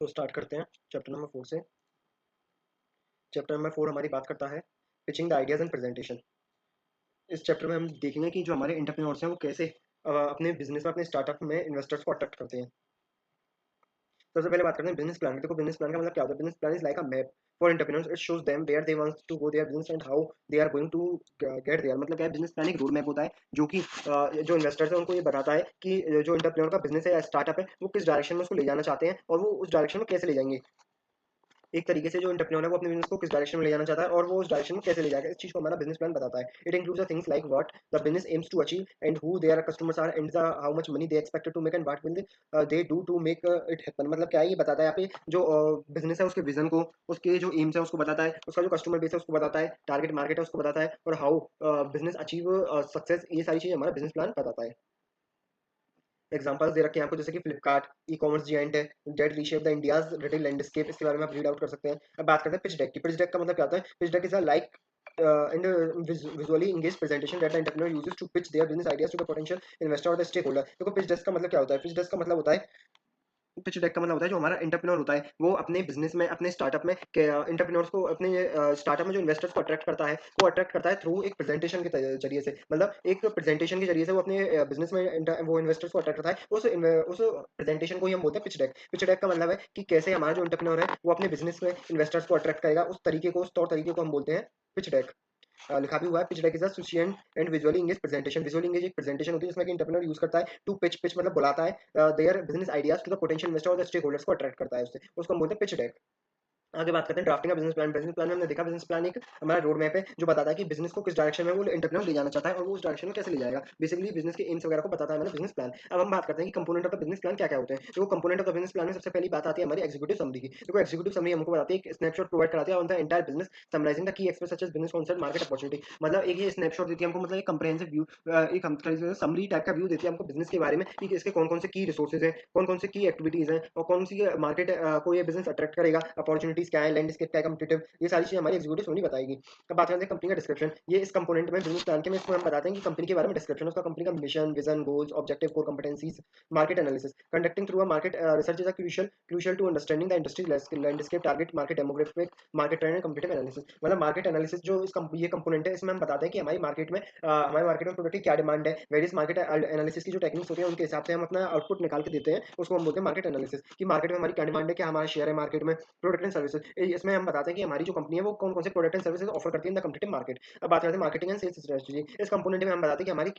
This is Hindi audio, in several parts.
तो स्टार्ट करते हैं चैप्टर नंबर 4 से। चैप्टर नंबर 4 हमारी बात करता है pitching the ideas and presentation. इस चैप्टर में हम देखेंगे कि जो हमारे एंटरप्रेन्योर्स हैं वो कैसे अपने बिजनेस में, अपने स्टार्टअप में इन्वेस्टर्स को अट्रैक्ट करते हैं। सबसे पहले बात करते हैं बिजनेस प्लान की। देखो, बिजनेस प्लान का मतलब क्या होता है? Business plan is like a map for entrepreneurs. It shows them where they want to go their business and how they are going to get there. मतलब क्या है? बिजनेस प्लान एक रोड मैप होता है जो कि जो इन्वेस्टर्स हैं उनको ये बताता है कि जो एंटरप्रेन्योर का बिजनेस है या स्टार्टअप है वो किस डायरेक्शन में उसको ले जाना चाहते हैं और वो उस डायरेक्शन में कैसे ले जाएंगे। एक तरीके से जो एंटरप्रेन्योर है वो अपने बिजनेस को किस डायरेक्शन में ले जाना चाहता है और वो उस डायरेक्शन में कैसे ले जाएगा, इस चीज को हमारा बिजनेस प्लान बताता है। It includes the things like what the business aims to achieve and who their customers are and the how much money they expected to make and what will they do to make it happen. मतलब क्या है? ये बताता है यहाँ पे जो बिजनेस है उसके विजन को, उसके जो एम्स है उसको बताता है, उसका जो कस्टमर बेस है उसको बताता है, टारगेट मार्केट है उसको बताता है, और हाउ बिजनेस अचीव सक्सेस, ये सारी चीजें हमारा बिजनेस प्लान बताता है। एग्जांपल्स दे रखे हैं आपको, जैसे कि फ्लिपकार्ट ई कॉमर्स जिएंट है, that reshape the India's retail landscape. इसके बारे में आप रीड आउट कर सकते हैं। अब बात करते हैं पिच डेक की। पिच डेक का मतलब क्या होता है? Pitch deck is a like and visually engaged presentation that the entrepreneur uses to pitch their business ideas to the potential investor or the stakeholder। देखो, पिच डेस्क का मतलब क्या होता है? पिच डेस्क का मतलब होता है, पिच डेक का मतलब होता है जो हमारा एंटरप्रेन्योर होता है वो अपने बिजनेस में, अपने स्टार्टअप में एंटरप्रेन्योर्स को, अपने स्टार्टअप में जो इन्वेस्टर्स को अट्रैक्ट करता है वो अट्रैक्ट करता है थ्रू एक प्रेजेंटेशन के जरिए से। मतलब एक प्रेजेंटेशन के जरिए से वो अपने बिजनेस में वो इन्वेस्टर्स को अट्रैक्ट करता है। उस प्रेजेंटेशन को ही हम बोलते हैं पिच डेक। पिच डेक का मतलब है कि कैसे हमारा जो एंटरप्रेन्योर है वो अपने बिजनेस में इन्वेस्टर्स को अट्रैक्ट करेगा, उस तरीके को, उस तौर तरीके को हम बोलते हैं पिच डेक। लिखा भी हुआ है, pitch deck is a succinct and visually engage presentation. Visually engage एक प्रेजेंटेशन होती है जिसमें कि एंटरप्रेन्योर यूज करता है टू पिच। पिच मतलब बुलाता है their business ideas to the potential investor और द स्टेक होल्डर्स को अट्रैक्ट करता है उससे, उसको हम बोलते हैं पिच डेक। आगे बात करते हैं ड्राफ्टिंग का बिजनेस प्लान। बिजनेस प्लान में हमने देखा बिजनेस प्लान एक हमारा रोड मैप है जो बताता है कि बिजनेस को किस डायरेक्शन में वो एंटरप्रेन्योर ले जाना चाहता है और वो उस डायरेक्शन में कैसे ले जाएगा। बेसिकली बिजनेस के एम्स वगैरह को बताता है हमारा बिजनेस प्लान। अब हम बात करते हैं कि component of the business plan क्या क्या होते हैं। तो component of the business plan में सबसे पहली बात आती है हमारी एग्जीक्यूटिव समरी की। देखो, एग्जीक्यूटिव समरी हमको बताती है, एक स्नैपशॉट प्रोवाइड कराती है on the entire business, summarising the key aspect such as business concept, market opportunity. मतलब एक ये स्नैपशॉट देती है हमको, मतलब एक कंप्रेहेंसिव व्यू, एक हम समरी टाइप का व्यू देती है हमको बिजनेस के बारे में कि इसके कौन कौन से की रिसोर्सेज हैं, कौन कौन से की एक्टिविटीज हैं और कौन सी मार्केट को ये बिजनेस अट्रैक्ट करेगा, अपॉर्चुनिटीज क्या है, लैंडस्केप क्या है, कॉम्पिटिटिव, ये सारी चीजें हमारी एग्जीक्यूटिव समरी बताएगी। अब बात करते हैं कंपनी का डिस्क्रिप्शन। ये इस कंपोनेंट में बिजनेस प्लान के में इसको हम बताते हैं कि कंपनी के बारे में डिस्क्रिप्शन, उसका कंपनी का mission, vision, goals, objective, core competencies, market analysis. Conducting thorough a market research is a crucial to understanding the industry landscape, target market demographic, market trend and competitive analysis. मतलब मार्केट एनालिसिस जो ये कंपोनेंट है इसमें हम बताते हैं कि हमारे मार्केट में प्रोडक्ट की क्या डिमांड है। वेरियस मार्केट एनालिसिस की जो टेक्निक्स होती है उनके हिसाब से हम अपना आउटपुट निकाल के देते हैं, उसको हम बोलते हैं मार्केट एनालिसिस। कि मार्केट में हमारी क्या डिमांड है, क्या हमारा शेयर है मार्केट में, प्रोडक्ट एंड सर्विसेज। इसमें हम बताते हैं कि हमारी जो कंपनी है वो कौन कौन से प्रोडक्ट एंड सर्विसेज ऑफर करती है इन द कॉम्पिटिटिव मार्केट। अब बात करते हैं मार्केटिंग एंड सेल्स स्ट्रेटजी। इस कंपोनेंट में हम बताते हैं कि हमारी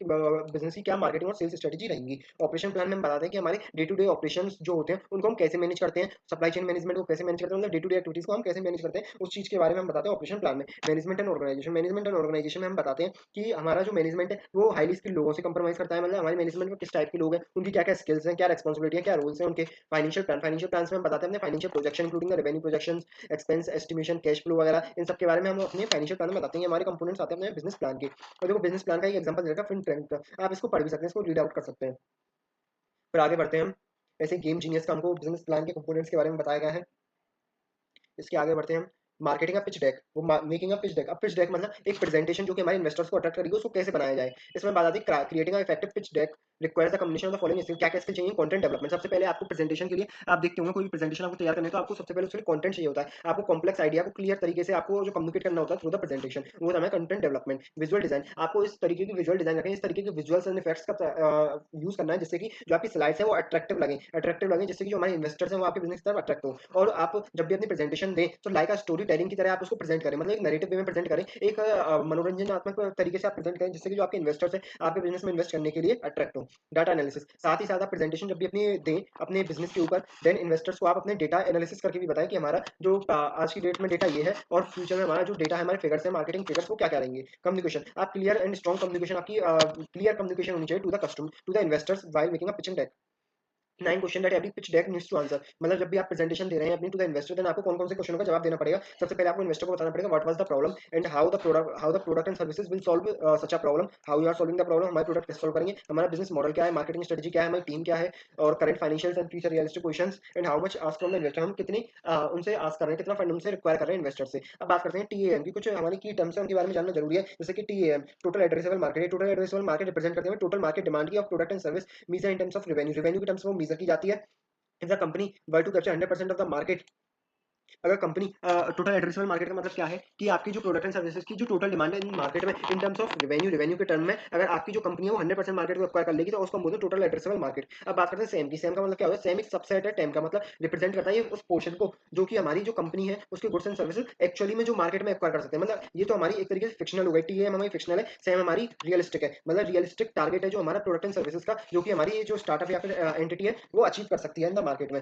बिजनेस की क्या मार्केटिंग और सेल्स स्ट्रेटजी रहेंगी। ऑपरेशन प्लान में हम बताते हैं कि हमारे डे टू डे ऑपरेशन जो होते हैं उनको हम कैसे मैनेज करते हैं, सप्लाई चेन मैनेजमेंट को कैसे मैनेज करते हैं, मतलब डे टू डे एक्टिविटीज को हम कैसे मैनेज करते हैं, उस चीज के बारे में हम बताते हैं ऑपरेशन प्लान में। मैनेजमेंट एंड ऑर्गेनाइजेशन में हम बताते हैं कि हमारा जो मैनेजमेंट है वो हाईली स्किल्ड लोगों से कंप्रोमाइज करता है। मतलब हमारे मैनेजमेंट में किस टाइप के लोग हैं, उनकी क्या क्या स्किल्स हैं, क्या रिस्पॉन्सिबिलिटी है, क्या रोल्स हैं उनके। फाइनेंशियल प्लान में हम बताते हैं अपने financial projection including the revenue projection, expense estimation, cash flow वगैरह, इन सब के बारे में हम अपने फाइनेंशियल प्लान में बताते हैं। हमारे कंपोनेंट्स आते हैं अपने बिजनेस प्लान के। और देखो, बिजनेस प्लान का एक एग्जांपल देगा फिन ट्रेंड का, आप इसको पढ़ भी सकते हैं, इसको रीड आउट कर सकते हैं। फिर आगे बढ़ते हैं हम। ऐसे गेम जीनियस का हमको बिजनेस प्लान के कंपोनेंट्स के बारे में बताया गया है। इसके आगे बढ़ते हैं हम। मार्केटिंग का पिच डेक, वो मेकिंग अ पिच डेक। अब पिच डेक मतलब एक प्रेजेंटेशन जो कि हमारे इन्वेस्टर्स को अट्रैक्ट करेगी, उसको कैसे बनाया जाए। इसमें बात आती है creating a effective pitch deck requires the combination of the following skill. क्या क्या स्किल चाहिए? Content development. सबसे पहले आपको प्रेजेंटेशन के लिए, आप देखते होंगे कोई भी प्रेजेंटेशन आपको तैयार करने का, आपको सबसे पहले उसके लिए कंटेंट चाहिए होता है। आपको कॉम्प्लेक्स आइडिया को क्लियर तरीके से आपको जो कम्युनिकेट करना होता है थ्रू द प्रेजेंटेशन, वो हमें कंटेंट डेवलपमेंट। विजुअल डिजाइन, आपको इस तरीके की विजुअल डिजाइन रखें, इस तरीके के विजुअल्स एंड इफेक्ट्स का यूज करना है जिससे कि जो आपकी स्लाइड्स है वो अट्रैक्टिव लगे जिससे कि जो हमारे इन्वेस्टर्स हैं वो आपके बिजनेस की तरफ अट्रैक्ट हो। और आप जब भी अपनी प्रेजेंटेशन दें तो लाइक अ स्टोरी टेलिंग की तरह आप उसको प्रेजेंट करें, मतलब एक नैरेटिव वे में प्रेजेंट करें, एक मनोरंजनात्मक तरीके से आप प्रेजेंट करें जिससे कि जो आपके इन्वेस्टर्स हैं आपके बिजनेस में इन्वेस्ट करने के लिए अट्रैक्ट हो। डाटा एनालिसिस, साथ ही साथ आप प्रेजेंटेशन जब भी अपनी दें अपने बिजनेस के ऊपर, देन इन्वेस्टर्स को आप अपने डेटा एनालिसिस करके भी बताएं कि हमारा जो आज की डेट में डेटा ये है और फ्यूचर में हमारा जो डेटा है, हमारे फिगर्स है, मार्केटिंग फिगर्स, वो क्या क्या रहेंगे। कम्युनिकेशन, आप क्लियर एंड स्ट्रॉन्ग कम्युनिकेशन, आपकी क्लियर कम्युनिकेशन होनी चाहिए to the customer, to the investors while making a pitching deck. 9 question that every pitch deck needs to answer. मतलब जब भी आप प्रेजेंटेशन दे रहे हैं अपनी टू द इन्वेस्टर, देन आपको कौन-कौन से क्वेश्चनों का जवाब देना पड़ेगा। सबसे पहले आपको इन्वेस्टर को बताना पड़ेगा what was the problem and how the product and services will solve such a problem, how you are solving the problem, हमारे प्रोडक्ट कैसे सॉल्व करेंगे, हमारा बिजनेस मॉडल क्या है, मार्केटिंग स्ट्रेटजी क्या है, हमारी टीम क्या है, और current financials and future realistic questions and how much ask from the investor, हम कितनी उनसे आस्क कर रहे हैं, कितना फंड उनसे रिक्वायर कर रहे हैं इन्वेस्टर से। अब बात करते हैं टीएएम की, कुछ हमारी की टर्म्स है उनके बारे में जानना जरूरी है। जैसे कि TAM total addressable market, total addressable market represent करते हैं टोटल मार्केट डिमांड की of product and service. Measure in terms of revenue, revenue की टर्म्स में वो मीजर की जाती है if the company were to capture 100% of the market, अगर कंपनी टोटल एड्रेसेबल मार्केट का मतलब क्या है कि आपकी जो प्रोडक्ट एंड सर्विसेज की जो टोटल डिमांड है इन मार्केट में इन टर्म्स ऑफ रेवेन्यू के टर्म में, अगर आपकी जो कंपनी है वो 100% मार्केट को एक्वायर कर लेगी तो उसको हम बोलते हैं टोटल एड्रेसेबल मार्केट। अब बात करते हैं सेम की। सेम का मतलब क्या होता है? सेम एक सबसेट है टेम का, मतलब रिप्रेजेंट करता है ये उस पोर्शन को जो कि हमारी जो कंपनी है उसके गुड्स एंड सर्विसेज एक्चुअली में जो मार्केट में एक्वायर कर सकते हैं। मतलब ये तो हमारी एक तरीके से फिक्शनल हो गई, टीएम हमारी फिक्शनल है, सेम हमारी रियलिस्टिक है। मतलब रियलिस्टिक टारगेट है जो हमारा प्रोडक्ट एंड सर्विसेज का, जो कि हमारी जो स्टार्टअप या फिर एंटिटी है वो अचीव कर सकती है इन द मार्केट में।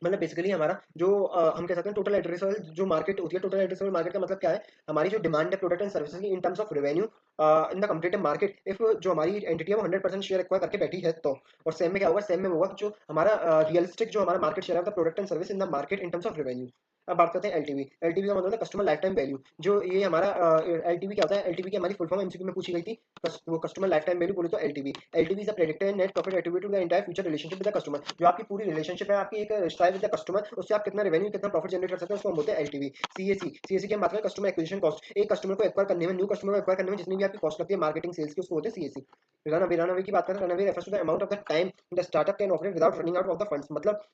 मतलब बेसिकली हमारा जो हम कह सकते हैं टोटल एड्रेसेबल जो मार्केट होती है, टोटल एड्रेसेबल मार्केट का मतलब क्या है? हमारी जो डिमांड है प्रोडक्ट एंड सर्विसेज की इन terms of revenue in the completed market, if जो हमारी एंटिटी है वो 100% शेयर एक्वायर करके बैठी है तो। और सेम में क्या होगा? सेम में होगा जो हमारा रियलिस्टिक जो हमारा मार्केट शेयर है the product and service in the market in terms of revenue. अब बात करते हैं एलटीवी। एलटीवी का मतलब है कस्टमर लाइफ टाइम वैल्यू। जो ये हमारा एलटीवी क्या होता है? एलटीवी की हमारी फुल फॉर्म एमसीक्यू में पूछी गई थी। वो कस्टमर लाइफ टाइम वैल्यू बोले तो LTV. LTV is a predicted net profit attribute to the entire future relationship with the customer. जो आपकी पूरी रिलेशनशिप है, आपकी एक रिश्ता है विद द कस्टमर, उससे आप कितना रेवेन्यू कितना प्रॉफिट जनरेट कर सकते हैं उसको हम बोलते हैं एलटीवी। सीएसी। सीएसी की हम बात करें कस्टमर एक्विजिशन कॉस्ट। एक कस्टमर को एक्वायर करने में, न्यू कस्टमर को एक्वायर करने में जितनी भी आपकी कॉस्ट लगती है मार्केटिंग सेल्स की, उसको बोलते हैं सीएसी। रन अवे की बात करें, run away refers to the amount of the time the startup can operate without running out of the funds. मतलब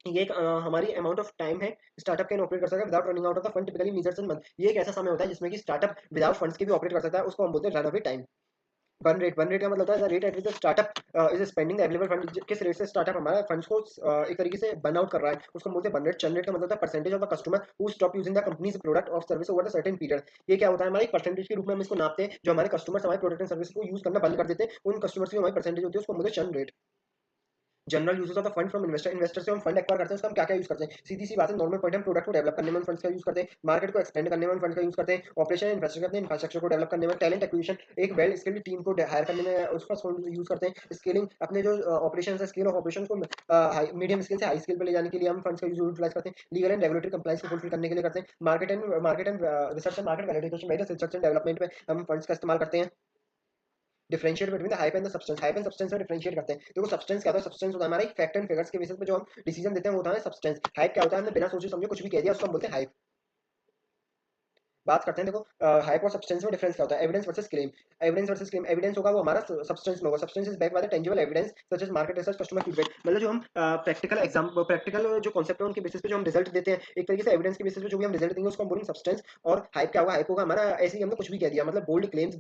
ये एक हमारी अमाउंट ऑफ टाइम है स्टार्टअप कैन ऑपरेट कर सकता है without running out of the fund, typically measures in month. ये एक ऐसा समय होता है जिसमें कि स्टार्टअप विदाउट फंड्स के भी ऑपरेट कर सकता है, उसको हम बोलते हैं run away time. Burn rate का मतलब होता है the rate at which the startup is spending the available fund. किस रेट से स्टार्टअप हमारा फंड्स को एक तरीके से बर्न आउट कर रहा है, उसको हम बोलते हैं बर्न रेट। चर्न रेट का मतलब होता है percentage of the customer who stop using the company's product और service over the certain period. ये क्या होता है? हमारे परसेंटेज के रूप में हम इसको नापते हैं। जो हमारे कस्टमर्स हमारे प्रोडक्ट एंड सर्विस को यूज करना बंद कर देते हैं, उन कस्टमर्स की हमारी परसेंटेज होती है, उसको हम बोलते हैं churn rate. General uses of the fund from investor. Investor से हम फंड एक्वायर करते हैं, उसका हम क्या क्या यूज करते हैं? सीधी सी बात है, नॉर्मल पॉइंट हम प्रोडक्ट को डेवलप करने में फंड्स का यूज करते हैं, मार्केट को एक्सपेंड करने में फंड का यूज करते हैं, ऑपरेशन इंफ्रास्ट्रक्चर करते हैं, इंफ्रास्ट्रक्चर को डेवलप करने में, टैलेंट एक्विजिशन, एक वेल स्किल्ड टीम को हायर करने में उसका यूज करते हैं, स्केलिंग अपने जो ऑपरेशन है, स्केल ऑफ ऑपरेशन को मीडियम स्केल से हाई स्केल पे ले जाने के लिए हम फंड्स का यूटिलाइज करते हैं, लीगल एंड रेगुलेटरी कंप्लाइंस को फुलफिल करने के लिए करते हैं, market and research and market validation, research and development में हम फंड्स का इस्तेमाल करते हैं। Differentiate between the hype and the substance. Hype and substance में डिफरेंशिएट करते हैं। देखो सब्सटेंस क्या होता है? सब्सटेंस होता है हमारा एक फैक्ट एंड फिगर्स के बेसिस पे जो हम डिसीजन देते हैं वो होता है सब्सटेंस। हाइप क्या होता है? हमने बिना सोचे समझे कुछ भी कह दिया, उसको हम बोलते हैं हाइप। बात करते हैं, देखो हाइप और सब्सटेंस में डिफरेंस क्या होता है? Evidence versus claim. Evidence versus claim. Evidence होगा वो हमारा सब्सटेंस में होगा। Substance is back by the tangible evidence such as market research, customer feedback. मतलब जो हम प्रैक्टिकल जो कॉन्सेप्ट है उनके बेसिस पे जो हम रिजल्ट देते हैं, एक तरीके से एविडेंस के बेसिस पे जो भी हम रिजल्ट देंगे उसको हम बोलेंगे सब्सटेंस। और हाइप क्या होगा? हाइप होगा हमारा ऐसे ही हमने कुछ भी कह दिया, मतलब बोल्ड क्लेम्स,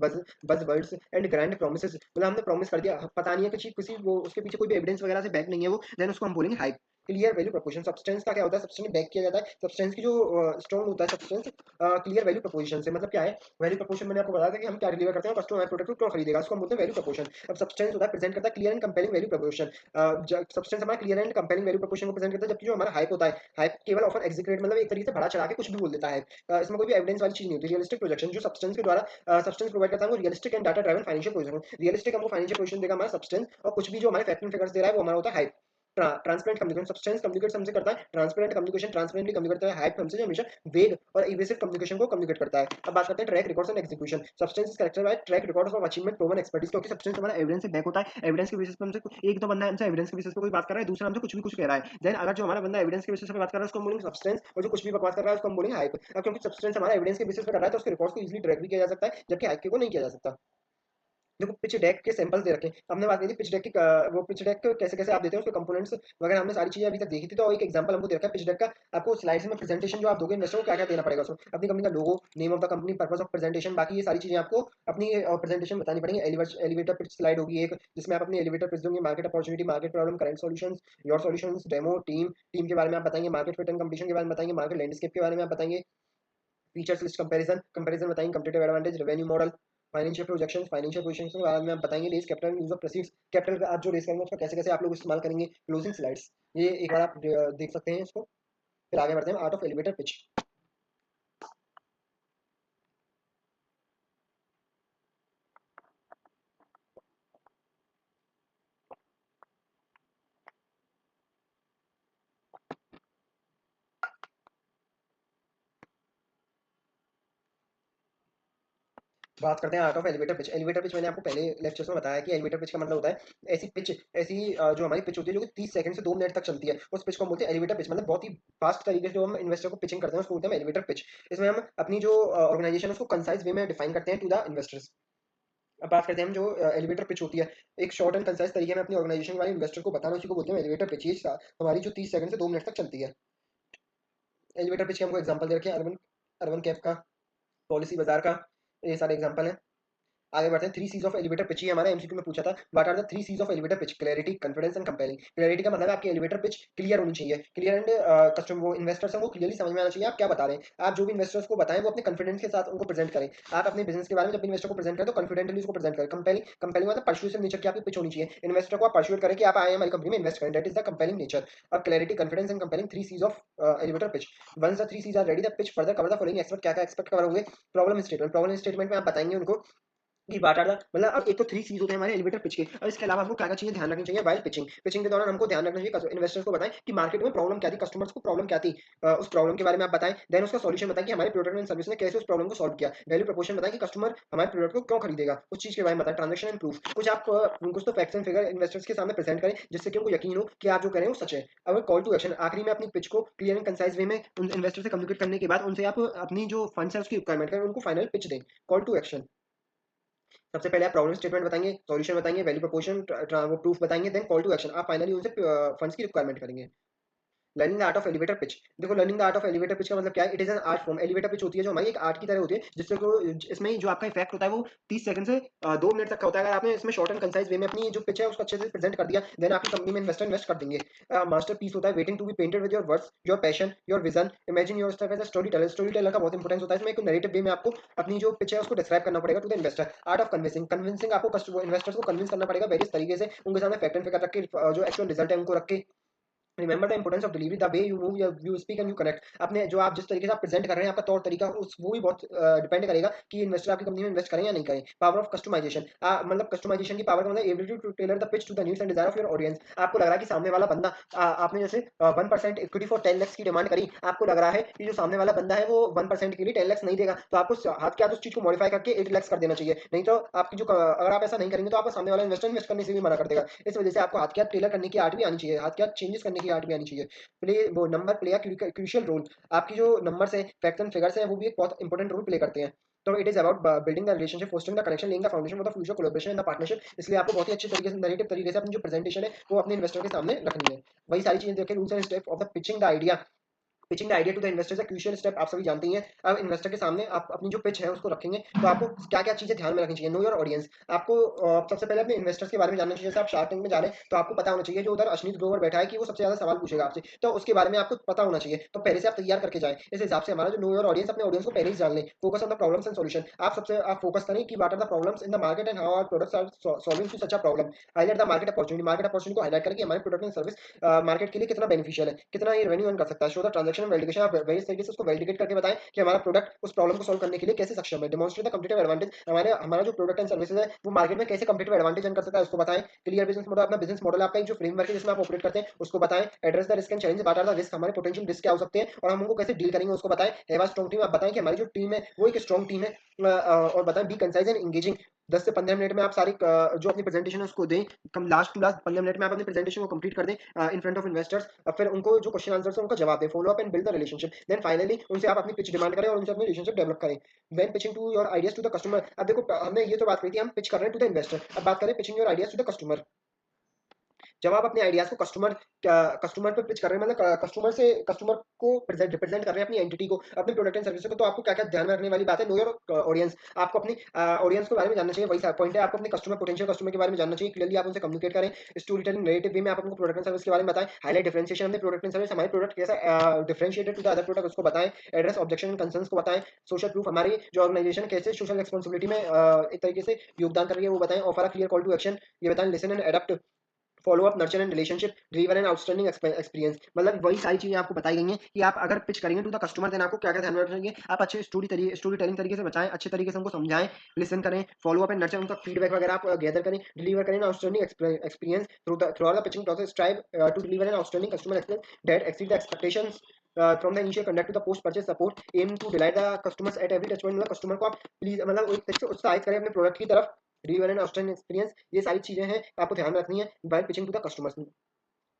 बज वर्ड्स एंड ग्रैंड प्रोमिसेस। मतलब हमने प्रॉमिस कर दिया, पता नहीं है किसी किसी वो उसके पीछे कोई भी एविडेंस वगैरह से बैक नहीं है वो, देन उसको हम बोलेंगे hype. Clear value proposition. Substance का क्या होता है? सब्सटेंस बैक किया जाता है। सब्सटेंस की जो स्ट्रॉन्ग होता है सब्सटेंस क्लियर वैल्यू प्रोपोजिशन से। मतलब क्या है? वैल्यू प्रोपोजिशन मैंने आपको बताया था कि हम क्या डिलीवर करते हैं, कस्टमर हमारे प्रोडक्ट को क्यों खरीदेगा, उसको हम बोलते हैं वैल्यू प्रोपोजिशन। अब सब्सटेंस होता है प्रेजेंट करता है clear and compelling value proposition. Substance हमारा clear and compelling value proposition को प्रेजेंट करता है, जबकि जो हमारा हाइप होता है, हाइप केवल ऑफर एग्जीक्यूट, मतलब एक तरीके से बढ़ा चढ़ा के कुछ भी बोल देता है। इसमें कोई भी एविडेंस वाली चीज नहीं होती। रियलिस्टिक प्रोजेक्शन जो सब्सटेंस के द्वारा सब्सटेंस प्रोवाइड करता है वो realistic and data driven financial position. Realistic हमको फाइनेंशियल पोजीशन देगा हमारा सब्सटेंस, और कुछ भी जो हमारे फैक्ट एंड फिगर्स दे रहा है वो हमारा होता है hype. Transparent communication. Substance communicate हमसे करता है ट्रांसपेरेंट कम्युनिकेशन, ट्रांसपेरेंटली कम्युनिकेट करता है। हाइप हमसे हमेशा वेग और इवेसिव कम्युनिकेशन को कम्युनिकेट करता है। अब बात करते हैं track records and execution. Substance is characterized by track records of achievement, proven expertise. क्योंकि सब्सटेंस हमारा एविडेंस से बैक होता है। एविडेंस के बेसिस पे हमसे एक तो बंदा हमसे एविडेंस के बेसिस पे कोई बात कर रहा है, दूसरा हमसे कुछ भी कुछ कह रहा है, देन अगर जो हमारा बंदा एविडेंस के बेसिस पे बात कर रहा है उसको हम बोलेंगे सब्सटेंस, और जो कुछ भी बकवास कर रहा है उसको हम बोलेंगे हाइप। अब क्योंकि सब्सटेंस हमारा एविडेंस के बेसिस पे कर रहा है तो उसके रिकॉर्ड्स को इजीली ट्रैक भी किया जा सकता है, जबकि हाइप को नहीं किया जा सकता। देखो पिच डेक के सैंपल्स दे रखे हैं, हमने बात की थी पिच डेक की, वो पिच डेक कैसे कैसे आप देते हैं उसके कंपोनेंट्स वगैरह, हमने सारी चीजें अभी तक देखी थी। तो एक एग्जांपल हमको दे रखा है पिच डेक का। आपको स्लाइड्स में प्रेजेंटेशन जो आप दोगे इन्वेस्टर को क्या क्या देना पड़ेगा उसमें? अपनी कंपनी का logo, name of the company, purpose of presentation, बाकी ये सारी चीजें आपको अपनी प्रेजेंटेशन बतानी पड़ेंगी। एलिवेटर पिच स्लाइड होगी एक, जिसमें आप अपनी एलिवेटर पिच दोगे, market opportunity, market problem, current solutions, your solutions, demo, team, team के बारे में आप बताएंगे, मार्केट फिट एंड कंपटीशन के बारे में बताएंगे, मार्केट लैंडस्केप के बारे में आप बताएंगे, फीचर्स लिस्ट कंपैरिजन, कंपैरिजन बताएंगे, competitive advantage, revenue model, financial projections, financial positions के बारे में आप बताएंगे, raise capital, use of proceeds, capital का आप जो रेज करेंगे उसका कैसे कैसे आप लोग इस्तेमाल करेंगे, क्लोजिंग स्लाइड्स। ये एक बार आप देख सकते हैं इसको। फिर आगे बढ़ते हैं आर्ट ऑफ एलिवेटर पिच। बात करते हैं art of elevator pitch. Elevator pitch मैंने आपको पहले लेक्चर्स में बताया कि एलिवेटर पिच का मतलब होता है ऐसी पिच, ऐसी जो हमारी पिच होती है जो कि 30 सेकंड से 2 मिनट तक चलती है, उस पिच को हम बोलते हैं एलिवेटर पिच। मतलब बहुत ही फास्ट तरीके से जो हम इन्वेस्टर को पिचिंग करते हैं उसको बोलते हैं एलिवेटर पिच। इसमें हम अपनी जो ऑर्गेनाइजेशन है उसको कंसाइज वे में डिफाइन करते हैं टू द इन्वेस्टर्स। अब बात करते हैं हम जो एलिवेटर पिच होती है, एक शॉर्ट एंड कंसाइज तरीके में अपनी ऑर्गेनाइजेशन के बारे में इन्वेस्टर को बताना, उसी को बोलते हैं एलिवेटर पिच। ये हमारी जो 30 सेकंड से 2 मिनट तक चलती है। एलिवेटर पिच के हमको एग्जांपल दे रखे हैं, अर्बन अर्बन कैप का, पॉलिसी बाजार का, ये सारे एग्जांपल हैं। आगे बढ़ते हैं। Three Cs of elevator pitch, ही हमारा एमसीक्यू में पूछा था। What are the three Cs of elevator pitch? Clarity, confidence and compelling. Clarity का मतलब है आपकी एलिवेटर पिच क्लियर होनी चाहिए, क्लियर एंड कस्टमर वो इन्वेस्टर्स हैं वो क्लियरली समझ में आना चाहिए आप क्या बता रहे हैं। आप जो भी इन्वेस्टर्स को बताएं वो अपने कॉन्फिडेंस के साथ उनको प्रेजेंट करें। आप अपने बिजनेस के बारे में जब इन्वेस्टर को प्रेजेंट करें तो कॉन्फिडेंटली उसको प्रेजेंट करें। कंपेलिंग, कंपेलिंग मतलब परसुएसिव नेचर की आपकी पिच होनी चाहिए। इन्वेस्टर को आप परसुएट करें कि आप आए हमारी कंपनी में इन्वेस्ट करें, that is the compelling nature. अब clarity, confidence and compelling, three Cs of elevator pitch. Once the three Cs are ready the pitch further cover the following expect, क्या क्या एक्सपेक्ट कवर होंगे? प्रॉब्लम स्टेटमेंट, प्रॉब्लम स्टेटमेंट में आप बताएंगे उनको कि बाटा था मतलब अब एक तो थ्री सीज होते हैं हमारे एलिवेटर पिच के। अब इसके अलावा हमको क्या क्या चीजें ध्यान रखनी चाहिए वाइल पिचिंग। पिचिंग के दौरान हमको ध्यान रखना चाहिए इन्वेस्टर्स को बताएं कि मार्केट में प्रॉब्लम क्या थी, कस्टमर्स को प्रॉब्लम क्या थी, उस प्रॉब्लम के बारे में आप बताएं। देन उसका सॉल्यूशन बताएं कि हमारे प्रोडक्ट एंड सर्विस ने कैसे उस प्रॉब्लम को सॉल्व किया। वैल्यू प्रोपोर्शन बताएं कि कस्टमर हमारे प्रोडक्ट को क्यों खरीदेगा, उस चीज के बारे में बताएं। ट्रांजेक्शन एंड प्रूफ, कुछ आप कुछ तो फैक्ट्स एंड फिगर इन्वेस्टर्स के सामने प्रेजेंट करें जिससे कि उनको यकीन हो कि आप जो कह रहे हैं वो सच है। अब कॉल टू एक्शन, आखिरी में अपनी पिच को क्लियर एंड कंसाइज वे में उन इन्वेस्टर से कम्युनिकेट करने के बाद उनसे आप अपनी जो फंड्स है उसकी रिक्वायरमेंट करें, उनको फाइनल पिच दें। कॉल टू एक्शन, सबसे पहले आप प्रॉब्लम स्टेटमेंट बताएंगे, सॉल्यूशन बताएंगे, वैल्यू प्रोपोर्शन वो प्रूफ बताएंगे, देन कॉल टू एक्शन। आप फाइनली उनसे फंड्स की रिक्वायरमेंट करेंगे। Learning the art of elevator pitch, देखो learning the art of elevator pitch का मतलब क्या है? It is an art form. Elevator pitch होती है जो हमारी एक आर्ट की तरह होती है, जिससे को इसमें जो आपका इफेक्ट होता है वो 30 सेकंड से 2 मिनट तक का होता है। अगर आपने इसमें शॉर्ट एंड कंसाइज वे में अपनी जो पिच है उसको अच्छे से प्रेजेंट कर दिया, देन आपकी कंपनी में इन्वेस्टर इन्वेस्ट कर देंगे। मास्टर पीस होता है, waiting to be painted with your words, your passion, your vision. Imagine yourself as a storyteller, storyteller का बहुत इंपॉर्टेंस होता है इसमें। एक नैरेटिव वे में आपको अपनी जो पिच है उसको डिस्क्राइब करना पड़ेगा to the investor. Art of convincing, convincing आपको इन्वेस्टर्स को कन्विंस करना पड़ेगा वेरियस तरीके से, उनके सामने फैक्ट एंड फिगर रख के, जो एक्चुअल रिजल्ट है उनको रख के। Remember the importance of delivery, the way you move, you speak and you connect. अपने जो आप जिस तरीके से आप प्रेजेंट कर रहे हैं आपका तौर तरीका उस वो भी बहुत डिपेंड करेगा कि इन्वेस्टर आपकी कंपनी में इन्वेस्ट करें या नहीं करें। पावर ऑफ कस्टमाइजेशन, मतलब कस्टमाइजेशन की पावर का मतलब ability to tailor the pitch to the needs and desire of your audience. आपको लग रहा है कि सामने वाला बंदा आपने जैसे 1% इक्विटी फॉर 10 लाख की डिमांड करी, आपको लग रहा है कि जो सामने वाला बंदा है वो 1% के लिए 10 लाख नहीं देगा, तो आपको हाथ के हाथ उस चीज को मॉडिफाई करके 8 लाख कर देना चाहिए। नहीं तो आपकी जो अगर आप ऐसा नहीं करेंगे तो आपका सामने वाला इन्वेस्टर इन्वेस्ट करने से भी मना कर देगा। इस वजह से आपको हाथ के हाथ टेलर करने की आर्ट भी आनी चाहिए, हाथ के हाथ चेंजेस करने की आर्ट भी आनी चाहिए। प्ले वो नंबर प्ले क्रूशियल रोल, आपकी जो नंबर्स हैं, फैक्ट्स एंड फिगर्स हैं, वो भी एक बहुत इंपॉर्टेंट रोल प्ले करते हैं। तो it is about building the relationship, fostering the connection, laying the foundation for the future collaboration and the partnership. इसलिए आपको बहुत ही अच्छे तरीके से नैरेटिव तरीके से अपनी जो प्रेजेंटेशन है वो अपने इन्वेस्टर के सामने रखनी है। वही सारी चीजें देखें, rules and step of the pitching the idea. Pitching the idea to the investors, crucial step आप सभी जानते ही हैं। अब इन्वेस्टर के सामने आप अपनी जो पिच है उसको रखेंगे तो आपको क्या क्या चीजें ध्यान में रखनी चाहिए। नो योर ऑडियंस, आपको सबसे पहले अपने इन्वेस्टर्स के बारे में जानना चाहिए। जैसे आप शार्क टैंक में जा रहे हैं तो आपको पता होना चाहिए जो उधर अश्नीत ग्रोवर बैठा है कि वो सबसे ज्यादा सवाल पूछेगा आपसे, तो उसके बारे में आपको पता होना चाहिए। तो पहले से आप तैयार करके जाए। इस हिसाब से हमारा जो नो योर ऑडियंस, अपने ऑडियंस को पहले ही जान लें। Focus on the problems and solution, आप सबसे आप फोकस करें कि what are the problems in the market and how our products are solving to such a problem. Highlight the market opportunity, market opportunity को हाईलाइट करें कि हमारे प्रोडक्ट एंड सर्विस मार्केट के लिए कितना बेनिफिशियल है, कितना ये रेवेन्यू अर्न कर सकता है। शो द ट्रांजैक्शन वैलिडेशन, आप वेरियस तरीके से उसको वैलिडेट करके बताएं कि हमारा प्रोडक्ट उस प्रॉब्लम को सॉल्व करने के लिए कैसे सक्षम है। डेमोंस्ट्रेट द कंपीटिटिव एडवांटेज, हमारे हमारा जो प्रोडक्ट एंड सर्विसेज है वो मार्केट में कैसे कंपीटिटिव एडवांटेज अर्न कर सकता है उसको बताएं। क्लियर बिजनेस मॉडल, अपना बिजनेस मॉडल आपका एक जो फ्रेमवर्क है जिसमें आप ऑपरेट करते हैं उसको बताएं। Address the risk and challenge, what are the risk, हमारे पोटेंशियल रिस्क क्या हो सकते हैं और हम उनको कैसे डील करेंगे उसको बताएं। हैव अ स्ट्रांग टीम, आप बताएं कि हमारी जो टीम है वो एक स्ट्रांग टीम है। और बताएं बी कंसाइज एंड एंगेजिंग, 10 से 15 मिनट में आप सारी जो अपनी प्रेजेंटेशन है उसको दें। कम लास्ट टू लास्ट 15 मिनट में आप अपनी प्रेजेंटेशन को कंप्लीट कर दें इन फ्रंट ऑफ इन्वेस्टर्स। अब फिर उनको जो क्वेश्चन आंसर है उनका जवाब दें। Follow up and build the relationship, then finally उनसे आप अपनी पिच डिमांड करें और उनसे अपनी रिलेशनशिप डेवलप करें। When pitching to your ideas to the customer, अब देखो हमने ये तो बात करी थी हम पिच कर रहे हैं टू द इन्वेस्टर, अब बात करें pitching your ideas to the customer. जब आप अपने आइडियाज को कस्टमर पे पिच कर रहे हैं, मतलब कस्टमर से कस्टमर को रिप्रेजेंट कर रहे हैं अपनी एंटिटी को, अपने प्रोडक्ट एंड सर्विस को, तो आपको क्या क्या ध्यान में रखने वाली बात है। नो योर ऑडियंस, आपको अपनी ऑडियंस के बारे में जानना चाहिए। वही पॉइंट है, आपको अपने कस्टमर पोटेंशियल कस्टमर के बारे में जानना चाहिए। क्लियरली आप उनसे कम्युनिकेट करें। स्टोरी टेलिंग नैरेटिव वे में आप उनको प्रोडक्ट एंड सर्विस के बारे में बताएं। हाईलाइट डिफरेंशिएशन, अपने प्रोडक्ट एंड सर्विस, हमारे प्रोडक्ट कैसा differentiated to the other product उसको बताएं। एड्रेस ऑब्जेक्शन एंड कंसर्न्स को बताएं। सोशल प्रूफ, हमारी जो ऑर्गेनाइजेशन कैसे सोशल रिस्पांसिबिलिटी में एक तरीके से योगदान कर रही है वो बताएं। Offer a clear call to action, ये बताएं। Listen and adopt, follow up, nurture and relationship, driven and outstanding experience. मतलब वही सारी चीजें आपको बताई गई हैं कि आप अगर पिच करेंगे टू द कस्टमर देन आपको क्या क्या ध्यान में रखना चाहिए। आप अच्छे स्टोरी टेलिंग तरीके से बताएं, अच्छे तरीके से उनको समझाएं, लिसन करें, फॉलो अप एंड नर्चर, उनका फीडबैक वगैरह आप गैदर करें, डिलीवर करें outstanding experience throughout the pitching process. Strive to deliver an outstanding customer experience that exceed the expectations from the initial conduct to the post purchase support. Aim to delight the customers at every touch point, customer को आप प्लीज मतलब एक तरीके से उत्साहित करें अपने प्रोडक्ट की तरफ। डिलीवर एन आउटस्टैंडिंग एक्सपीरियंस, ये सारी चीजें हैं आपको ध्यान में रखनी है while pitching to the customers.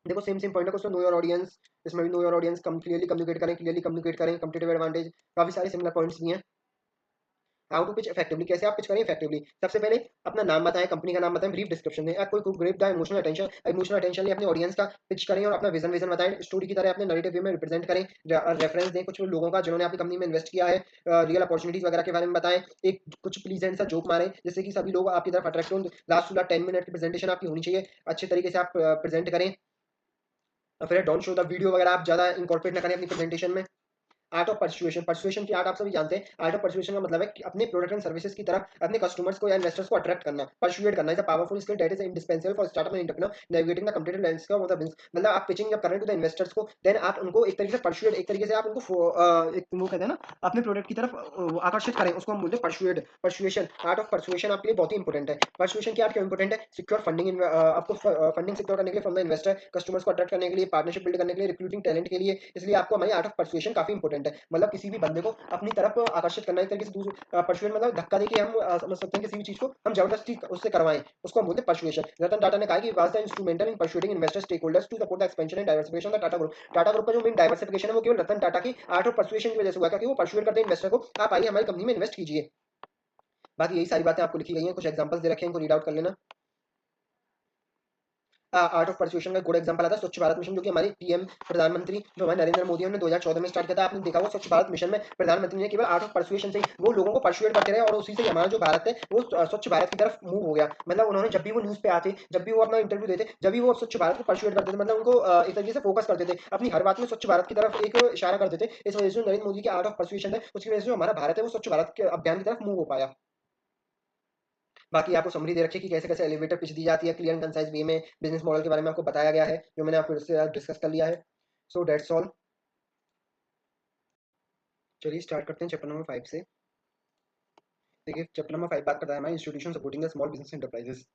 देखो सेम सेम पॉइंट है उसमें, नो योर ऑडियंस, इसमें भी know your audience, come clearly communicate करें, क्लियरली कम्युनिकेट करें, कंपीटिटिव एडवांटेज, काफी सारे सिमिलर पॉइंट्स भी हैं। हाउ टू पिच इफेक्टिवली, कैसे आप पिच करें इफेक्टिवली। सबसे पहले अपना नाम बताएं, कंपनी का नाम बताएं, ब्रीफ डिस्क्रिप्शन दें, कोई ग्रिप द इमोशनल अटेंशन लिए अपने ऑडियंस का पिच करें और अपना विजन विजन बताएं, स्टोरी की तरह अपने नैरेटिव वे में रिप्रेजेंट करें, रेफरेंस दें कुछ लोगों का जिन्होंने आपकी कंपनी में इन्वेस्ट किया है, रियल अपॉर्चुनिटीज वगैरह के बारे में बताएं, एक कुछ प्लीजेंट सा जोक मारें जिससे कि सभी लोग आपकी तरफ अट्रैक्ट हों। लास्ट 10 मिनट की प्रेजेंटेशन आपकी होनी चाहिए, अच्छे तरीके से आप प्रेजेंट करें। फिर डोंट शो द वीडियो वगैरह आप ज़्यादा इंकॉर्पोरेट ना करें अपनी प्रेजेंटेशन में। आर्ट ऑफ परसुएशन, परसुएशन की आर्ट आप सभी जानते हैं। आर्ट ऑफ परसुएशन का मतलब है कि अपने प्रोडक्ट एंड सर्विसेज की तरफ अपने कस्टमर्स को या इन्वेस्टर्स को अट्रैक्ट करना, परसुएट करना। Is a powerful skill that is indispensable for startup and entrepreneur navigating the competitive landscape of the business. मतलब आप पिचिंग जब कर रहे हैं टू द इन्वेस्टर्स को, देन आप उनको एक तरीके से परसुएट, एक तरीके से आप उनको एक वो कहते हैं ना अपने प्रोडक्ट की तरफ आकर्षित करें, उसको हम बोलते हैं persuade, persuasion. Art of persuasion आपके लिए बहुत ही इंपॉर्टेंट है। परसुएशन की आर्ट क्यों इंपॉर्टेंट है? सिक्योर फंडिंग, आपको फंडिंग सिक्योर करने के लिए फ्रॉम द इन्वेस्टर, कस्टमर्स को अट्रैक्ट करने के लिए, पार्टनरशिप बिल्ड करने के लिए, रिक्रूटिंग टैलेंट के लिए। इसलिए आपको हमारी आर्ट ऑफ परसुएशन काफी इंपॉर्टेंट है। मतलब किसी भी बंदे को अपनी तरफ आकर्षित करना, एक तरीके से दूसरे परसुएशन मतलब धक्का देके हम समझ सकते हैं किसी भी चीज को हम जबरदस्ती उससे करवाएं, उसको हम बोलते हैं परसुएशन। रतन टाटा ने कहा कि was the instrumental in persuading investors stakeholders to support the expansion and diversification of the Tata group. Tata group का जो मेन डाइवर्सिफिकेशन है वो केवल रतन टाटा की आर्ट ऑफ परसुएशन की वजह से हुआ, क्योंकि वो परसुएट करते हैं इन्वेस्टर को, आप आइए हमारी कंपनी में इन्वेस्ट कीजिए। बाकी यही सारी बातें आपको लिखी गई हैं, कुछ एग्जांपल्स दे रखे हैं, इनको रीड आउट कर लेना। आर्ट ऑफ परसुएशन का गुड एग्जांपल आता है स्वच्छ भारत मिशन, जो कि हमारे पीएम प्रधानमंत्री जो हमारे नरेंद्र मोदी ने 2014 में स्टार्ट किया था। आपने देखा होगा स्वच्छ भारत मिशन में प्रधानमंत्री ने केवल आर्ट ऑफ परसुएशन से ही वो लोगों को परसुएट करते रहे और उसी से हमारा जो भारत है वो स्वच्छ भारत की तरफ मूव हो गया। मतलब उन्होंने जब भी वो न्यूज पे आते, जब भी वो अपना इंटरव्यू देते, जब भी वो स्वच्छ भारत को परसुएट करते थे, मतलब उनको एक तरीके से फोकस करते थे अपनी हर बात में स्वच्छ भारत की तरफ एक इशारा करते थे। इस वजह से नरेंद्र मोदी की आर्ट ऑफ परसुएशन है, उसकी वजह से जो हमारा भारत है वो स्वच्छ भारत के अभियान की तरफ मूव हो पाया। बाकी आपको समरी दे रखी है कि कैसे कैसे एलिवेटर पिच दी जाती है क्लियर एंड कंसाइज वे में। बिजनेस मॉडल के बारे में आपको बताया गया है, जो मैंने आपको इससे डिस्कस कर लिया है। So that's all. चलिए स्टार्ट करते हैं चैप्टर नंबर 5 से। देखिए चैप्टर नंबर 5 बात करता है हमारे institution supporting the small business enterprises.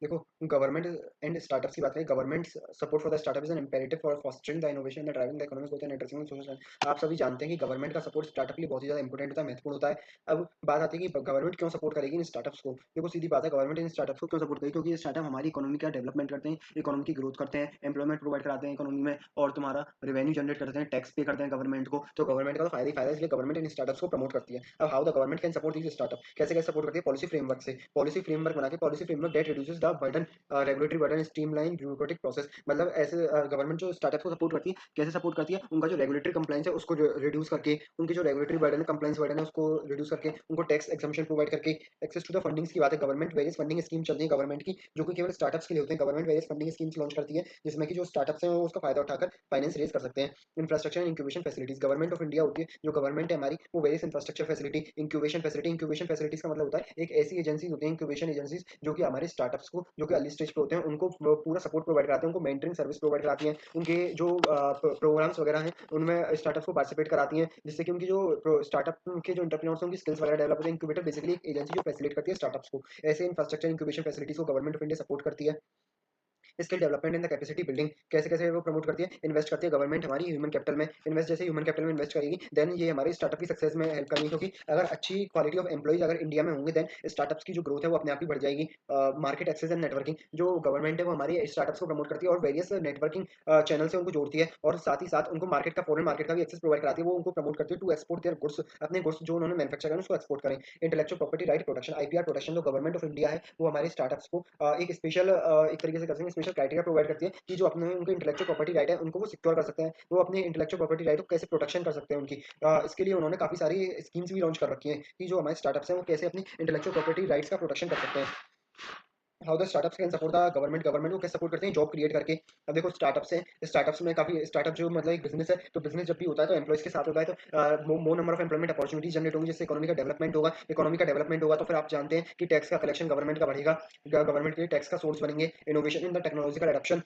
देखो गवर्नमेंट एंड स्टार्टअप्स की बात करें, government support for the startup is an imperative for fostering the innovation and driving the economic growth and addressing social. आप सभी जानते हैं कि गवर्नमेंट का सपोर्ट स्टार्टअप के लिए बहुत ही ज़्यादा इंपॉर्टेंट होता है, महत्वपूर्ण होता है। अब बात आती है कि गवर्नमेंट क्यों सपोर्ट करेगी इन स्टार्टअप्स को। देखो सीधी बात है, गवर्नमेंट इन स्टार्टअप्स को क्यों सपोर्ट करेगी, क्योंकि ये स्टार्टअप हमारी इकोनॉमी का डेवलपमेंट करते हैं, इकोनॉमी की ग्रोथ करते हैं, एम्प्लॉयमेंट प्रोवाइड कराते हैं इकोनॉमी में, और तुम्हारा रेवेन्यू जनरेट करते हैं, टैक्स पे करते हैं गवर्नमेंट को। तो गवर्नमेंट का तो फायदा ही फायदा है, इसलिए गवर्नमेंट इन स्टार्टअप्स को प्रमोट करती है। अब how the government can support this startup, कैसे कैसे सपोर्ट करती है? पॉलिसी फ्रेमवर्क से, पॉलिसी फ्रेमवर्क बना के, policy framework that reduces the burden, regulatory burden, streamline bureaucratic process. मतलब ऐसे गवर्नमेंट जो स्टार्टअप को सपोर्ट करती है, कैसे सपोर्ट करती है? उनका जो रेगुलेटरी कंप्लाइंस है उसको रिड्यूस करके, उनकी जो रेगुलेटरी बर्डन है, कंप्लाइंस बर्डन है, उसको रिड्यूस करके, उनको टैक्स एग्जम्पशन प्रोवाइड करके, एक्सेस टू द फंडिंग्स की बात है। गवर्नमेंट वेरियस फंडिंग स्कीम चलती है गवर्नमेंट की, जो कि केवल स्टार्टअप्स के लिए होते हैं। Government various funding schemes launch करती है जिसमें कि जो स्टार्टअप्स हैं वो उसका फायदा उठाकर फाइनेंस रेज कर सकते हैं। Infrastructure and incubation facilities, government of India होती है, जो गवर्नमेंट है हमारी, वो various infrastructure facility, incubation facility, incubation facilities का मतलब होता है एक ऐसी एजेंसी होती है इंक्यूबेशन एजेंसीज, जो कि हमारे स्टार्टअप्स को, जो कि अर्ली स्टेज पे होते हैं, उनको पूरा सपोर्ट प्रोवाइड कराते हैं, उनको मेंटरिंग सर्विस प्रोवाइड कराती हैं, उनके जो प्रोग्राम्स वगैरह हैं उनमें स्टार्टअप्स को पार्टिसिपेट कराती हैं, जिससे कि उनकी जो स्टार्टअप के जो इंटरप्रेन्योर्स हैं उनकी स्किल्स वगैरह डेवलप होते हैं। इंक्यूबेटर बेसिकली एक एजेंसी जो फैसिलिटेट करती है स्टार्टअप्स को। ऐसे इंफ्रास्ट्रक्चर इंक्यूबेशन फैसिलिटीज को गवर्नमेंट ऑफ इंडिया सपोर्ट करती है। Skill development and the capacity building, कैसे कैसे वो प्रमोट करती है? इन्वेस्ट करती है गवर्नमेंट हमारी ह्यूमन कैपिटल में, इन्वेस्ट जैसे ह्यूमन कैपिटल में इन्वेस्ट करेगी, देन ये हमारी स्टार्टअप की सक्सेस में हेल्प करेगी, क्योंकि अगर अच्छी क्वालिटी ऑफ एम्प्लॉइज अगर इंडिया में होंगे, देन स्टार्टअप्स की जो ग्रोथ है वो अपने आप ही बढ़ जाएगी। मार्केट एक्सेस एंड नेटवर्किंग, जो गवर्नमेंट है वो हमारी स्टार्टअप्स को प्रमोट करती है और वेरियस नेटवर्किंग चैनल से उनको जोड़ती है, और साथ ही साथ उनको मार्केट का, फॉरेन मार्केट का भी एक्सेस प्रोवाइड कराती है। वो उनको प्रमोट करती है टू एक्सपोर्ट देयर गुड्स, अपने गुड्स जो उन्होंने मैन्युफैक्चर करें उसको एक्सपोर्ट करें। Intellectual property right protection, IPR protection, जो गवर्नमेंट ऑफ इंडिया है वो हमारे स्टार्टअप्स को एक स्पेशल एक तरीके से कर सकते हैं, स्पेशल क्राइटेरिया प्रोवाइड करती है कि जो अपने उनके इंटेलेक्चुअल प्रॉपर्टी राइट है उनको वो सिक्योर कर सकते हैं, वो अपने इंटेलेक्चुअल प्रॉपर्टी राइट को कैसे प्रोटेक्शन कर सकते हैं उनकी। इसके लिए उन्होंने काफ़ी सारी स्कीम्स भी लॉन्च कर रखी हैं कि जो हमारे स्टार्टअप्स हैं वो कैसे अपनी इंटेलेक्चुअल प्रॉपर्टी राइट्स का प्रोटेक्शन कर सकते हैं। How the startups can support the government, government को कैसे सपोर्ट करते हैं? जॉब क्रिएट करके। अब देखो स्टार्टअप्स हैं, स्टार्टअप्स में काफ़ी स्टार्टअप जो मतलब एक बिजनेस है, तो बिजनेस जब भी होता है तो एम्प्लॉइज के साथ होता है, तो मोर number of employment opportunities generate होंगी, जिससे इकोनॉमी का डेवलपमेंट होगा। इकोनॉमी का डेवलपमेंट होगा तो फिर आप जानते हैं कि टैक्स का कलेक्शन गवर्नमेंट का बढ़ेगा, गवर्नमेंट के टैक्स का सोर्स बनेंगे। Innovation in the technological adaption,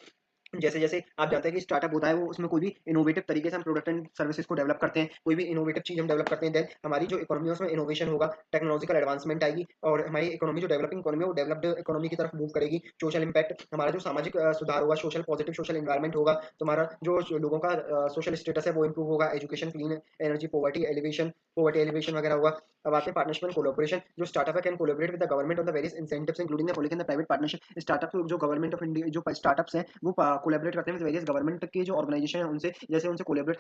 जैसे जैसे आप जानते हैं कि स्टार्टअप होता है वो उसमें कोई भी इनोवेटिव तरीके से हम प्रोडक्ट एंड सर्विसेज को डेवलप करते हैं, कोई भी इनोवेटिव चीज हम डेवलप करते हैं, देन हमारी जो इकोनॉमी है उसमें इनोवेशन होगा, टेक्नोलॉजिकल एडवांसमेंट आएगी, और हमारी इकोनॉमी जो डेवलपिंग इकोनॉमी है वो डेवलप्ड इकोनॉमी की तरफ मूव करेगी। सोशल इंपैक्ट, हमारा जो सामाजिक सुधार होगा, सोशल पॉजिटिव सोशल इन्वायरमेंट होगा, तुम्हारा जो लोगों का सोशल स्टेटस है वो इंप्रूव होगा, education, clean energy, poverty alleviation वगैरह होगा। अब आते हैं पार्टनरशिप एंड कोलैबोरेशन, जो स्टार्टअप है can collaborate with the government on the various incentives including the public and the private partnership. Startup जो गवर्नमेंट ऑफ इंडिया जो स्टार्टअप्स हैं वो कोलैबोरेट करते हैं वेरियस गवर्नमेंट के जो ऑर्गेनाइजेशन है उनसे, जैसे उनसे कोलैबोरेट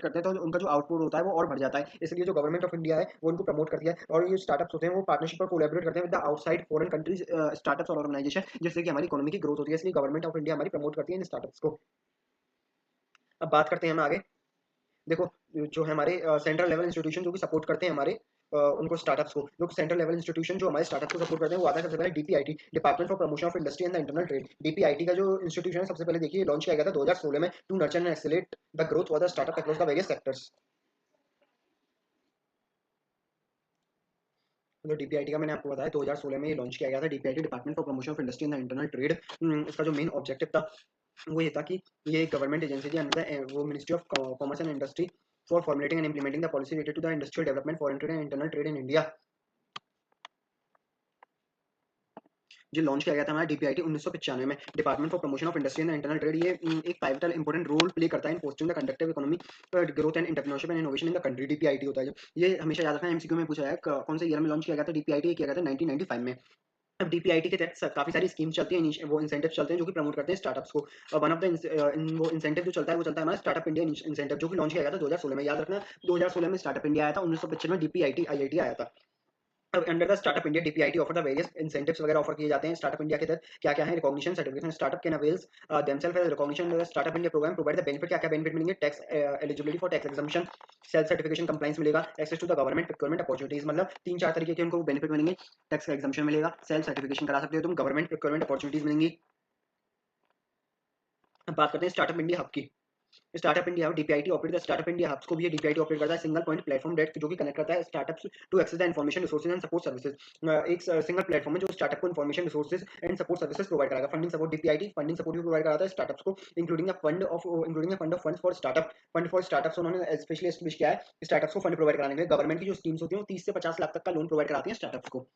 करते हैं तो उनका जो आउटपुट होता है वो और बढ़ जाता है। इसलिए जो गवर्नमेंट ऑफ इंडिया है वो उनको प्रमोट करती है, और ये स्टार्टअप्स होते हैं वो पार्टनरशिप पर कोलैबोरेट करते हैं with the outside foreign countries startups और ऑर्गेनाइजेशन, जिससे कि हमारी इकोनॉमी की ग्रोथ होती है। इसलिए गवर्नमेंट ऑफ इंडिया हमारी प्रमोट करती है इन स्टार्टअप्स को। अब बात करते हैं हम आगे। देखो जो है हमारे सेंट्रल लेवल इंस्टीट्यूशन जो कि सपोर्ट करते हैं हमारे उनको स्टार्टअप्स को, जो सेंट्रल लेवल इंस्टीट्यूशन जो हमारे स्टार्टअप को सपोर्ट करते हैं वो आता है सबसे पहले DPIT, department for promotion of industry and the internal trade. DPIT का जो इंस्टीट्यूशन है सबसे पहले देखिए लॉन्च किया गया था 2016 में to nurture and accelerate the growth for the startup across the various sectors. तो डीपीआईटी का मैंने आपको बताया 2016 में ये लॉन्च किया गया था, DPIT department for promotion of industry and the internal trade. इसका जो मेन ऑब्जेक्टिव था वो ये था कि ये गवर्नमेंट एजेंसी थी अंडर वो ministry of commerce and industry for formulating and implementing the policy related to the industrial development foreign trade and internal trade in India. जो लॉन्च किया गया था हमारा डीपीआईटी 1995 में, department for promotion of industry and internal trade. ये एक पाइवटल इंपॉर्टेंट रोल प्ले करता है in fostering the conductive economy growth and entrepreneurship and innovation in the country. डीपीआईटी होता है जो, ये हमेशा याद रखना एमसीक्यू में पूछा है कौन से ईयर में लॉन्च किया गया था डीपीआईटी। किया गया था 1995 में। अब डीपीआईटी के तहत काफी सारी स्कीम्स चलती हैं, वो इंसेंटिव चलते हैं जो कि प्रमोट करते हैं स्टार्टअप्स को। वन ऑफ द वो इंसेंटिव जो चलता है वो चलता है हमारा स्टार्टअप इंडिया इंसेंटिव, जो कि लॉन्च किया गया था 2016 में। याद रखना 2016 में स्टार्टअप इंडिया आया था, 1995 में डीपीआईटी आईआईटी आया था। अब under the startup India DPIT offer the various incentives वगैरह ऑफर किए जाते हैं स्टार्टअप इंडिया के तहत। क्या-क्या है recognition certification startup can avails themselves as recognition under the startup India program provide the benefit. क्या-क्या बेनिफिट मिलेंगे, tax eligibility for tax exemption, self certification compliance मिलेगा, access to the government procurement opportunities. मतलब 3-4 तरीके के उनको बेनिफिट मिलेंगे। टैक्स एग्जम्पशन मिलेगा, सेल्फ सर्टिफिकेशन करा सकते हो तुम, गवर्नमेंट प्रोक्योरमेंट अपॉर्चुनिटीज मिलेंगी। अब बात करते हैं स्टार्टअप इंडिया हब की। Startup India DPIT operate the startup India hubs को भी ये डीपीआईटी ऑपरेट करता है, सिंगल पॉइंट प्लेटफॉर्म डेट जो कि कनेक्ट करता है startups to access the information resources and support services. एक सिंगल प्लेटफॉर्म है जो स्टार्टअप को information resources and support services provide कराएगा। Funding support DPIT funding support भी प्रोवाइड कराता है स्टार्टअप्स को, including a fund of funds for startup. Fund for startups उन्होंने स्पेशली एस्टेब्लिश किया है स्टार्टअप्स को फंड प्रोवाइड कराने के लिए। गवर्नमेंट की जो स्कीम्स होती हैं वो 30 से 50 लाख तक का लोन प्रोवाइड कराती हैं स्टार्टअप्स को।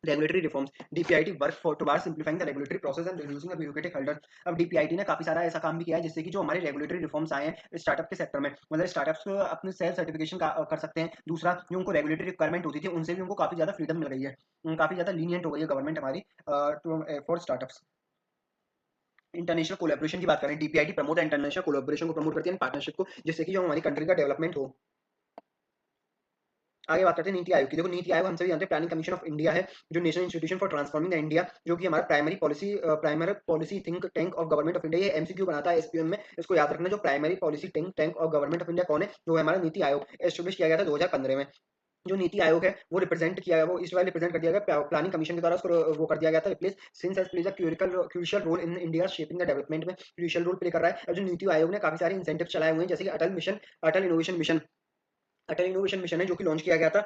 Regulatory reforms DPIT work for towards simplifying the regulatory process and reducing the bureaucratic hurdles. अब डीपीआईटी ने काफी सारा ऐसा काम भी किया है जिससे कि जो हमारे रेगुलेटरी रिफॉर्म्स आए हैं स्टार्टअप के सेक्टर में, मतलब स्टार्टअप्स अपने सेल्फ सर्टिफिकेशन कर सकते हैं। दूसरा जो उनको रेगुलेटरी रिक्वायरमेंट होती थी उनसे भी उनको काफी ज्यादा फ्रीडम मिल गई है, काफी ज्यादा लीनियंट हो गई है गवर्नमेंट हमारी फॉर स्टार्टअप्स। इंटरनेशनल कोलैबोरेशन की बात करें, डीपीआईटी प्रमोट इंटरनेशनल कोलैबोरेशन को प्रमोट करती है, पार्टनरशिप को, जिससे कि जो हमारी कंट्री का डेवलपमेंट हो। आगे बात करते हैं नीति आयोग की। देखो नीति आयोग हम सभी जानते हैं प्लानिंग कमीशन ऑफ इंडिया है, जो national institution for transforming the India, जो कि हमारा primary policy think tank of government of India. ये एमसीक्यू बनाता है एसपीएम में, इसको याद रखना। जो primary policy think tank of government of India कौन है, जो है हमारा नीति आयोग। एस्टेब्लिश किया गया था 2015 में। जो नीति आयोग है वो रिप्रेजेंट किया गया, वो इस बार रिप्रेजेंट कर दिया गया प्लानिंग कमीशन के द्वारा, उसको वो कर दिया गया था replace, since has plays a crucial role in India shaping the development में क्रूशियल रोल प्ले कर रहा है। और जो नीति आयोग ने काफी सारे इंसेंटिव चलाए हुए हैं, जैसे कि अटल इनोवेशन मिशन है जो कि लॉन्च किया गया था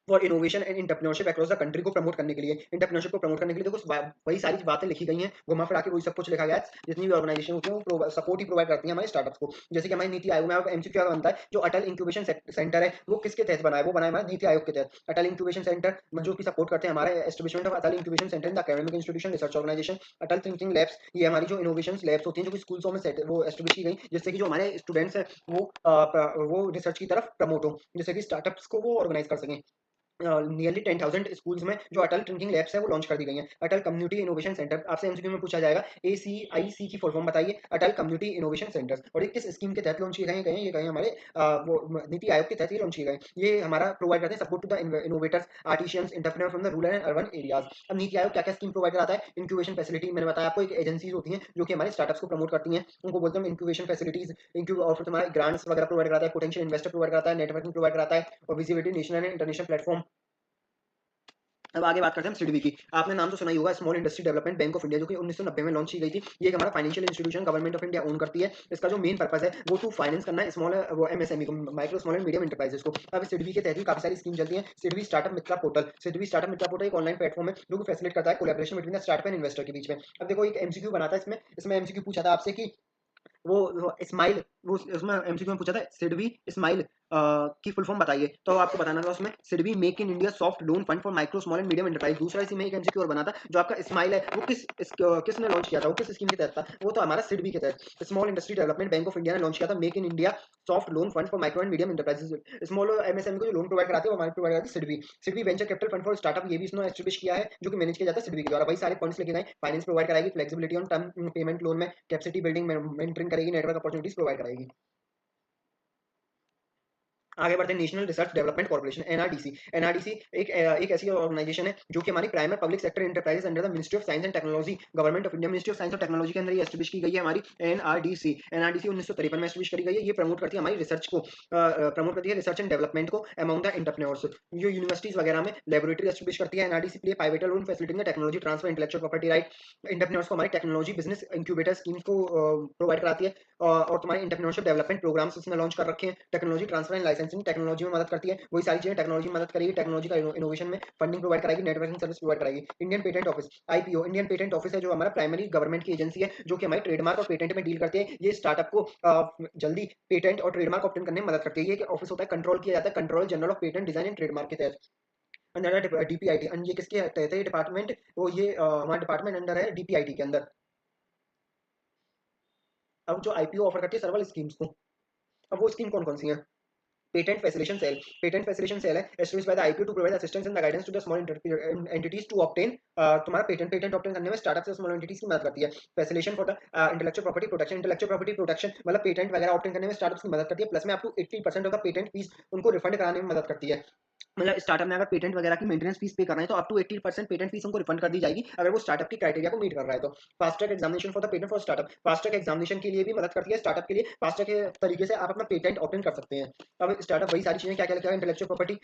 for innovation and entrepreneurship across the country को प्रमोट करने के लिए। एंटरप्रेन्योरशिप को प्रमोट करने के लिए देखो वही सारी बातें लिखी गई हैं, घुमा फिरा के वही सब कुछ लिखा गया है। जितनी भी ऑर्गेनाइजेशन होती है वो सपोर्ट ही प्रोवाइड करती है हमारे स्टार्टअप्स को। जैसे कि हमारी नीति आयोग में अब एमसीक्यू क्या बनता है, जो अटल इंक्यूबेशन सेंटर है वो किसके तहत बना है, वो बना है हमारे नीति आयोग के तहत। अटल इंक्यूबेशन सेंटर जो कि सपोर्ट करते हैं हमारे establishment of Atal incubation centre in the academic institution research organization. Atal thinking labs, ये हमारी जो इनोवेशन लैब्स होती हैं जो कि स्कूल्सों में वो एस्टेब्लिश की गई, जिससे कि जो हमारे स्टूडेंट्स हैं वो रिसर्च की तरफ प्रमोट हो, जिससे कि स्टार्टअप्स को वो ऑर्गेनाइज कर सकें। नियरली 10,000 स्कूल्स में जो अटल थिंकिंग लैब्स है वो लॉन्च कर दी गई हैं। अटल कम्युनिटी इनोवेशन सेंटर, आपसे एमसीक्यू में पूछा जाएगा एसीआईसी की फुल फॉर्म बताइए, अटल कम्युनिटी इनोवेशन सेंटर्स। और ये किस स्कीम के तहत लॉन्च किए गए हैं, ये गए हमारे वो नीति आयोग के तहत ही लॉन्च किए गए। ये हमारा प्रोवाइड करते हैं support to the innovators artisans entrepreneur from the rural and urban areas. अब नीति आयोग क्या क्या स्कीम प्रोवाइड कराता है, इंक्यूबेशन फैसिलिटी, मैंने बताया आपको, एक एजेंसीज होती हैं जो कि हमारे स्टार्टअप्स को प्रमोट करती हैं, उनको बोलते हैं इंक्यूबेशन फैसिलिटीज। और फिर हमारे ग्रांट्स वगैरह प्रोवाइड कराता है, पोटेंशियल इन्वेस्टर प्रोवाइड कराता है, नेटवर्किंग प्रोवाइड कराता है, और visibility national and international platform. अब आगे बात करते हैं हम सिडबी की। आपने नाम तो सुना ही होगा, small industry development bank of India, जो कि 1990 में लॉन्च की गई थी। ये एक हमारा financial institution government of India own करती है। इसका जो मेन पर्पस है वो टू फाइनेंस करना है स्मॉल वो एमएसएमई को, micro small and medium enterprises को। अब सिडबी के तहत ही काफी सारी स्कीम चलती है। सिडबी स्टार्टअप मित्रा पोर्टल, सिडबी स्टार्टअप मित्रा पोर्टल एक ऑनलाइन प्लेटफॉर्म है जो कि फैसिलिटेट करता है collaboration between the startup and investor के बीच में। अब देखो एक एमसीक्यू बनाता है इसमें एमसीक्यू पूछा था आपसे कि वो स्माइल, वो उसमें एमसीक्यू में पूछा था सिडबी स्माइल की फुल फॉर्म बताइए, तो आपको बताना था उसमें SIDBI make in India soft loan fund for micro small and medium enterprise. दूसरा इसी में एक एमसीक्यू और बना था, जो आपका स्माइल है वो किसने लॉन्च किया था, वो किस स्कीम के तहत था, वो तो हमारा सिडबी के तहत small industry development bank of India ने लॉन्च किया था make in India soft loan fund for micro and medium enterprises. Small MSME को जो लोन प्रोवाइड कराते हैं वो हमारे प्रोवाइड कराती है SIDBI. SIDBI venture capital fund for startup, ये भी इसने एस्टैब्लिश किया है, जो कि मैनेज किया जाता है सिडबी के द्वारा। वही सारे फंड्स लेके गए, फाइनेंस प्रोवाइड कराएगी, flexibility on term payment loan में, कैपेसिटी बिल्डिंग मेंटरिंग करेगी, नेटवर्क अपॉर्चुनिटीज प्रोवाइड कराएगी। आगे बढ़ते हैं, national research development corporation NRDC. NRDC एक ऐसी ऑर्गेनाइजेशन है जो कि हमारी primary public sector enterprises under the ministry of science and technology, government of India, ministry of science और टेक्नोलॉजी के अंदर ये एस्टैब्लिश की गई है हमारी एनआरडीसी। एनआरडीसी 1953 में एस्टैब्लिश करी गई है। ये प्रमोट करती है हमारी रिसर्च को, प्रमोट करती है रिसर्च एंड डेवलपमेंट को अमंग द एंटरप्रेन्योर्स। जो यूनिवर्सिटीज वगैरह में लेबोरेटरी एस्टैब्लिश करती है NRDC, play pivotal role in facilitating the technology transfer, intellectual property right. Entrepreneurs को हमारी टेक्नोलॉजी बिजनेस इंक्यूबेटर स्कीम्स को प्रोवाइड कराती है, और तुम्हारे एंटरप्रेन्योरशिप डेवलपमेंट प्रोग्राम्स इसने लॉन्च कर रखे हैं। Technology transfer and licensing, technology में मदद करती है, वही सारी चीजें टेक्नोलॉजी में मदद करेगी, टेक्नोलॉजी का इनोवेशन में फंडिंग प्रोवाइड कराएगी, नेटवर्किंग सर्विस प्रोवाइड कराएगी। Indian patent office IPO, Indian patent office है जो हमारा प्राइमरी गवर्नमेंट की एजेंसी है, जो कि हमारे ट्रेडमार्क और पेटेंट में डील करते हैं। ये स्टार्टअप को जल्दी पेटेंट और ट्रेडमार्क ऑब्टेन करने में मदद करती है। ये ऑफिस होता है, कंट्रोल किया जाता है control general of patent design and trademark के तहत अंडर डीपीआईटी। ये किसके तहत है ये डिपार्टमेंट, वो ये हमारा डिपार्टमेंट अंडर है डीपीआईटी के अंदर। अब जो आईपीओ ऑफर करती है सर्वल स्कीम्स को, अब वो स्कीम कौन कौन सी है? Patent facilitation cell, patent facilitation cell है established by the IPO to provide assistance and guidance to the small entities to obtain, तुम्हारा पेटेंट ऑब्टेन करने में स्टार्टअप से स्मॉल एंटिटीज की मदद करती है। Facilitation for the intellectual property protection, intellectual property protection मतलब पेटेंट वगैरह ऑब्टेन करने में स्टार्टअप्स की मदद करती है, प्लस में up to 80% of the patent fees उनको रिफंड कराने में मदद करती है। मतलब स्टार्टअप में अगर पेटेंट वगैरह की मेंटेनेंस फीस पे कर रहे हैं तो अप टू 80% पेटेंट फीस उनको रिफंड कर दी जाएगी, अगर वो स्टार्टअप की क्राइटेरिया को मीट कर रहा है तो। Fast track examination for the patent for startup, fast track examination के लिए भी मदद करती है स्टार्टअप के लिए, फास्ट ट्रैक के तरीके से आप अपना पेटेंट ऑब्टेन कर सकते हैं। अब स्टार्टअप वही सारी चीजें क्या क्या लिखा है, इंटेलेक्चुअल प्रॉपर्टी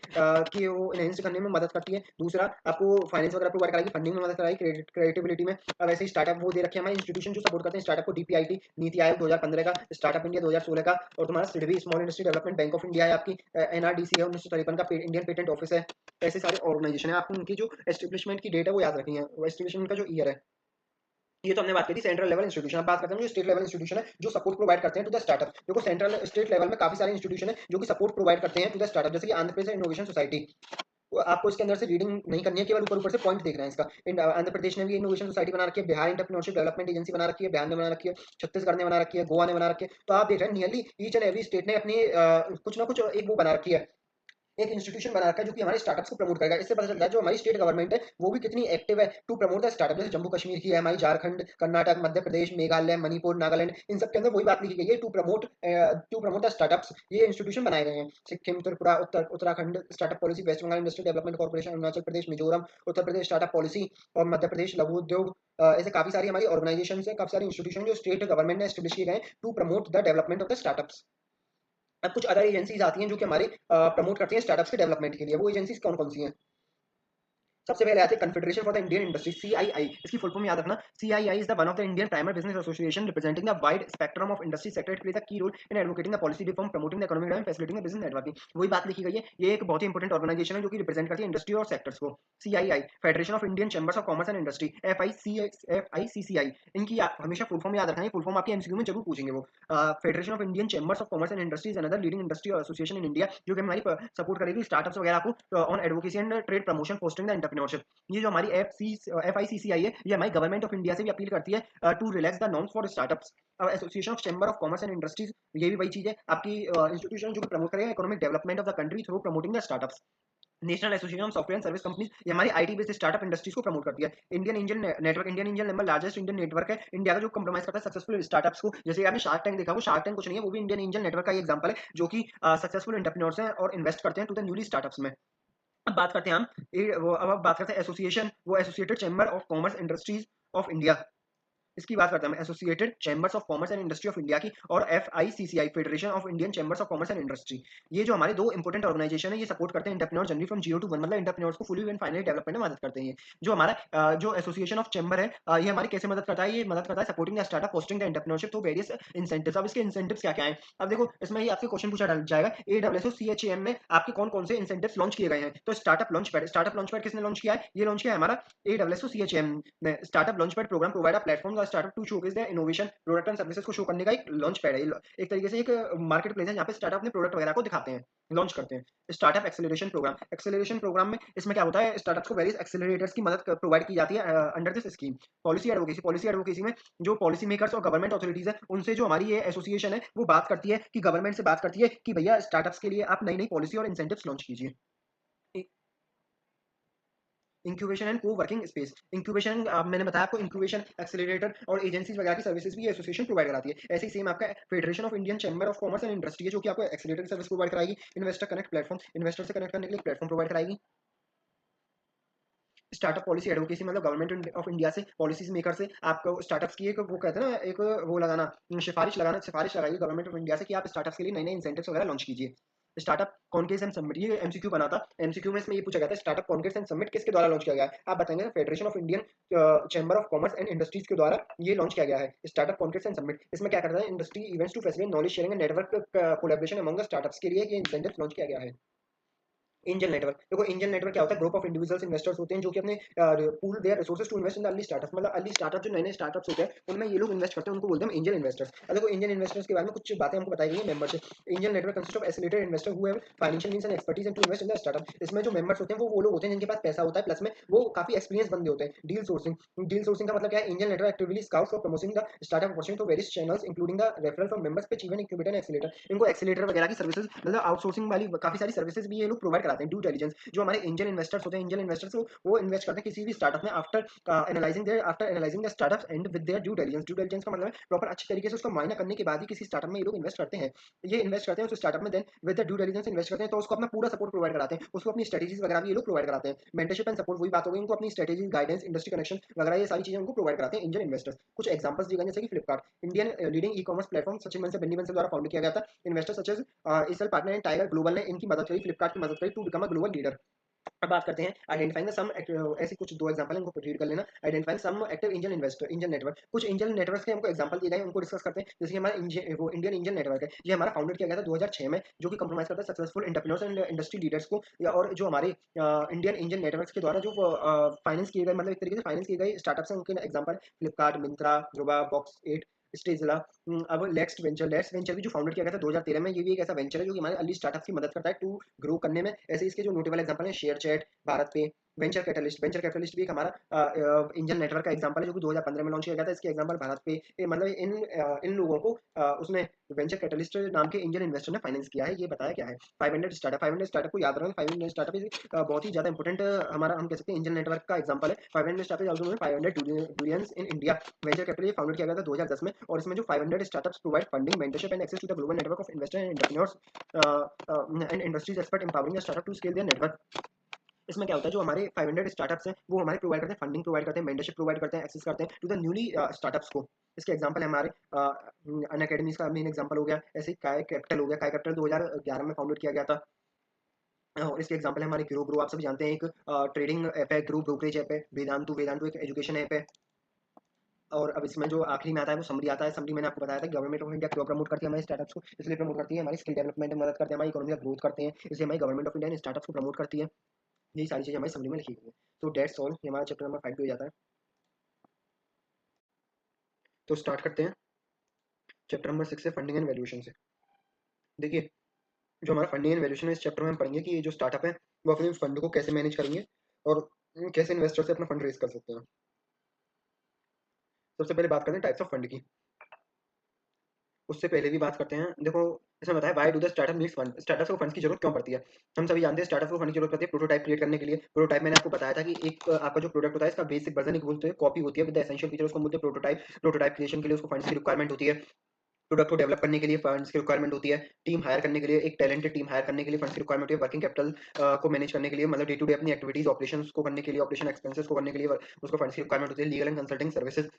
की वो एनहेंस करने में मदद करती है। दूसरा आपको फाइनेंस वगैरह प्रोवाइड कराएगी, फंडिंग में मदद कराएगी, क्रिएटिविटी में। अब ऐसे ही स्टार्टअप वो दे रखे हैं हमारे इंस्टीट्यूशन जो सपोर्ट करते हैं स्टार्टअप को, डीपीआईटी, नीति आयोग 2015 का, स्टार्टअप इंडिया 2016 का, और तुम्हारा SIDBI small industry development bank of India है आपकी, एनआरडीसी है 1953 का, इंडियन पेटेंट ऑफिस है। ऐसे सारे ऑर्गेनाइजेशन है, आपको उनकी जो एस्टेब्लिशमेंट की डेट है वो याद रखनी है, वो एस्टेब्लिशमेंट का जो ईयर है। ये तो हमने बात की थी सेंट्रल लेवल इंस्टीट्यूशन। अब बात करते हैं जो स्टेट लेवल इंस्टीट्यूशन है जो सपोर्ट प्रोवाइड करते हैं टू द स्टार्टअप। देखो सेंट्रल स्टेट लेवल में काफी सारे इंस्टीट्यूशन है जो कि सपोर्ट प्रोवाइड करते हैं टू द स्टार्टअप, जैसे कि आंध्र प्रदेश इनोवेशन सोसाइटी। आपको इसके अंदर से रीडिंग नहीं करनी है, केवल ऊपर ऊपर से पॉइंट देखना है इसका। आंध्र प्रदेश ने भी इनोवेशन सोसाइटी बना रखी है, बिहार एंटरप्रेन्योरशिप डेवलपमेंट एजेंसी बना रखी है, बिहार ने बना रखी है, छत्तीसगढ़ ने बना रखी है, गोवा ने बना रखी है। तो आप देख रहे हैं nearly each and every state ने अपनी कुछ ना कुछ एक वो बना रखी है, एक इंस्टीट्यूशन बना रखा है जो कि हमारे स्टार्टअप्स को प्रमोट करेगा। इससे पता चलता है जो हमारी स्टेट गवर्नमेंट है वो भी कितनी एक्टिव है टू प्रमोट द स्टार्टअप। जैसे जम्मू कश्मीर की है हमारी, झारखंड, कर्नाटक, मध्य प्रदेश, मेघालय, मणिपुर, नागालैंड, इन सब के अंदर वही बात लिखी गई है टू प्रमोट द स्टार्टअप्स। ये इंस्टीट्यूशन बनाए गए हैं। Sikkim, Tripura, Uttarakhand startup policy, West Bengal industrial development corporation, Arunachal Pradesh, Mizoram, Uttar Pradesh startup policy, और मध्य प्रदेश लघु उद्योग। ऐसे काफी सारी हमारी ऑर्गेनाइजेशन है, काफी सारी इंस्टीट्यूशन जो स्टेट गवर्नमेंट ने एस्टेब्लिश किए गए to promote the development of the startups. अब कुछ अदर एजेंसीज आती हैं जो कि हमारे प्रमोट करती हैं स्टार्टअप्स के डेवलपमेंट के लिए। वो एजेंसीज कौन कौन सी हैं? सबसे पहले आते हैं confederation for the Indian industry, CII. इसकी फुल फॉर्म याद रखना, CII is the one of the Indian primary business association representing the wide spectrum of industry sector. It plays a key role in advocating the policy reform, promoting the economic development, facilitating the business networking. वही बात लिखी गई है, ये एक बहुत ही इंपॉर्टेंट ऑर्गेनाइजेशन है जो कि रिप्रेजेंट करती है इंडस्ट्री और सेक्टर्स को। CII federation of Indian chambers of commerce and industry, FICCI. इनकी हमेशा फुल फॉर्म याद रखना है, फुल फॉर्म आपके एमसीक्यू में जरूर पूछेंगे वो। Federation of Indian chambers of commerce and industries another leading industry association in India, जो कि हमारी सपोर्ट करेगी स्टार्टअप्स वगैरह को on advocacy and trade promotion, fostering the entrepreneurship. ये जो हमारी एफआईसीसीआई है ये हमारी गवर्नमेंट ऑफ इंडिया से भी अपील करती है to relax the norms for startups. Association of chamber of commerce and industries, ये भी वही चीज है आपकी इंस्टीट्यूशन जो कि प्रमोट करेगा economic development of the country through promoting the startups. National association of software and service companies, ये हमारी आईटी बेस्ड स्टार्टअप इंडस्ट्रीज को प्रमोट करती है। Indian angel network, Indian angel number largest Indian network है इंडिया का, जो कंप्रोमाइज करता है सक्सेसफुल स्टार्टअप्स को। जैसे आपने शार्क टैंक देखा, वो शार्क टैंक कुछ नहीं है, वो भी इंडियन एंजल नेटवर्क का एग्जांपल है जो कि सक्सेसफुल एंटरप्रेन्योर्स हैं और इन्वेस्ट करते हैं टू द न्यूली स्टार्टअप्स में। अब बात करते हैं हम अब बात करते हैं एसोसिएशन, वो associated chamber of commerce industries of India. इसकी बात करते हैं हम, associated chambers of commerce and industry of India की, और FICCI federation of Indian chambers of commerce and industry. ये जो हमारे दो इंपॉर्टेंट ऑर्गेनाइजेशन है ये सपोर्ट करते हैं entrepreneur journey from zero to one, मतलब एंटरप्रेन्योर्स को फुली एंड फाइनली डेवलपमेंट में मदद करते हैं। जो हमारा जो एसोसिएशन ऑफ चैम्बर है ये हमारी कैसे मदद करता है? ये मदद करता है supporting the startup, fostering the entrepreneurship through various incentives. अब इसके इंसेंटिव्स क्या क्या है? अब देखो इसमें ही आपसे क्वेश्चन पूछा जाएगा, एडब्ल्यूएसओ सीएचएम में आपके कौन कौन से इंसेंटिव्स लॉन्च किए गए हैं? तो startup launch pad, startup launch pad किसने लॉन्च किया है? ये लॉन्च किया है हमारा एडब्ल्यूएसओ सीएचएम ने। Startup launch pad programme provide a platform startup to showcase the innovation product and services को शो करने का एक लॉन्च पैड है। एक तरीके से एक मार्केट प्लेस है जहाँ पे स्टार्टअप अपने प्रोडक्ट वगैरह को दिखाते हैं, लॉन्च करते हैं। स्टार्टअप एक्सेलरेशन प्रोग्राम में इसमें क्या होता है, स्टार्टअप्स को वेरियस एक्सेलरेटर्स की मदद प्रोवाइड की जाती है under this scheme. Policy advocacy में जो पॉलिसी मेकर्स और गवर्नमेंट अथॉरिटीज है उनसे जो हमारी ये एसोसिएशन है वो बात करती है कि गवर्नमेंट से बात करती है कि भैया स्टार्टअप्स के लिए आप नई नई पॉलिसी और इंसेंटिव्स लॉन्च कीजिए। इंक्यूबेशन एंड को वर्किंग स्पेस, इंक्यूबेशन मैंने बताया आपको, इंक्यूबेशन एक्सेलरेटर और एजेंसीज वगैरह की सर्विसेज भी एसोसिएशन प्रोवाइड कराती है। ऐसे ही सेम आपका federation of Indian chamber of commerce and industry है जो कि आपको एक्सेलरेटर सर्विस प्रोवाइड कराएगी। इन्वेस्टर कनेक्ट प्लेटफॉर्म, इन्वेस्टर से कनेक्ट करने के लिए प्लेटफॉर्म प्रोवाइड कराएगी। स्टार्टअप पॉलिसी एडवोकेसी मतलब गवर्नमेंट ऑफ इंडिया से पॉलिसीज मेकर से आपको स्टार्टअप्स की एक वो कहते हैं ना एक वो लगाना, सिफारिश लगाइए गवर्नमेंट ऑफ इंडिया से कि आप स्टार्टअप्स के लिए नए नए इंसेंटिव्स वगैरह लॉन्च कीजिए। स्टार्टअप कॉन्क्लेव्स एंड समिट, ये एमसीक्यू बना था। एमसीक्यू में इसमें ये पूछा गया था स्टार्टअप कॉन्क्लेव्स एंड समिट किसके द्वारा लॉन्च किया गया है, आप बताएंगे federation of Indian chamber of commerce and industries के द्वारा ये लॉन्च किया गया है स्टार्टअप कॉन्क्लेव्स एंड समिट। इसमें क्या करता है, industry events to facilitate knowledge sharing and network collaboration among the startups के लिए ये इंसेंटिव्स लॉन्च किया गया है। एंजल नेटवर्क, देखो एंजल नेटवर्क क्या होता है, ग्रुप ऑफ इंडिविजुअल्स इन्वेस्टर्स होते हैं जो कि अपने pool their resources to invest in the early startups, मतलब अर्ली स्टार्टअप जो नए नए स्टार्टअप्स होते हैं उनमें ये लोग इन्वेस्ट करते हैं, उनको बोलते हैं एंजल इन्वेस्टर्स। अब देखो एंजल इन्वेस्टर्स के बारे में कुछ बातें हमको बताई गई हैं। Membership, angel network consist of accelerated investor who have financial means and expertise in to invest in the startup. इसमें जो मेंबर्स होते हैं वो लोग होते हैं जिनके पास पैसा होता है, प्लस में वो काफी एक्सपीरियंस बंदे होते हैं। डील सोर्सिंग का मतलब क्या है, angel network actively scouts for promoting the startup opportunity through various channels including the referral from members, pitch event, incubator and accelerator. इनको एक्सीलरेटर वगैरह की सर्विसेज मतलब आउटसोर्सिंग वाली काफी सारी सर्विसेज भी ये लोग प्रोवाइड कराते हैं। ड्यू डिलिजेंस, जो हमारे एंजल इन्वेस्टर्स होते हैं, एंजल इन्वेस्टर्स वो इन्वेस्ट करते हैं किसी भी स्टार्टअप में after analysing the startup and with their due diligence का मतलब है प्रॉपर अच्छे तरीके से उसको मायना करने के बाद ही किसी स्टार्टअप में ये लोग इन्वेस्ट करते हैं। ये इन्वेस्ट करते हैं उस स्टार्टअप में, then with the due diligence invest करते हैं, तो उसको अपना पूरा सपोर्ट प्रोवाइड कराते हैं, उसको अपनी स्ट्रेटेजीज वगैरह भी ये लोग प्रोवाइड कराते हैं। मेंटरशिप एंड सपोर्ट, वही बात हो गई, उनको अपनी स्ट्रेटेजी, गाइडेंस, इंडस्ट्री कनेक्शन वगैरह ये सारी चीजें उनको प्रोवाइड कराते हैं एंजल इन्वेस्टर्स। कुछ एग्जांपल्स दिए गए जैसे कि Flipkart, Indian leading e commerce platform Sachin Bansal Binny Bansal द्वारा फाउंड किया गया था। Investors such as SL partner and Tiger Global ने इनकी मदद करी, फ्लिपकार्ट की मदद करी to become a global leader. अब बात करते हैं आइडेंटिफाइंग द सम, ऐसे कुछ दो एग्जांपल है, इनको रीड कर लेना। Identifying some active angel investor, angel network, कुछ एंजल नेटवर्क्स के हमको एग्जांपल दिए गए, उनको डिस्कस करते हैं। जैसे कि हमारा वो इंडियन एंजल नेटवर्क है, ये हमारा फाउंडेड किया गया था 2006 में, जो कि कंप्रोमाइज करता है successful entrepreneurs and industry leaders को। और जो हमारे इंडियन एंजल नेटवर्क्स के द्वारा जो फाइनेंस किए गए, मतलब एक तरीके से फाइनेंस किए गए स्टार्टअप्स हैं, उनके एग्जांपल फ्लिपकार्ट, मिंत्रा, ध्रुवा, बॉक्स 8, स्टेजला। अब लेट्स वेंचर भी जो फाउंडेड किया गया था 2013 में, ये भी एक ऐसा वेंचर है जो कि हमारे अर्ली स्टार्टअप्स की मदद करता है टू ग्रो करने में। ऐसे इसके जो नोटेबल एग्जांपल है शेयर चैट, भारत पे, वेंचर कैपिटलिस्ट भी एक हमारा इंजन नेटवर्क का एग्जांपल है जो कि 2015 में लॉन्च किया गया था। इसके एग्जांपल भारत पे, मतलब इन लोगों को उसने वेंचर कैपिटलिस्ट नाम के इंडियन इन्वेस्टर ने फाइनेंस किया है। ये बताया क्या है, 500 स्टार्टअप को याद रखें, 500 स्टार्टअप बहुत ही ज्यादा इंपॉर्टेंट हमारा हम कह सकते हैं इंजन नेटवर्क का एग्जांपल है। 500 startup also 500 billions in India. Venture capital founded किया गया था 2010 में, और इसमें जो 500 startups provide funding, mentorship and access to the global network of investor and entrepreneurs and industries expert empowering the startup to scale their network. इसमें क्या होता है, जो हमारे 500 स्टार्टअप्स हैं वो हमारे प्रोवाइड करते हैं फंडिंग, प्रोवाइड करते हैं मेंटरशिप, प्रोवाइड करते हैं एक्सेस करते हैं टू द न्यूली स्टार्टअप्स को। इसके एग्जांपल है हमारे अन अकेडमीज का मेन एग्जांपल हो गया, ऐसे ही काय कैपिटल हो गया। काय कैपिटल 2011 में फाउंडेड किया गया था। और इसके एग्जांपल है हमारे ग्रो, ग्रो आप सभी जानते हैं, एक ट्रेडिंग ऐप है, ग्रो ब्रोकरेज ऐप है। वेदांतु, वेदांतु एक एजुकेशन ऐप है। और अब इसमें जो आखिरी में आता है वो समरी आता है। समरी मैंने आपको बताया था गवर्नमेंट ऑफ इंडिया क्यों प्रमोट करती है हमारे स्टार्टअप्स को, इसलिए प्रमोट करती है हमारी स्किल डेवलपमेंट में मदद करते हैं, हमारी इकोनॉमी का ग्रोथ करते हैं, इसलिए हमारी गवर्नमेंट ऑफ इंडिया स्टार्टअप्स को प्रमोट करती है। यही सारी चीजें हमारी समरी में लिखी गई है। तो डेट्स ऑल, ये हमारा चैप्टर नंबर 5 पे हो जाता है। तो स्टार्ट करते हैं चैप्टर नंबर 6 से, फंडिंग एंड वैल्यूएशन से। देखिए, जो हमारा फंडिंग एंड वैल्यूएशन है, इस चैप्टर में हम पढ़ेंगे कि ये जो स्टार्टअप है वो अपने फंड को कैसे मैनेज करेंगे और कैसे इन्वेस्टर से अपना फंड रेज कर सकते हैं। सबसे पहले बात करते हैं टाइप्स ऑफ फंड की। उससे पहले भी बात करते हैं, देखो इसमें बताया why do the startup needs fund, startup को फंड्स की जरूरत क्यों पड़ती है। हम सभी जानते हैं स्टार्टअप को फंड की जरूरत पड़ती है प्रोटोटाइप क्रिएट करने के लिए। प्रोटोटाइप मैंने आपको बताया था कि एक आपका जो प्रोडक्ट होता है इसका बेसिक वर्जन एक बोलते हैं कॉपी होती है विद द एसेंशियल फीचर, उसको बोलते हैं प्रोटोटाइप। प्रोटोटाइप क्रिएशन के लिए उसको फंड्स की रिक्वायरमेंट होती है। प्रोडक्ट को डेवलप करने के लिए फंड्स की रिक्वायरमेंट होती है। टीम हायर करने के लिए, एक टैलेंटेड टीम हायर करने के लिए फंड्स की रिक्वायरमेंट होती है। वर्किंग कैपिटल को मैनेज करने के लिए, मतलब डे टू डे अपनी एक्टिविटीज ऑपरेशंस को करने के लिए, ऑपरेशन एक्सपेंसेस को करने के लिए उसको फंड्स की रिक्वायरमेंट होती है। लीगल एंड कंसल्टिंग सर्विसेज,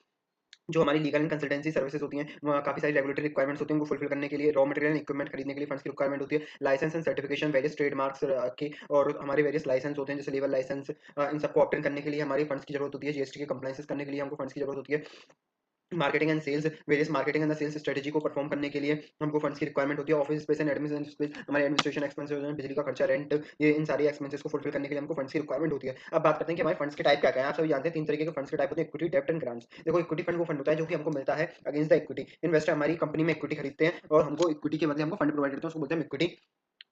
जो हमारी लीगल एंड कंसल्टेंसी सर्विसेज होती हैं, वहाँ काफ़ी सारी रेगुलेटरी रिक्वायरमेंट्स होती हैं, उनको फुलफिल करने के लिए। रॉ मटेरियल एंड इक्विपमेंट खरीदने के लिए फंड्स की रिक्वायरमेंट होती है। Licence and certification, various trademarks की, और हमारे वेरियस लाइसेंस होते हैं जैसे लेवल लाइसेंस, इन सबको ऑब्टेन करने के लिए हमारी फंड्स की जरूरत होती है। जीएसटी के कंप्लाइंसेस करने के लिए हमको फंड्स की जरूरत होती है। Marketing and sales, various marketing and sales strategy को परफॉर्म करने के लिए हमको फंड्स की रिक्वायरमेंट होती है। Office space and administration space, हमारे एडमिनिस्ट्रेशन एक्सपेंसेस हो जाए, बिजली का खर्चा, रेंट, ये इन सारी एक्सपेंसेस को फुलफिल करने के लिए हमको फंड्स की रिक्वायरमेंट होती है। अब बात करते हैं कि हमारे फंड्स के टाइप क्या-क्या हैं। आप सभी जानते हैं 3 तरीके के फंड्स के टाइप होते हैं, इक्विटी, डेब्ट एंड ग्रांट्स। देखो इक्विटी फंड वो फंड होता है जो कि हमको मिलता है अगेंस्ट द इक्विटी। इन्वेस्टर हमारी कंपनी में इक्विटी खरीदते हैं और हमको इक्विटी के बदले हमको फंड प्रोवाइड करते हैं, उसको बोलते हैं इक्विटी।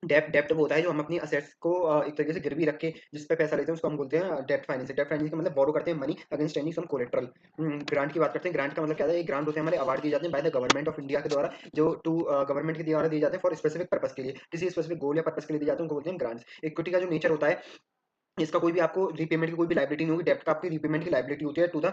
डेब्ट वो होता है जो हम अपनी असेट्स को एक तरीके से गिरवी रख के जिस पे पैसा लेते हैं उसको हम बोलते हैं डेब्ट फाइनेंसिंग। डेब्ट फाइनेंसिंग का मतलब बोरो करते हैं मनी अगेंस्ट एनी सम कोलेटरल। ग्रांट की बात करते हैं। ग्रांट का मतलब क्या है? ये ग्रांट होते हैं हमारे, अवार्ड दिए जाते हैं by the government of India के द्वारा, जो टू गवर्नमेंट के द्वारा दिए जाते हैं फॉर स्पेसिफिक पर्पस के लिए, किसी स्पेसिफिक गोल या पर्पस के लिए दिए जाते हैं, उनको बोलते हैं ग्रांट्स। इक्विटी का जो नेचर होता है, इसका कोई भी आपको रीपेमेंट की कोई भी लायबिलिटी नहीं होगी। डेब्ट का आपकी रीपेमेंट की लायबिलिटी होती है टू द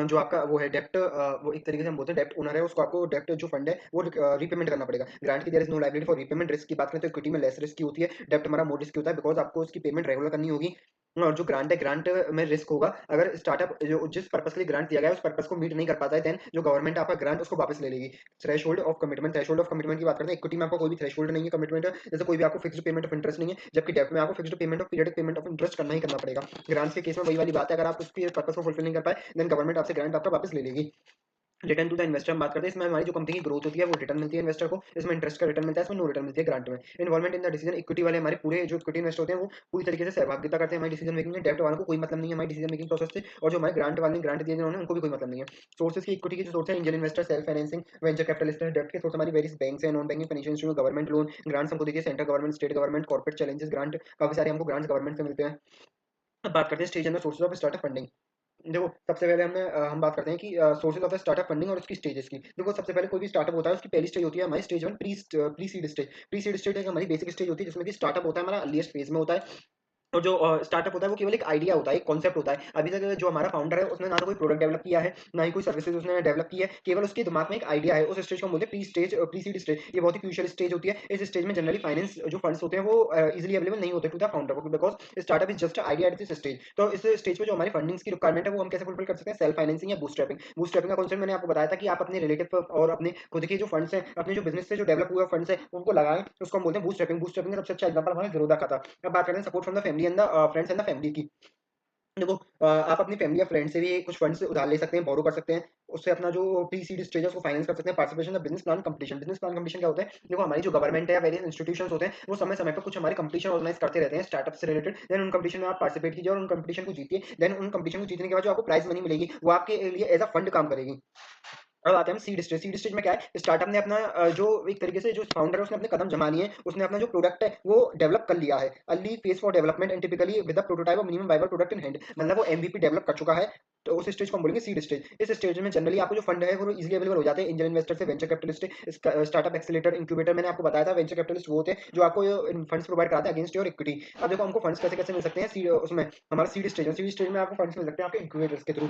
जो आपका वो है डेब्ट, वो एक तरीके से हम बोलते हैं डेब्ट ओनर है, उसको आपको डेब्ट जो फंड है वो रीपेमेंट करना पड़ेगा। ग्रांट की there is no liability for repayment. Risk की बात करें तो इक्विटी में लेस रिस्क की होती है, डेब्ट हमारा मोर रिस्क होता है, बिकॉज आपको उसकी पेमेंट रेगुलर करनी होगी। और जो ग्रांट है, ग्रांट में रिस्क होगा अगर स्टार्टअप जो जिस पर्पस के लिए ग्रांट दिया गया है उस पर्पस को मीट नहीं कर पाता है, देन जो गवर्नमेंट आपका ग्रांट उसको वापस ले लेगी। थ्रेशोल्ड ऑफ कमिटमेंट की बात करते हैं। इक्विटी में आपको कोई भी थ्रेशोल्ड नहीं है कमिटमेंट, जैसे कोई भी आपको फिक्स्ड पेमेंट ऑफ इंटरेस्ट नहीं है, जबकि डेब्ट में आपको fixed payment of periodic payment of interest करना ही करना पड़ेगा। ग्रांट्स के केस में वही वाली बात है, अगर आप उसके पर्पस को फुलफिल नहीं कर पाए, देन गवर्नमेंट आपसे ग्रांट आपका वापस ले लेगी। रिटर्न टू द इन्वेस्टर हम बात करते हैं। इसमें हमारी जो कंपनी की ग्रोथ होती है वो रिटर्न मिलती है इन्वेस्टर को, इसमें इंटरेस्ट का रिटर्न मिलता है, इसमें नो रिटर्न मिलती है ग्रांट में। Involvement in the decision, equity वाले हमारे पूरे जो इक्विटी इन्वेस्ट होते हैं वो पूरी तरीके से सहभागिता करते हैं हमारी डिसीजन मेकिंग में। डेब्ट वालों को कोई मतलब नहीं है हमारी डिसीजन मेकिंग प्रोसेस से, और जो हमारे ग्रांट वाले ग्रांट दिए जिन्होंने उनको भी कोई मतलब नहीं है। सोर्सेज की इक्विटी की जो सोर्स है, angel investor, self financing, venture capitalist है। डेब्ट के सोर्स हमारी वेरियस बैंक्स हैं, non banking financial institute, government loan. Grants हमको देखिए central government, state government, corporate challenges grant, काफी सारे हमको ग्रांट्स गवर्नमेंट से मिलते हैं। अब बात करते हैं stage and sources of startup funding. देखो सबसे पहले हम बात करते हैं कि sources of the startup funding और उसकी स्टेजेस की। देखो सबसे पहले कोई भी स्टार्टअप होता है उसकी पहली स्टेज होती है हमारी stage one, pre seed stage. Pre seed stage एक हमारी बेसिक स्टेज होती है जिसमें कि स्टार्टअप होता है हमारा अर्लीस्ट फेज में होता है, और जो स्टार्टअप होता है वो केवल एक आइडिया होता है, एक कॉन्सेप्ट होता है। अभी तक जो हमारा फाउंडर है उसने ना तो कोई प्रोडक्ट डेवलप किया है, ना ही कोई सर्विसेज उसने डेवलप की है, केवल उसके दिमाग में एक आइडिया है। उस स्टेज को हम बोलते हैं प्री सीड स्टेज। ये बहुत ही क्रूशियल स्टेज होती है। इस स्टेज में जनरली फाइनेंस जो फंड्स होते हैं वो इजीली अवेलेबल नहीं होते to the founder, because startup is just idea at this stage. तो इस स्टेज पे जो हमारी फंडिंग्स की रिक्वायरमेंट है वो हम कैसे फुलफिल कर सकते हैं? सेल्फ फाइनेंसिंग या बूटस्ट्रैपिंग। बूटस्ट्रैपिंग का कॉन्सेप्ट मैंने आपको बताया था कि आप अपने रिलेटिव और अपने खुद के जो फंड्स हैं, अपने जो बिजनेस से जो डेवलप हुए फंड्स है उनको लगाएं, उसको हम बोलते हैं बूटस्ट्रैपिंग। बूटस्ट्रैपिंग का सबसे अच्छा एग्जांपल हमारा ज़ीरोधा का था। अब बात करें support from the family and the friends and the family की। देखो आप अपनी फैमिली या फ्रेंड से भी कुछ फंड्स उधार ले सकते हैं, बोरो कर सकते हैं, उससे अपना जो प्री सीड स्टेज है उसको फाइनेंस कर सकते हैं। Participation the business plan completion. Business plan completion क्या होता है? देखो हमारी जो गवर्नमेंट है या वेरियस इंस्टीट्यूशंस होते हैं वो समय समय पर कुछ हमारी कंपटीशन ऑर्गेनाइज करते रहते हैं स्टार्टअप से रिलेटेड। देन उन कंपटीशन में आप पार्टिसिपेट कीजिए और उन कंपटीशन को जीतिए। देन उन कंपटीशन को जीतने के बाद जो आपको प्राइज मनी मिलेगी वो आपके लिए एज अ फंड काम करेगी। अब आते हैं हम सीड स्टेज। सीड स्टेज में क्या है? स्टार्टअप ने अपना जो एक तरीके से जो फाउंडर है उसने अपने कदम जमा लिए, उसने अपना जो प्रोडक्ट है वो डेवलप कर लिया है। Early phase for development and typically with the prototype और minimum viable product in hand, मतलब वो एमवीपी डेवलप कर चुका है। तो उस स्टेज को हम बोलेंगे सीड स्टेज। इस स्टेज में जनरली आपको जो फंड है वो इजीली अवेलेबल हो जाते हैं। एंजल इन्वेस्टर से venture capitalist, startup accelerator, incubator. मैंने आपको बताया था वेंचर कैपिटलिस्ट वो होते हैं जो आपको फंड्स प्रोवाइड कराते हैं अगेंस्ट योर इक्विटी। अब देखो हमको फंड्स कैसे कैसे मिल सकते हैं उसमें हमारा सीड स्टेज है। सीड स्टेज में आपको फंड्स मिल सकते हैं आपके इंक्यूबेटर्स के थ्रू।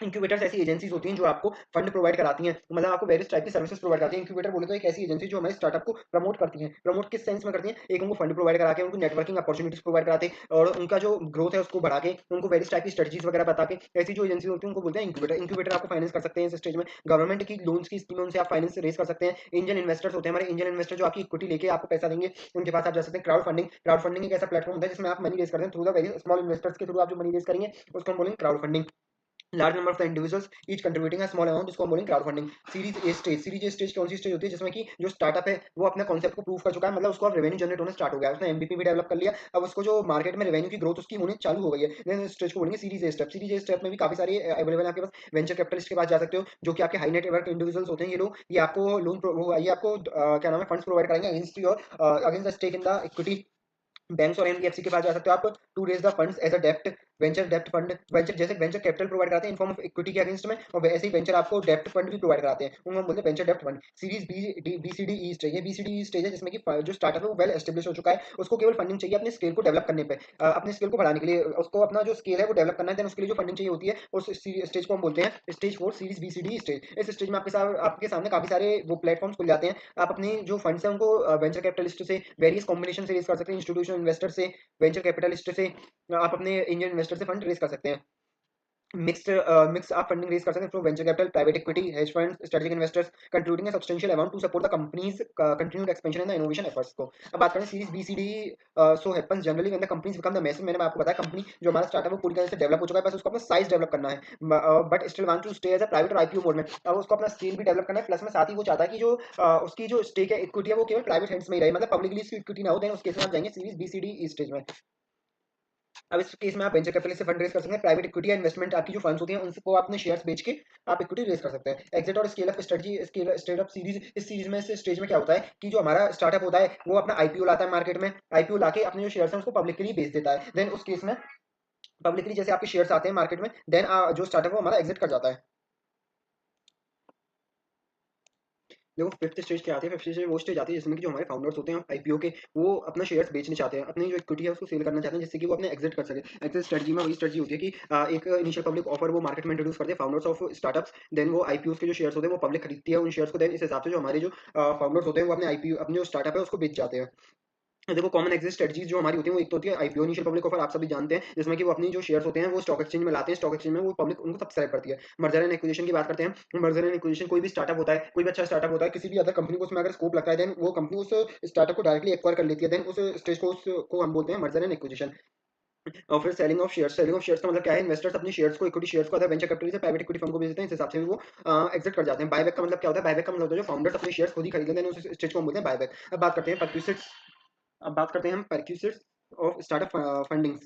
इंक्यूबेटर्स ऐसी एजेंसीज होती हैं जो आपको फंड प्रोवाइड कराती हैं, मतलब आपको वेरियस टाइप की सर्विसेज प्रोवाइड कराती हैं। इंक्यूबेटर बोले तो एक ऐसी एजेंसी जो हमारे स्टार्टअप को प्रमोट करती हैं। प्रमोट किस सेंस में करती हैं? एक उनको फंड प्रोवाइड करा के उनको नेटवर्किंग अपॉर्चुनिटीज प्रोवाइड कराते हैं, और उनका जो ग्रोथ है उसको बढ़ा के उनको वेरियस टाइप की स्ट्रेटजीज वगैरह बता के, ऐसी जो एजेंसी होती है उनको बोलते हैं इंक्यूबेटर। इंक्यूबेटर आपको फाइनेंस कर सकते हैं इस स्टेज में। गवर्नमेंट की लोन्स की स्कीम उनसे आप फाइनेंस रेज कर सकते हैं। इंडियन इन्वेस्टर्स होते हैं हमारे, इंडियन इन्वेस्टर जो आपकी इक्विटी लेके आपको पैसा देंगे, उनके पास आप जा सकते हैं। Crowd funding. क्राउड फंडिंग एक ऐसा प्लेटफॉर्म होता है जिसमें आप मनी रेज करते हैं through the very small investors के थ्रू। आप जो मनी रेज करेंगे उसको हम बोलेंगे crowd funding. Large number of the individuals each contributing a small amount, इसको हम बोलेंगे crowd funding. Series a stage. Series a stage कौन सी स्टेज होती है? जिसमें कि जो स्टार्टअप है वो अपने कॉन्सेप्ट को प्रूव कर चुका है, मतलब उसको अब रेवेन्यू जनरेट होना स्टार्ट हो गया है, उसने एमबीपी भी डेवलप कर लिया, अब उसको जो मार्केट में रेवेन्यू की ग्रोथ उसकी होनी चालू हो गई है। देन इस स्टेज को बोलेंगे series a step. Series a step में भी काफी सारे अवेलेबल है आपके पास। वेंचर कैपिटलिस्ट के पास जा सकते हो जो कि आपके हाई नेटवर्क इंडिविजुअल्स होते हैं। ये लोग ये आपको ये आपको क्या नाम है फंड्स प्रोवाइड करेंगे against your against the stake in the equity. Banks और एनबीएफसी के पास जा सकते हो आप to raise the funds as a dept. Venture डेप्ट फंड, वेंचर जैसे वेंचर कैपिटल प्रोवाइड कराते हैं इन फॉर्म ऑफ इक्विटी के अगेंस्ट में, और वैसे ही वेंचर आपको डेप्ट फंड भी प्रोवाइड कराते हैं, उनको हम बोलते हैं वेंचर डेप्ट fund. Series B C D E stage. ये B C D E stage है जिसमें कि जो स्टार्टअप है वो वेल एस्टेब्लिश हो चुका है, उसको केवल फंडिंग चाहिए अपने स्केल को डेवलप करने पे, अपने स्केल को बढ़ाने के लिए, उसको अपना जो स्केल है वो डेवलप करना है। देन उसके लिए जो फंडिंग चाहिए होती है उस स्टेज को हम बोलते हैं stage four, series B C D stage. इस स्टेज में आपके सामने काफी सारे वो प्लेटफॉर्म्स खुल जाते हैं। आप अपनी जो फंड्स है उनको वेंचर कैपिटलिस्ट से वेरियस कॉम्बिनेशन से रेज कर सकते हैं, इंस्टीट्यूशनल इन्वेस्टर से, वेंचर कैपिटलिस्ट से, आप अपने इंडियन इन्वेस्टर से फंड रेज कर सकते हैं। मिक्स आप फंडिंग रेज कर सकते हैं through venture capital, private equity, hedge fund, strategic investors contributing a substantial amount to support the companies continued expansion and innovation efforts को। अब बात करें series B C D, so happens generally when the companies become the massive. मैंने आपको बताया कंपनी जो हमारा स्टार्टअप है वो पूरी तरह से डेवलप हो चुका है, बस उसको अपना साइज डेवलप करना है, but still want to stay as a private और आईपीओ मोड में। अब उसको अपना स्केल भी डेवलप करना है, प्लस में साथ ही वो चाहता है कि जो उसकी जो स्टेक है, इक्विटी है, वो केवल प्राइवेट हैंड्स में ही रहे, मतलब पब्लिकली इसकी इक्विटी ना हो। देन उस केस में आप जाएंगे series B C D stage में। अब इस केस में आप वेंचर कैपिटल से फंड रेज कर सकते हैं, प्राइवेट इक्विटी या इन्वेस्टमेंट आपकी जो फंड्स होती हैं उनको आप अपने शेयर्स बेच के आप इक्विटी रेज कर सकते हैं। एग्जिट और scale up strategy, scale state up series, इस सीरीज में से स्टेज में क्या होता है कि जो हमारा स्टार्टअप होता है वो अपना आईपीओ लाता है मार्केट में, आईपीओ लाके अपने जो शेयर्स हैं उसको पब्लिकली बेच देता है। देन उस केस में पब्लिकली जैसे आपके शेयर्स आते हैं मार्केट में, देन जो स्टार्टअप है वो हमारा एग्जिट कर जाता है। देखो फिफ्थ स्टेज क्या आती है, फिफ्थ स्टेज वो स्टेज आती है जिसमें कि जो हमारे फाउंडर्स होते हैं आईपीओ के, वो अपना शेयर्स बेचने चाहते हैं, अपनी जो इक्विटी है उसको सेल करना चाहते हैं जिससे कि वो अपने एग्जिट कर सके। एग्जिट स्ट्रेटजी में वही स्ट्रेटजी होती है कि एक इनिशियल पब्लिक ऑफर वो मार्केट में इंट्रोड्यूस करते हैं फाउंडर्स ऑफ स्टार्टअप्स। देन वो आईपीओ के जो शेयर्स होते हैं वो पब्लिक खरीदती है उन शेयर्स को। देन इस हिसाब से जो हमारे जो फाउंडर्स होते हैं वो अपने आईपीओ, अपने जो स्टार्टअप है उसको बेच जाते हैं। देखो कॉमन एग्जिट स्ट्रेटजीज जो हमारी होती है वो एक तो होती है आईपीओ इनिशियल पब्लिक ऑफर, आप सभी जानते हैं, जिसमें कि वो अपनी जो शेयर्स होते हैं वो स्टॉक एक्सचेंज में लाते हैं, स्टॉक एक्सचेंज में वो पब्लिक उनको सब्सक्राइब करती है। मर्जर एंड एक्विजिशन की बात करते हैं, मर्जर एंड एक्विजिशन कोई भी स्टार्टअप होता है, कोई भी अच्छा स्टार्टअप होता है, किसी भी अदर कंपनी को उसमें अगर स्कोप लगता है, देन वो कंपनी उस स्टार्टअप को डायरेक्टली एक्वायर कर लेती है। देन उस स्टेज को उसको हम बोलते हैं मर्जर एंड एक्विजिशन। और फिर selling of shares, selling of shares का मतलब क्या है, इन्वेस्टर्स अपने शेयर्स को, इक्विटी शेयर्स को अदर वेंचर कैपिटल से प्राइवेट इक्विटी फर्म को बेच देते हैं, इस हिसाब से भी वो एग्जिट कर जाते हैं। बायबैक का मतलब क्या होता है, बायबैक का मतलब होता है जो फाउंडर्स अपने शेयर्स खुद ही खरीद लेते हैं, उस स्टेज को हम बोलते हैं बायबैक। अब बात करते हैं परक्यूसिट्स, अब बात करते हैं हम परक्यूसिट्स ऑफ स्टार्टअप फंडिंग्स।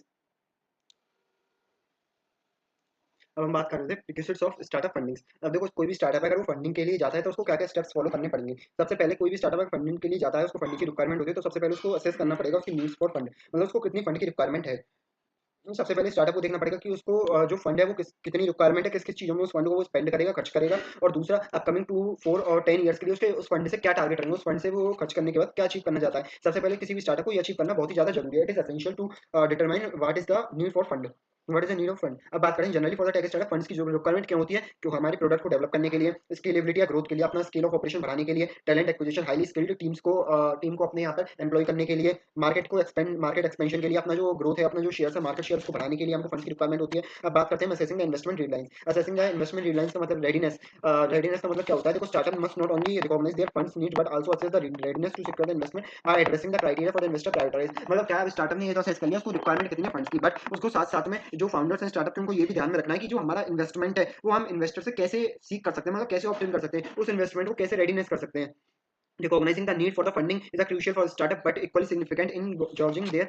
अब हम बात कर रहे थे प्रीक्यूर्सर्स ऑफ स्टार्टअप फंडिंग्स। अब देखो कोई भी स्टार्टअप अगर वो फंडिंग के लिए जाता है तो उसको क्या-क्या स्टेप्स फॉलो करने पड़ेंगे। सबसे पहले कोई भी स्टार्टअप अगर फंडिंग के लिए जाता है, उसको फंडिंग की रिक्वायरमेंट होती है, तो सबसे पहले उसको असेस करना पड़ेगा उसकी नीड्स फॉर फंड, मतलब उसको कितनी फंड की रिक्वायरमेंट है। तो सबसे पहले स्टार्टअप को देखना पड़ेगा कि उसको जो फंड है वो कितनी रिक्वायरमेंट है, किस-किस चीज़ों में उस फंड को वो स्पेंड करेगा, खर्च करेगा। और दूसरा अपकमिंग 2, 4 और 10 ईयर्स के लिए उसके उस फंड से क्या टारगेट रहेंगे, उस फंड से वो खर्च करने के बाद क्या अचीव करना चाहता है। सबसे पहले किसी भी स्टार्टअप को ये अचीव करना बहुत ही ज़्यादा ज़रूरी है। It is essential to determine what is the need for fund, what is the need of fund. अब बात करें generally for the tech startup funds की जो रिक्वायरमेंट क्या होती है, कि हमारे प्रोडक्ट को डेवलप करने के लिए, स्केलेबिलिटी या ग्रोथ के लिए, अपना स्केल ऑफ ऑपरेशन बढ़ाने के लिए, talent acquisition, highly skilled team को अपने यहाँ पर एम्प्लॉय करने के लिए, मार्केट एक्सपेंशन के लिए, अपना जो ग्रोथ है, अपना जो शेयर्स है, मार्केट शेयर्स को बढ़ाने के लिए हमको फंड की रिक्वायरमेंट होती है। अब बात करते हैं assessing the investment deadlines. Assessing the investment deadlines का मतलब रेडीनेस। रेडीनेस का मतलब क्या होता है, देखो startup must not only recognize their funds need but also assess the readiness to secure the investment by addressing the criteria for the investor prioritize. मतलब क्या है, स्टार्टअप ने ये तो असेस कर लिया उसको रिक्वायरमेंट कितनी है फंड्स की, बट उसको साथ-साथ में जो फाउंडर्स हैं स्टार्टअप के, उनको ये भी ध्यान में रखना है कि जो हमारा इन्वेस्टमेंट है वो हम इन्वेस्टर से कैसे सीक कर सकते हैं, मतलब कैसे ऑब्टेन कर सकते हैं, उस इन्वेस्टमेंट को कैसे रेडीनेस कर सकते हैं। Recognizing the need for the funding is a crucial for startup, but equally significant in gauging their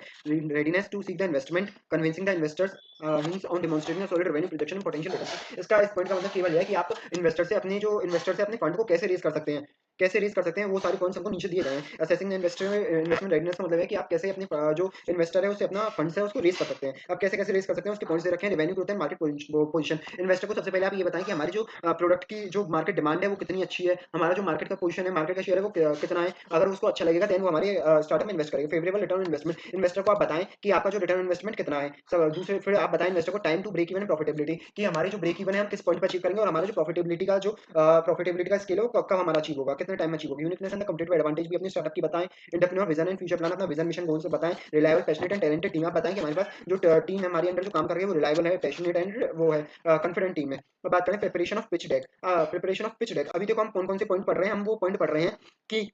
readiness to seek the investment, convincing the investors means on demonstrating a solid revenue projection and potential return। इसका इस पॉइंट का मतलब केवल यह है कि आप इन्वेस्टर से अपने फंड को कैसे रेज कर सकते हैं, कैसे रेज कर सकते हैं, वो सारे पॉइंट्स हमको नीचे दिए गए हैं। असेसिंग द इन्वेस्टमेंट रेडीनेस का मतलब है कि आप कैसे अपने जो इन्वेस्टर है उससे अपना फंड्स है उसको रेज कर सकते हैं। अब कैसे कैसे रेज कर सकते हैं उसके पॉइंट्स दे रखे हैं, revenue growth and market position. Investor को सबसे पहले आप ये बताएं कि हमारी जो प्रोडक्ट की जो मार्केट डिमांड है वो कितनी अच्छी है, हमारा जो मार्केट का पोजीशन है, मार्केट का शेयर है वो कितना है। अगर उसको अच्छा लगेगा देन वो हमारे स्टार्टअप में इन्वेस्ट करेगा। फेवरेबल रिटर्न इन्वेस्टमेंट, इन्वेस्टर को आप बताएं कि आपका जो रिटर्न इन्वेस्टमेंट कितना है। सब दूसरे फिर आप बताएं इन्वेस्टर को time to break even profitability, कि हमारे जो ब्रेक इवन है हम किस पॉइंट पर अचीव करेंगे, और हमारा जो प्रॉफिटेबिलिटी का स्केल है वो कब हमारा अचीव होगा, कितने टाइम में अचीव होगा। यूनिकनेस एंड कम्पिटिटिव एडवांटेज भी अपने स्टार्टअप की बताएं। Entrepreneur vision and future plan, अपना विजन मिशन गोल्स बताएं। Reliable passionate and talented team, आप बताएं कि हमारे पास जो टीम है हमारे अंडर जो काम कर रही है वो रिलायबल है, पैशनेट एंड वो है कॉन्फिडेंट टीम है। अब बात करें preparation of pitch deck. Preparation of pitch deck, अभी देखो हम कौन कौन से पॉइंट पढ़ रहे हैं, हम वो पॉइंट पढ़ रहे हैं कि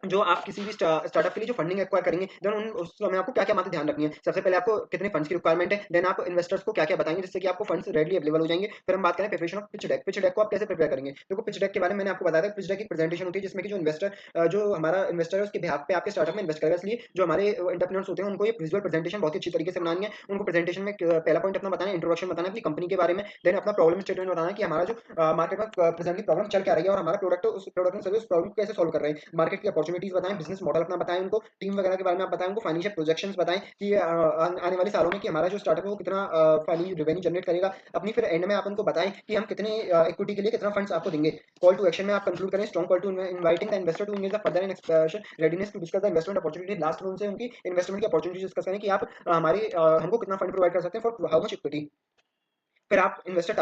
जो आप किसी भी स्टार्टअप के लिए जो फंडिंग एक्वायर करेंगे, देन उस समय आपको क्या क्या बातें ध्यान रखनी है। सबसे पहले आपको कितने फंड्स की रिक्वायरमेंट है, देन आप इन्वेस्टर्स को क्या क्या बताएंगे जिससे कि आपको फंड्स रेडली अवेलेबल हो जाएंगे। फिर हम बात करें preparation of pitch deck. Pitch deck को आप कैसे प्रिपेयर करेंगे, देखो पिच डेक के बारे में मैंने आपको बताया था। पिच डेक एक प्रेजेंटेशन होती है जिसमें कि जो इन्वेस्टर जो हमारा इन्वेस्टर है उसके बिहाफ पे आपके स्टार्टअप में इन्वेस्ट करेगा, इसलिए जो हमारे एंटरप्रेन्योर्स होते हैं उनको ये विजुअल प्रेजेंटेशन बहुत ही अच्छी तरीके से बनानी है। उनको प्रेजेंटेशन में पहला पॉइंट अपना बताना है, इंट्रोडक्शन बताना है अपनी कंपनी के बारे में, देन अपना प्रॉब्लम स्टेटमेंट बताना है कि हमारा जो मार्केट में प्रेजेंटली प्रॉब्लम चल क्या रही है, और हमारा प्रोडक्ट उस प्रोडक्ट में सर्विस प्रॉब्लम को कैसे सॉल्व कर रहे हैं। मार्केट की अपॉर्चुनिटीज बताएं, बिजनेस मॉडल अपना बताएं उनको, टीम वगैरह के बारे में आप बताएं उनको, फाइनेंशियल प्रोजेक्शंस बताएं कि आने वाले सालों में कि हमारा जो स्टार्टअप है वो कितना रेवेन्यू जनरेट करेगा। अपनी फिर एंड में आप उनको बताएं कि हम कितने इक्विटी के लिए कितना फंड्स आपको देंगे। कॉल टू एक्शन में आप कंक्लूड करें strong call to inviting the investor to engage the further in expansion, readiness to discuss the investment opportunity. Last में उनसे उनकी इन्वेस्टमेंट की अपॉर्चुनिटी डिस्कस करें कि आप हमको कितना फंड प्रोवाइड कर सकते हैं फॉर हाउ मच इक्विटी। फिर आप इन्वेस्टर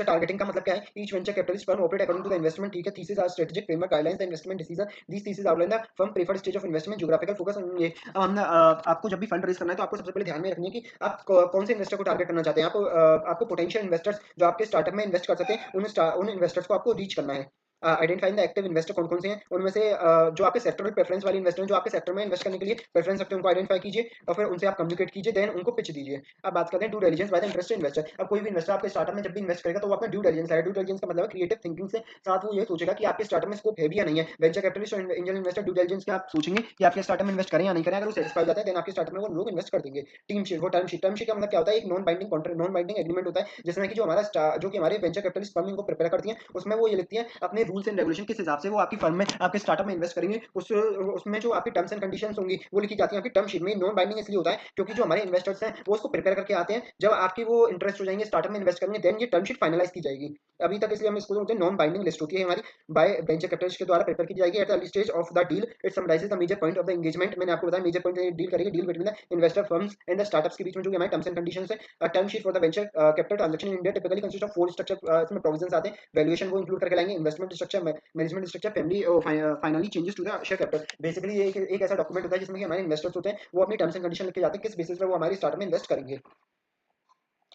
टारगेटिंग का मतलब क्या है? Each venture capitalist firm operate according to the investment, ठीक है, thesis are strategic framework guidelines the investment decision, these thesis outline the firm preferred stage of investment, geographical focus. ये अब हमने आपको जब भी फंड रेज करना है तो आपको सबसे पहले ध्यान में रखनी है कि आप कौन से इन्वेस्टर को टारगेट करना चाहते हैं। आपको पोटेंशियल इन्वेस्टर्स जो आपके स्टार्टअप में इन्वेस्ट कर सकते हैं उन इन्वेस्टर्स को आपको रीच करना है। आइडेंटिफाइंग द एक्टिव इन्वेस्टर कौन कौन से हैं, उनमें से जो आपके सेक्टरल प्रेफरेंस वाले इन्वेस्टर हैं, जो आपके सेक्टर में इन्वेस्ट करने के लिए प्रेफरेंस रखते हैं, उनको आइडेंटिफाई कीजिए और फिर उनसे आप कम्युनिकेट कीजिए, देन उनको पिच दीजिए। अब बात करते हैं due diligence by the interested investor. अब कोई भी इन्वेस्टर आपके स्टार्टअप में जब भी इन्वेस्ट करेगा तो वो अपना ड्यू डिलिजेंस है। ड्यू डिलिजेंस का मतलब है क्रिएटिव थिंकिंग से साथ वो ये सोचेगा कि आपके स्टार्टअप में स्कोप है भी या नहीं है। वेंचर कैपिटलिस्ट और एंजल इन्वेस्टर ड्यू डिलिजेंस के आप सोचेंगे कि आपके स्टार्टअप में इन्वेस्ट करें या नहीं करें। अगर वो सेटिस्फाई हो जाता है देन आपके स्टार्टअप में वो लोग इन्वेस्ट कर देंगे। टर्म शीट का मतलब क्या होता है? एक non binding contract, non binding agreement होता है जिसमें कि जो कि हमारे वेंचर कैपिटलिस्ट फर्म इनको प्रिपेयर करती है, उसमें वो ये लिखती है अपने रूल्स एंड रेगुलेशन किस हिसाब से वो आपकी फर्म में आपके स्टार्टअप में इन्वेस्ट करेंगे। उसमें जो आपकी टर्म्स एंड कंडीशंस होंगी वो लिखी जाती है आपकी टर्म शीट में। नॉन बाइंडिंग इसलिए होता है क्योंकि जो हमारे इन्वेस्टर्स हैं वो उसको प्रिपेयर करके आते हैं, जब आपकी वो इंटरेस्ट हो जाएंगे स्टार्टअप में इन्वेस्ट करेंगे देन ये टर्म शीट फाइनलाइज की जाएगी। अभी तक इसलिए हम इसको बोलते हैं नॉन बाइंडिंग लिस्ट होती है हमारी, बाय वेंचर कैपिटलिस्ट के द्वारा प्रिपेयर की जाएगी at the early stage of the deal. It summarizes the major point of the engagement. मैंने आपको बताया मेजर पॉइंट डील करेगी, deal between the investor firms and the startups के बीच में जो हमारे टर्म्स एंड कंडीशंस है। Term sheet for the venture capital transaction in India typically consist of 4 structure, इसमें प्रोविजंस आते हैं। वैल्यूएशन वो इंक्लूड करके लाएंगे, investment structure, management structure, family, finally changes to the share capital. Basically ये एक ऐसा डॉक्यूमेंट होता है जिसमें कि हमारे इन्वेस्टर्स होते हैं वो अपनी टर्म्स एंड कंडीशन लिख के जाते हैं किस बेसिस पे वो हमारी स्टार्टअप में इन्वेस्ट करेंगे।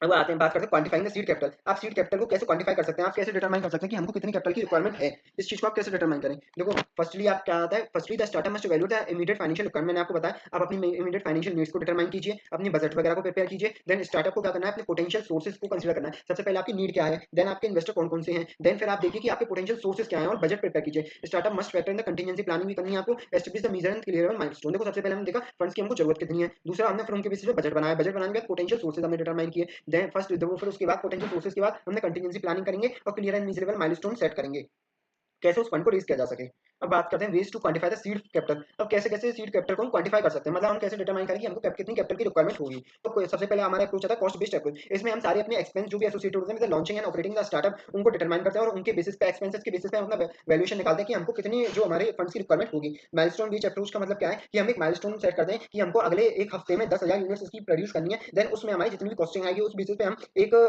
अब आते हैं बात करते हैं क्वांटिफाइंग द सीड कैपिटल। आप सीड कैपिटल को कैसे क्वांटिफाई कर सकते हैं? आप कैसे डिटरमाइन कर सकते हैं कि हमको कितनी कैपिटल की रिक्वायरमेंट है? इस चीज को आप कैसे डिटरमाइन करें? देखो, फर्स्टली आप क्या आता है, firstly the startup must value the immediate financial requirement. मैंने आपको बताया आप अपनी इमीडिएट फाइनेंशियल नीड्स को डिटरमाइन कीजिए, अपनी बजट वगैरह को प्रिपेयर कीजिए। देन स्टार्टअप को क्या करना है, अपने पोटेंशियल सोर्सेज को कंसीडर करना है। सबसे पहले आपकी नीड क्या है, देन आपके इन्वेस्टर कौन कौन से हैं, देन फिर आप देखिए कि आपके पोटेंशियल सोर्सेज क्या है और बजट प्रिपेयर कीजिए। Startup must factor in the contingency planning भी करनी है आपको। Establish the major and clear milestone. देखो, सबसे पहले हमने देखा फंड्स की हमको जरूरत कितनी है, दूसरा हमने फिर उनके बेसिस पे बजट बनाया, बजट बनाने के बाद पोटेंशियल सोर्सेज हमने डिटरमाइन किए। देन फर्स्ट फिर उसके बाद पोटेंशियल सोर्सेज के बाद हमने कंटीजेंसी प्लानिंग करेंगे और clear and measurable milestone set करेंगे कैसे उस फंड को रेज किया जा सके। अब बात करते हैं ways to quantify the seed capital. अब कैसे कैसे सीड कैपिटल को हम क्वांटिफाई कर सकते हैं, मतलब हम कैसे डिटरमाइन करें कि हमको कितनी कैपिटल की रिक्वायरमेंट होगी। तो सबसे पहले हमारा अप्रोच आता है कॉस्ट बेस्ड अप्रोच। इसमें हम सारे अपने एक्सपेंस जो भी एसोसिएटेड होते हैं with launching and operating the startup उनको डिटरमाइन करते हैं और उनके बेसिस पे एक्सपेंसेस के बेसिस पे हम अपना वैल्यूएशन निकालते हैं कि हमको कितनी जो हमारे फंड्स की रिक्वायरमेंट होगी। माइलस्टोन बेस्ड अप्रोच का मतलब क्या है कि हम एक माइलस्टोन सेट करते हैं कि हमको अगले एक हफ्ते में 10,000 यूनिट्स इसकी प्रोड्यूस करनी है। देन उसमें हमारी जितनी भी कॉस्टिंग आएगी उस बेसिस पे हम एक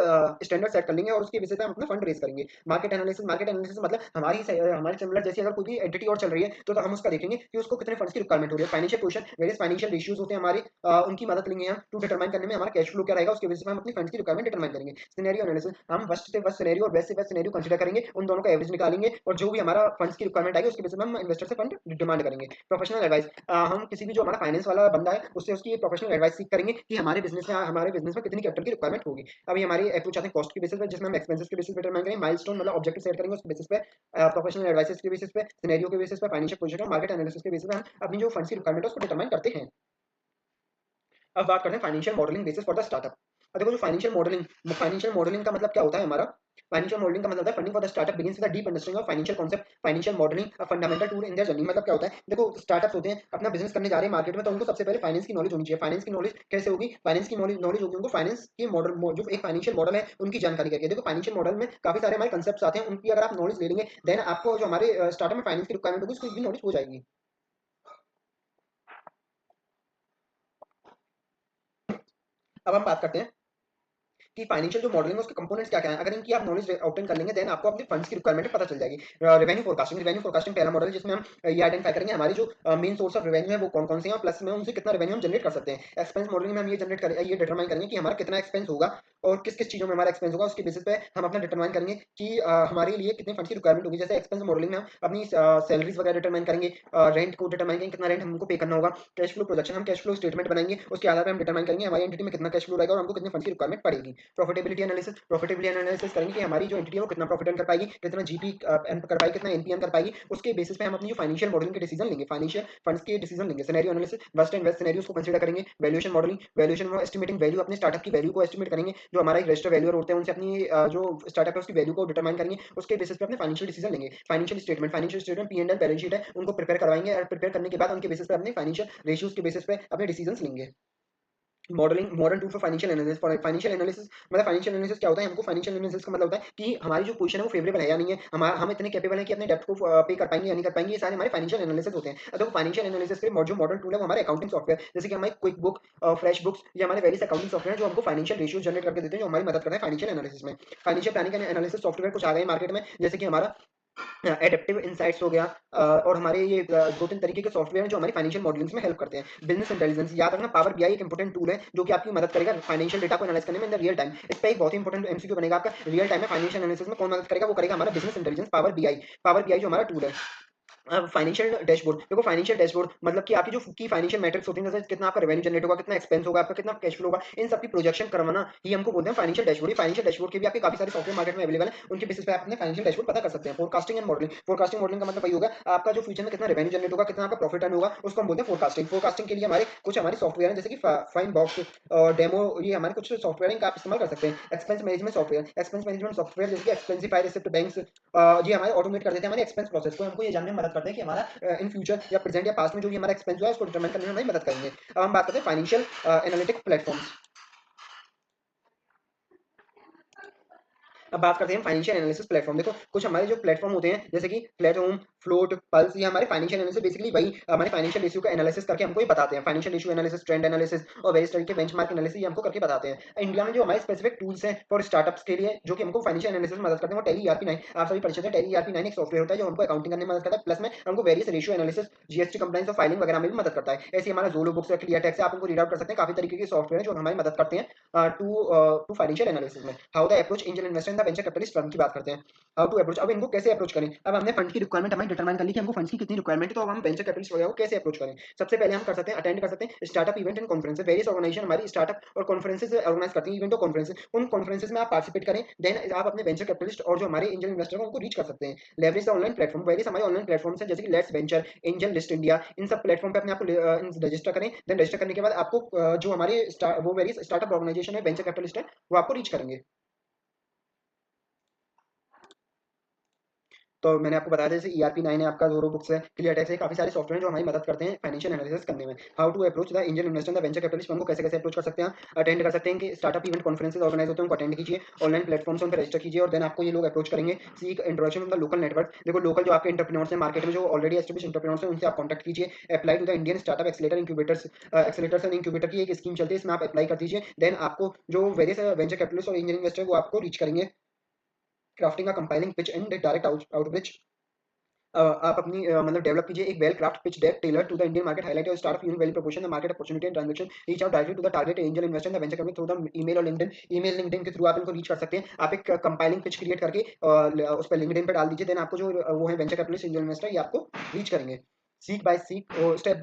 स्टैंडर्ड सेट कर लेंगे और उसके बेसिस पे हम अपना फंड रेज करेंगे। मार्केट एनालिसिस मतलब हमारी सिमिलर जैसी अगर कोई भी एंटिटी और चल रही है तो हम उसका देखेंगे कि उसको कितने फंड्स की रिक्वायरमेंट हो रही है। Financial position, various financial ratios होते हैं हमारे, उनकी मदद लेंगे हम टू डिटरमाइन करने में हमारा कैश फ्लो क्या रहेगा, उसके बेसिस पे हम अपनी फंड्स की रिक्वायरमेंट डिटरमाइन करेंगे। सिनेरियो एनालिसिस, हम वर्स्ट से वर्स्ट सिनेरियो और बेस्ट से बेस्ट सिनेरियो कंसीडर करेंगे, उन दोनों का एवरेज निकालेंगे और जो भी हमारा फंड्स की रिक्वायरमेंट आएगी उसके बेसिस पे हम इन्वेस्टर से फंड डिमांड करेंगे। प्रोफेशनल एडवाइस, हम किसी भी जो हमारा फाइनेंस वाला बंदा है उससे उसकी प्रोफेशनल एडवाइस सीख करेंगे कि हमारे बिजनेस में कितनी कैपिटल की रिक्वायरमेंट होगी। अभी हमारी अप्रोच आते हैं कॉस्ट के बेसिस पे जिसमें हम एक्सपेंसेस के बेसिस पे डिटरमाइन करेंगे, माइलस्टोन मतलब ऑब्जेक्टिव सेट करेंगे उसके बेसिस पे, प्रोफेशनल एडवाइसेस के बेसिस पे, सिनेरियो के बेसिस पे, फाइनेंशियल पोजीशन और मार्केट एनालिसिस के बेसिस पे हम अपनी जो फंड्स की रिक्वायरमेंट है उसको डिटरमाइन करते हैं। अब बात करते हैं financial modelling basis for the startup. अब देखो जो फाइनेंशियल मॉडलिंग का मतलब क्या होता है हमारा, फाइनेंशियल मॉडलिंग का मतलब होता है funding for the startup begins with the deep understanding of financial concept. Financial modelling a fundamental tool in their journey. मतलब क्या होता है, देखो स्टार्टअप्स होते हैं अपना बिजनेस करने जा रहे हैं मार्केट में तो उनको सबसे पहले फाइनेंस की नॉलेज होनी चाहिए। फाइनेंस की नॉलेज कैसे होगी, फाइनेंस की नॉलेज होगी उनको फाइनेंस के मॉडल जो एक फाइनेंशियल मॉडल है उनकी जानकारी करके। देखो फाइनेंशियल मॉडल में काफी सारे हमारे कंसेप्ट आते हैं, उनकी अगर आप नॉलेज ले लेंगे देन आपको जो हमारे स्टार्टअप में फाइनेंस की रिक्वायरमेंट होगी उसकी भी नॉलेज हो जाएगी। अब हम बात करते हैं कि फाइनेंशियल जो मॉडलिंग है उसके कंपोनेंट्स क्या क्या हैं। अगर इनकी आप नॉलेज ऑब्टेन कर लेंगे देन आपको अपने फंड्स की रिक्वायरमेंट पता चल जाएगी। रेवेन्यू फोरकास्टिंग पहला मॉडल जिसमें हम ये आइडेंटिफाई करेंगे हमारी जो मेन सोर्स ऑफ रेवेन्यू है वो कौन कौन से हैं और प्लस में उनसे कितना रेवेन्यू हम जनरेट कर सकते हैं। एक्सपेंस मॉडलिंग में हम ये डिटरमाइन करेंगे कि हमारा कितना एक्सपेंस होगा और किस किस चीज़ों में हमारा एक्सपेंस होगा, उसके बेसिस पे हम अपना डिटरमाइन करेंगे कि हमारे लिए कितने फंड्स की रिक्वायरमेंट होगी। जैसे एक्सपेंस मॉडलिंग में हम अपनी सैलरीज वगैरह डिटरमाइन करेंगे, रेंट को डिटरमाइन करेंगे कितना रेंट हमको पे करना होगा। कैश फ्लो प्रोजेक्शन, हम कैश फ्लो स्टेटमेंट बनाएंगे, उसके आधार पर हम डिटरमाइन करेंगे हमारी एंटिटी में कितना कैश फ्लो रहेगा और हमको कितने फंड्स की रिक्वायरमेंट पड़ेगी। प्रॉफिटेबिलिटी एनालिसिस करेंगे कि हमारी जो एंटिटी है वो कितना प्रॉफिट अर्न कर पाएगी, कितना जीपी अर्न कर पाएगी, कितना एनपी अर्न कर पाएगी। उसके बेसिस पे हम अपनी जो फाइनेंशियल मॉडलिंग के डिसीजन लेंगे, फाइनेंशियल फंड्स के डिसीजन लेंगे। Scenario analysis, worst and best scenarios को कंसीडर करेंगे। वैल्यूएशन में एस्टिमेटिंग वैल्यू, अपने स्टार्टअप की वैल्यू को एस्टिमेट करेंगे। जो हमारा एक रजिस्टर वैल्यूअर होते हैं उनसे अपनी जो स्टार्टअप है उसकी वैल्यू को डिटरमाइन करेंगे। उसके बेसिस पे अपने financial statement P and L balance sheet है उनको प्रिपेयर करवाएंगे और प्रिपेयर करने के बाद उनके बेसिस पे अपने फाइनेंशियल रेशियोज के बेसिस पे अपने डिसीजन लेंगे। Modern tool for financial analysis. For financial analysis मतलब फाइनेंशियल एनालिसिस क्या होता है, हमको फाइनेंशियल एनालिसिस का मतलब होता है कि हमारी जो पोजीशन है वो फेवरेबल है या नहीं है, हम इतने कैपेबल हैं कि अपने डेब्ट को पे कर पाएंगे या नहीं कर पाएंगे, ये सारे हमारे फाइनेंशियल एनालिसिस होते हैं। तो फाइनेंशियल एनालिसिस के जो मॉडर्न टूल है वो हमारे अकाउंटिंग सॉफ्टवेयर, जैसे कि हमारे क्विक बुक, फ्रेश बुक्स, ये हमारे वेरियस अकाउंटिंग सॉफ्टवेयर जो हमको फाइनेंशियल रेशियो जनरेट करके देते हैं, जो हमारी मदद करते हैं फाइनेंशियल एनालिसिस में। Financial planning and analysis software कुछ आ गए मार्केट में, जैसे कि हमारा एडेप्टिव इनसाइट्स हो गया, और हमारे ये दो तीन तरीके के सॉफ्टवेयर हैं जो हमारी फाइनेंशियल मॉडलिंग्स में हेल्प करते हैं। बिजनेस इंटेलिजेंस याद रखना, पावर बीआई एक इंपॉर्टेंट टूल है जो कि आपकी मदद करेगा फाइनेंशियल डेटा को एनालाइज करने में इन द रियल टाइम। इस पे एक बहुत ही इंपॉर्टेंट एमसीक्यू बनेगा आपका, रियल टाइम में फाइनेंशियल एनालिसिस में कौन मदद करेगा, वो करेगा हमारा business intelligence power BI. Power BI जो हमारा टूल है। अब फाइनेंशियल डैशबोर्ड देखो, फाइनेंशियल डैशबोर्ड मतलब कि आपकी जो की फाइनेंशियल मैट्रिक्स होती है, जैसे कितना आपका रेवेन्यू जनरेट होगा, कितना एक्सपेंस होगा, आपका कितना कैश फ्लो होगा, इन सब की प्रोजेक्शन करवाना ही हमको बोलते हैं फाइनेंशियल डैशबोर्ड। फाइनेंशियल डैशबोर्ड के भी आपके काफी सारे सॉफ्टवेयर मार्केट में अवेलेबल है, उनके बेसिस पे आप अपने फाइनेंशियल डैशबोर्ड पता कर सकते हैं। Forecasting and modelling, forecasting modelling का मतलब वही होगा आपका जो फ्यूचर में कितना रेवेन्यू जनरेट होगा, कितना आपका प्रॉफिट अर्न होगा, उसको हम बोलते हैं फोरकास्टिंग। फोरकास्टिंग के लिए हमारे कुछ हमारे सॉफ्टवेयर हैं, जैसे कि फाइन बॉक्स और डेमो, ये हमारे कुछ सॉफ्टवेयर हैं, आप इस्तेमाल कर सकते हैं। Expense management software, expense management software जैसे कि एक्सपेंसिफाई रिसिप्ट बैंक्स, ये हमारे ऑटोमेट कर देते हैं हमारे एक्सपेंस प्रोसेस को, हमको ये जानने में मदद करते हैं कि हमारा इन फ्यूचर या प्रेजेंट या पास्ट में जो भी हमारा एक्सपेंस हुआ है उसको डिटरमाइन करने में हमारी मदद करेंगे। अब हम बात करते हैं फाइनेंशियल एनालिटिक प्लेटफॉर्म्स। अब बात करते हैं फाइनेंशियल एनालिसिस प्लेटफॉर्म। देखो कुछ हमारे जो प्लेटफॉर्म होते हैं, जैसे कि प्लेटफॉर्म, फ्लोट, पल्स, ये हमारे फाइनेंशियल एनालिसिस बेसिकली वही हमारे फाइनेंशियल इशू का एनालिसिस करके हमको ये बताते हैं। Financial issue analysis, trend analysis और वेरियस तरह के बेंचमार्क एनालिसिस ये हमको करके बताते हैं। इंडिया में जो हमारे स्पेसिफिक टूल्स हैं फॉर स्टार्टअप्स के लिए जो कि हमको फाइनेंशियल एनालिसिस में मदद करते हैं, वो टैली ईआरपी 9, आप सभी परिचित है। टैली ईआरपी 9 एक सॉफ्टवेयर होता है जो हमको अकाउंटिंग करने में मदद करता है, प्लस में हमको various ratio analysis, GST compliance और फाइलिंग वगैरह में भी मदद करता है। ऐसे हमारा ज़ोलो बुक्स है, क्लियर टैक्स है, आप इनको रीड आउट कर सकते हैं। काफी तरीके के सॉफ्टवेयर हैं जो हमारी मदद करते हैं टू फाइनेंशियल एनालिसिस में। How the approach angel investor in the venture capitalist firm की बात करते हैं। हाउ टू अप्रोच, अब इनको कैसे अप्रोच करें। अब हमने फंड की रिक्वायरमेंट हमारी डिटरमाइन कर ली कि हमको फंड्स की कितनी रिक्वायरमेंट है, तो अब हम वेंचर कैपिटलिस्ट वगैरह को कैसे अप्रोच करें। सबसे पहले हम कर सकते हैं अटेंड कर सकते हैं startup event and conference. Various organization हमारी स्टार्टअप और कॉन्फ्रेंसेस ऑर्गेनाइज करती हैं, इवेंट और कॉन्फ्रेंसेस। उन कॉन्फ्रेंसेस में आप पार्टिसिपेट करें, देन आप अपने वेंचर कैपिटलिस्ट और जो हमारे एंजल इन्वेस्टर हैं उनको रीच कर सकते हैं। Leverage the online platform, various हमारे ऑनलाइन प्लेटफॉर्म्स हैं, जैसे कि LetsVenture, AngelList India, इन सब प्लेटफॉर्म पे अपने आप को रजिस्टर करें। देन रजिस्टर करने के बाद आपको जो हमारे वो वेरियस स्टार्टअप ऑर्गेनाइजेशन है, वेंचर कैपिटलिस्ट है, वो आपको रीच करेंगे। तो मैंने आपको बताया था, जैसे ईआरपी 9 है, आपका ज़ोरो बुक्स है, क्लियर टैक्स है, काफ़ी सारे सॉफ्टवेयर जो हमारी मदद करते हैं फाइनेंशियल एनालिसिस करने में। How to approach the angel investor the venture capitalist, हमको कैसे कैसे अप्रोच कर सकते हैं, अटेंड कर सकते हैं कि स्टार्टअप इवेंट कॉन्फ्रेंसेस ऑर्गेनाइज होते हैं, उनको अटेंड कीजिए, ऑनलाइन प्लेटफॉर्म से उन पर रजिस्टर कीजिए और देन आपको ये लोग अप्रोच करेंगे। Seek introduction of the local network, देखो लोकल जो आपके एंटरप्रेन्योर्स हैं मार्केट में, जो ऑलरेडी एस्टेब्लिश एंटरप्रेन्योर्स हैं, उनसे आप कॉन्टैक्ट कीजिए। Apply to the Indian startup accelerator incubators, accelerators and incubator की एक स्कीम चलती है, इसमें आप अप्लाई कर दीजिए। देन आपको जो वेरियस वेंचर कैपिटलिस्ट और एंजल इन्वेस्टर वो आपको रीच करेंगे। Crafting a compelling pitch and direct outreach, आप अपनी मतलब डेवलप कीजिए एक well craft pitch deck tailor to the Indian market, highlight your startup unique value proportion the market opportunity and transaction, reach out directly to the target angel investor in the venture capital through the email और लिंक्डइन। ईमेल लिंक्डइन के थ्रू आप इनको रीच कर सकते हैं। आप एक कंपाइलिंग पिच क्रिएट करके उस पर लिंक्डइन पे डाल दीजिए, देन आपको जो वो है वेंचर कैपिटलिस्ट एंजल इन्वेस्टर, ये आपको रीच करेंगे। Seek step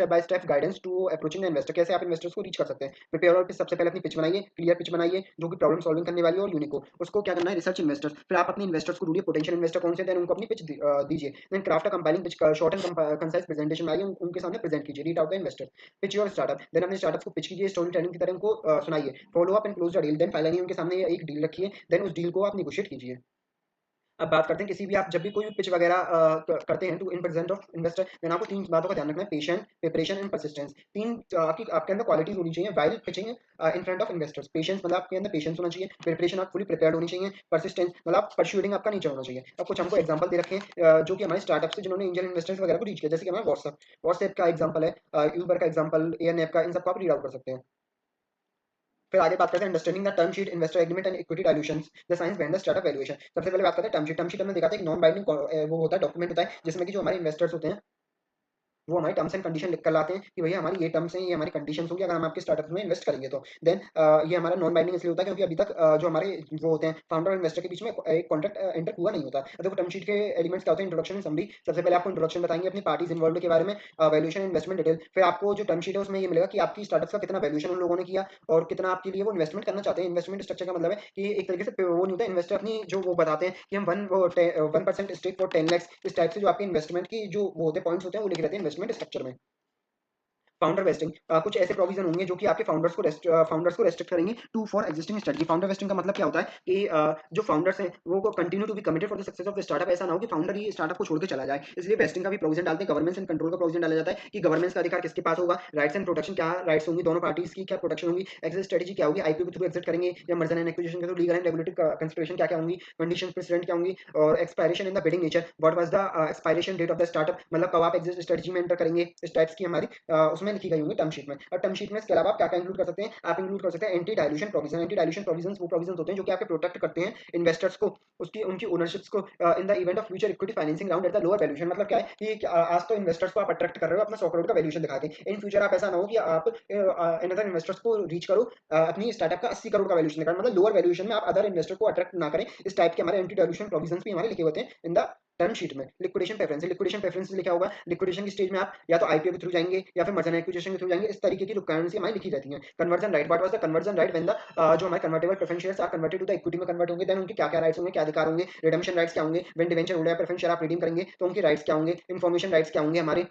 by step guidance to approaching investor, कैसे आप इन्वेस्टर्स को रीच कर सकते हैं। प्रिपेयर और सबसे पहले अपनी पिच बनाइए, क्लियर पिच बनाइए जो कि प्रॉब्लम सॉल्विंग करने वाली हो और यूनिक हो। उसको क्या करना है, रिसर्च इन्वेस्टर्स, फिर आप अपने इन्वेस्टर्स को ढूंढिए, पोटेंशियल इन्वेस्टर कौन से, देन उनको अपनी पिच दीजिए। Then craft a compelling pitch, short and concise presentation आइए उनके सामने प्रेजेंट कीजिए। Read out the investor, pitch your startup, then अपने स्टार्टअप को पिच कीजिए, स्टोरी टेलिंग की तरह उनको सुनाइए। Follow up and close the deal, then finally उनके सामने एक डील रखिए, देन उस डील को आप निगोशिएट कीजिए। अब बात करते हैं किसी भी आप जब भी कोई भी पिच वगैरह करते हैं to in present of investor, then आपको तीन बातों का ध्यान रखना है, पेशेंट, प्रिपरेशन एंड परसिस्टेंस। तीन आपकी आपके अंदर क्वालिटीज होनी चाहिए while pitching in front of investors. Patience मतलब आपके अंदर पेशेंस होना चाहिए, प्रिपरेशन आप फुली प्रिपेयर्ड होनी चाहिए, परसिस्टेंस मतलब आप परस्यूडिंग आपका नेचर होना चाहिए। अब कुछ हमको एग्जांपल दे रखे हैं जो कि हमारे स्टार्टअप से जिन्होंने एंजल इन्वेस्टर्स वगैरह को रीच किया, जैसे कि हमारा व्हाट्सएप का एग्जांपल है, यूबर का एग्जांपल, एएनएफ का, इन सबको आप रीड आउट कर सकते हैं। फिर आगे बात करते हैं understanding the term sheet, investor agreement and equity dilutions, the science behind the startup valuation. सबसे पहले बात करते हैं टर्म शीट। टर्म शीट हमने देखा था एक नॉन बाइंडिंग वो होता है, डॉक्यूमेंट होता है, जिसमें कि जो हमारे इन्वेस्टर्स होते हैं वो हमारी टर्म्स एंड कंडीशन लिख कर लाते हैं कि भैया हमारी ये टर्म्स हैं, ये हमारी कंडीशंस होंगी अगर हम आपके स्टार्टअप में इन्वेस्ट करेंगे तो। देन ये हमारा नॉन बाइंडिंग इसलिए होता है क्योंकि अभी तक जो हमारे वो होते हैं फाउंडर और इन्वेस्टर के बीच में एक कॉन्ट्रैक्ट एंटर हुआ नहीं होता। देखो टर्म शीट के एलिमेंट्स क्या होते हैं, इंट्रोडक्शन एंड समरी। सबसे पहले आपको इंट्रोडक्शन बताएंगे अपनी पार्टीज इन्वॉल्व के बारे में, वैल्यूएशन इन्वेस्टमेंट डिटेल। फिर आपको जो टर्म शीट है उसमें ये मिलेगा कि आपकी स्टार्टअप का कितना वैल्यूएशन उन लोगों ने किया और कितना आपके लिए वो इन्वेस्टमेंट करना चाहते हैं। इन्वेस्टमेंट स्ट्रक्चर का मतलब है कि एक तरीके से वो नहीं होता, इन्वेस्टर अपनी जो वो बताते हैं कि हम 1% स्टेक फॉर 10 लाख, इस टाइप से जो आपके इन्वेस्टमेंट की जो वो होते हैं पॉइंट्स होते हैं वो लिखे रहते हैं इन्वेस्टमेंट स्ट्रक्चर में। फाउंडर वेस्टिंग, कुछ ऐसे प्रोविजन होंगे जो कि आपके फाउंडर्स को रेस्ट्रिक्ट करेंगे to for existing strategy. Founder vesting का मतलब क्या होता है कि जो फाउंडर्स हैं वो को continue to be committed for the success of the startup. ऐसा ना हो कि फाउंडर ही स्टार्टअप को छोड़ के चला जाए, इसलिए वेस्टिंग का भी प्रोविजन डालते हैं। गवर्नेंस एंड कंट्रोल का प्रोविजन डाला जाता है कि गवर्नेंस का अधिकार किसके पास होगा, राइट्स एंड प्रोटेक्शन, क्या राइट्स होंगी दोनों पार्टीज की, क्या प्रोटेक्शन होगी, एग्जिट स्ट्रेटजी क्या होगी, आईपीओ के थ्रू एग्जिट करेंगे या मर्जर एंड एक्विजिशन के through, legal and regulatory consideration क्या क्या होंगी, कंडीशन प्रेसिडेंट क्या होंगी, और expiration in the bidding nature, what was the expiration date of the startup, मतलब कब आप एग्जिट स्ट्रेटजी में एंटर करेंगे, इस टाइप्स की हमारी उसमें लिखी गई होंगी टर्म शीट में। और टर्म शीट में इसके अलावा आप क्या क्या इंक्लूड कर सकते हैं, आप इंक्लूड कर सकते हैं anti dilution provision. Anti dilution provision वो प्रोविजन होते हैं जो कि आपके प्रोटेक्ट करते हैं इन्वेस्टर्स को, उसकी उनकी ओनरशिप्स को in the event of future equity financing round at the lower valuation. मतलब क्या है कि आज तो इन्वेस्टर्स को आप अट्रैक्ट कर रहे हो अपना 100 करोड़ का वैल्यूएशन दिखा के, इन फ्यूचर आप ऐसा ना हो कि आप अनदर इन्वेस्टर्स को रीच करो अपनी स्टार्टअप का 80 करोड़ का वैल्यूएशन दिखाएं, मतलब लोअर वैल्यूएशन में आप अदर इन्वेस्टर को अट्रैक्ट ना करें। इस टाइप के हमारे एंटी डायल्यूशन प्रोविजन भी हमारे लिखे होते हैं इन द टर्म शीट में। लिक्विडेशन प्रेफरेंस, लिक्विडेशन प्रेफरेंस लिखा होगा, लिक्विडेशन की स्टेज में आप या तो आईपीओ के थ्रू जाएंगे या फिर मर्जर एंड एक्विजिशन के थ्रू जाएंगे, इस तरीके की रिक्वायरमेंट्स हमारी लिखी रहती हैं। Conversion right, what was the conversion right when the जो हमारे convertible preference shares are converted to the equity में कन्वर्ट होंगे, देन उनके क्या क्या राइट्स होंगे, क्या अधिकार होंगे, रिडेम्पशन राइट्स क्या होंगे, when debenture holder preference share आप रिडीम करेंगे तो उनके राइट्स क्या होंगे, इन्फॉर्मेशन राइट्स क्या होंगे हमारे,